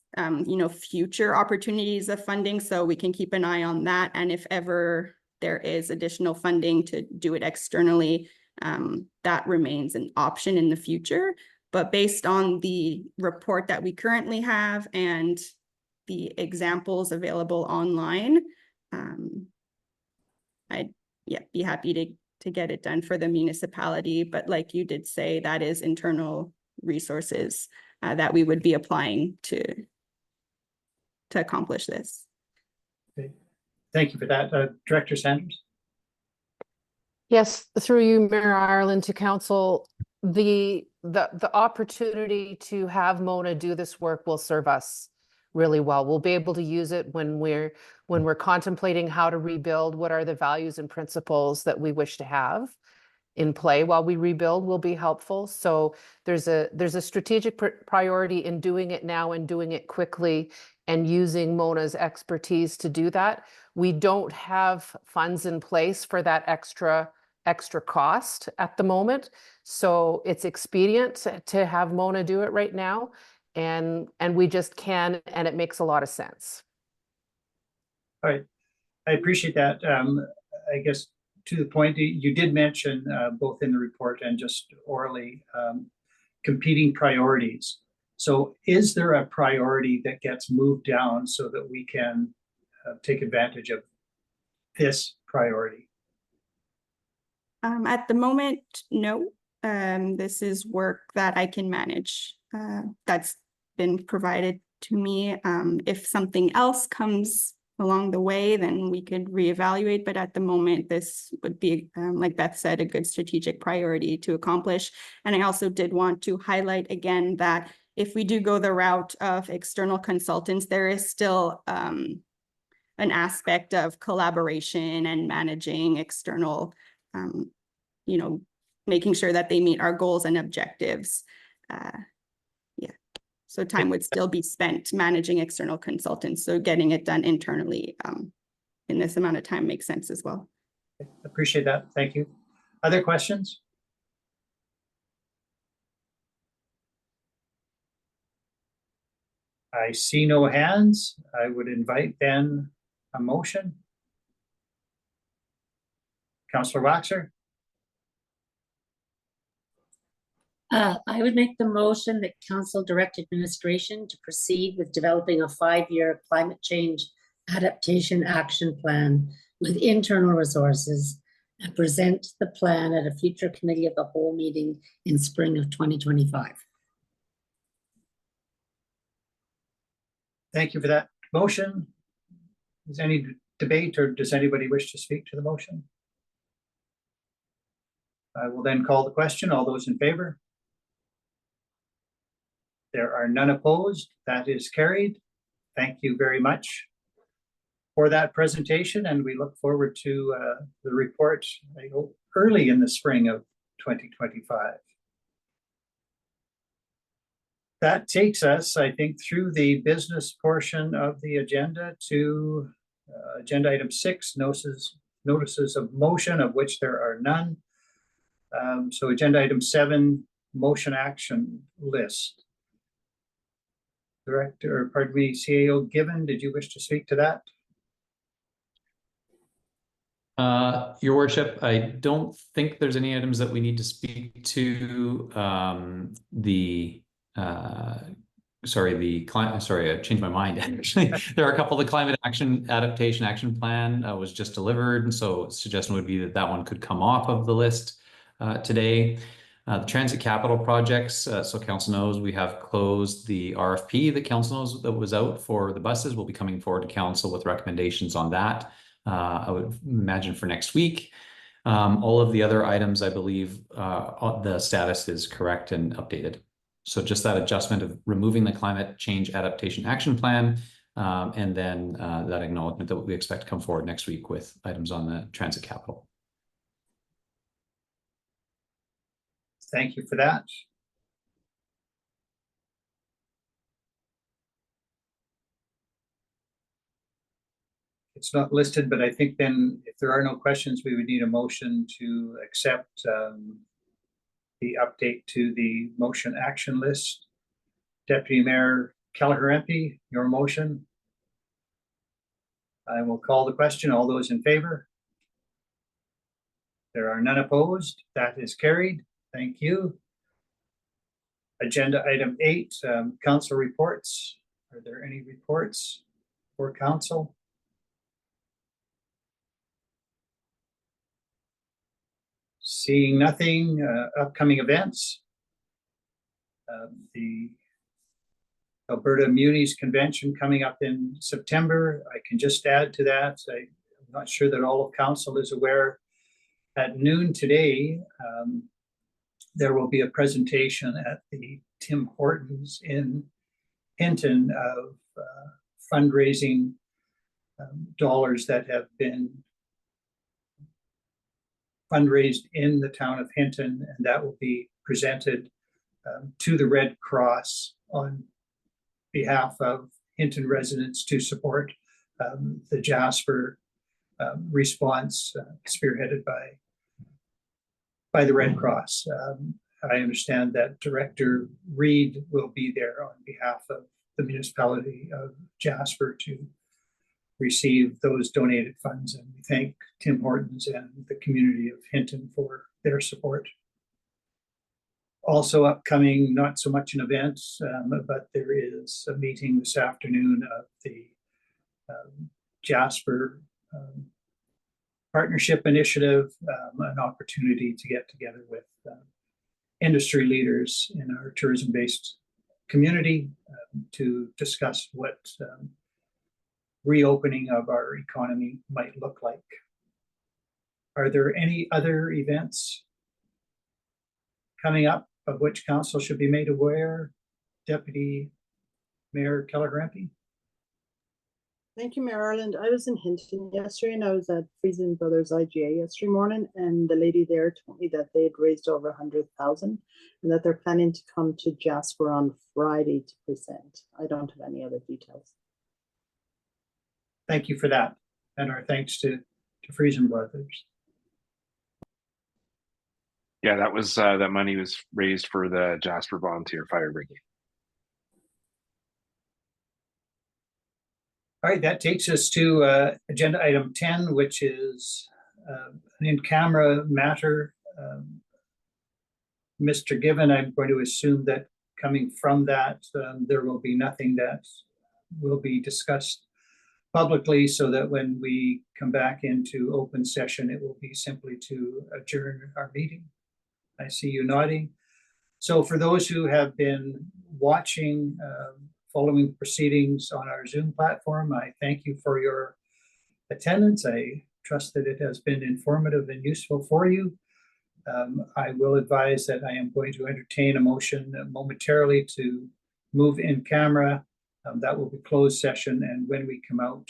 future opportunities of funding, so we can keep an eye on that. And if ever there is additional funding to do it externally, that remains an option in the future. But based on the report that we currently have and the examples available online, I'd be happy to get it done for the municipality. But like you did say, that is internal resources that we would be applying to accomplish this. Okay. Thank you for that. Director Sanders? Yes, through you, Mayor Ireland, to council, the opportunity to have Mona do this work will serve us really well. We'll be able to use it when we're contemplating how to rebuild, what are the values and principles that we wish to have in play while we rebuild will be helpful. So there's a strategic priority in doing it now and doing it quickly and using Mona's expertise to do that. We don't have funds in place for that extra cost at the moment. So it's expedient to have Mona do it right now. And we just can, and it makes a lot of sense. All right, I appreciate that. I guess to the point, you did mention both in the report and just orally, competing priorities. So is there a priority that gets moved down so that we can take advantage of this priority? At the moment, no. This is work that I can manage. That's been provided to me. If something else comes along the way, then we could reevaluate. But at the moment, this would be, like Beth said, a good strategic priority to accomplish. And I also did want to highlight again that if we do go the route of external consultants, there is still an aspect of collaboration and managing external, making sure that they meet our goals and objectives. So time would still be spent managing external consultants. So getting it done internally in this amount of time makes sense as well. Appreciate that. Thank you. Other questions? I see no hands. I would invite then a motion. Councillor Waxer? I would make the motion that council direct administration to proceed with developing a 5-year climate change adaptation action plan with internal resources and present the plan at a future committee of the whole meeting in spring of 2025. Thank you for that motion. Is there any debate, or does anybody wish to speak to the motion? I will then call the question. All those in favor? There are none opposed. That is carried. Thank you very much for that presentation, and we look forward to the report, I hope, early in the spring of 2025. That takes us, I think, through the business portion of the agenda to agenda item 6, notices of motion, of which there are none. So agenda item 7, motion action list. Director, or pardon me, CAO Given, did you wish to speak to that? Your worship, I don't think there's any items that we need to speak to. Sorry, I changed my mind. Actually, there are a couple. The climate adaptation action plan was just delivered, and so suggestion would be that that one could come off of the list today. The transit capital projects, so council knows we have closed the RFP that council knows that was out for the buses. We'll be coming forward to council with recommendations on that. I would imagine for next week. All of the other items, I believe, the status is correct and updated. So just that adjustment of removing the climate change adaptation action plan, and then that acknowledgement that we expect to come forward next week with items on the transit capital. Thank you for that. It's not listed, but I think then if there are no questions, we would need a motion to accept the update to the motion action list. Deputy Mayor Kelleher MP, your motion. I will call the question. All those in favor? There are none opposed. That is carried. Thank you. Agenda item 8, council reports. Are there any reports for council? Seeing nothing. Upcoming events. The Alberta Munis Convention coming up in September. I can just add to that. I'm not sure that all of council is aware. At noon today, there will be a presentation at the Tim Hortons in Hinton of fundraising dollars that have been fundraised in the town of Hinton, and that will be presented to the Red Cross on behalf of Hinton residents to support the Jasper response spearheaded by the Red Cross. I understand that Director Reed will be there on behalf of the municipality of Jasper to receive those donated funds, and we thank Tim Hortons and the community of Hinton for their support. Also upcoming, not so much an event, but there is a meeting this afternoon of the Jasper Partnership Initiative, an opportunity to get together with industry leaders in our tourism-based community to discuss what reopening of our economy might look like. Are there any other events coming up of which council should be made aware? Deputy Mayor Kelleher MP. Thank you, Mayor Ireland. I was in Hinton yesterday, and I was at Friesen Brothers IGA yesterday morning, and the lady there told me that they had raised over 100,000 and that they're planning to come to Jasper on Friday to present. I don't have any other details. Thank you for that, and our thanks to Friesen Brothers. Yeah, that was that money was raised for the Jasper Volunteer Fire Brigade. All right, that takes us to agenda item 10, which is an in-camera matter Mr. Given, I'm going to assume that coming from that, there will be nothing that will be discussed publicly, so that when we come back into open session, it will be simply to adjourn our meeting. I see you nodding. So for those who have been watching, following proceedings on our Zoom platform, I thank you for your attendance. I trust that it has been informative and useful for you. I will advise that I am going to entertain a motion momentarily to move in camera. That will be closed session, and when we come out,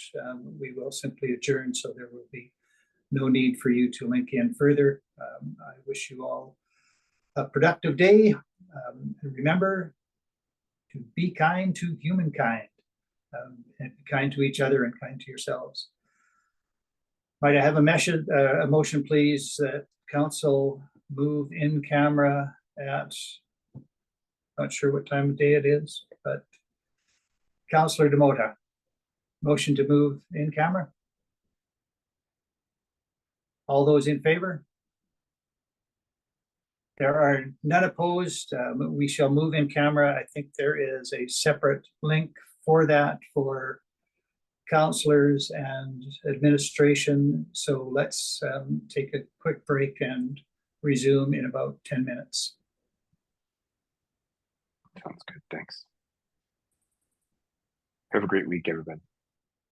we will simply adjourn, so there will be no need for you to link in further. I wish you all a productive day. And remember to be kind to humankind, and be kind to each other and kind to yourselves. Might I have a motion, please, that council move in camera at, not sure what time of day it is, but Councillor Demota, motion to move in camera. All those in favor? There are none opposed. We shall move in camera. I think there is a separate link for that for councillors and administration. So let's take a quick break and resume in about 10 minutes. Sounds good. Thanks. Have a great week, everybody.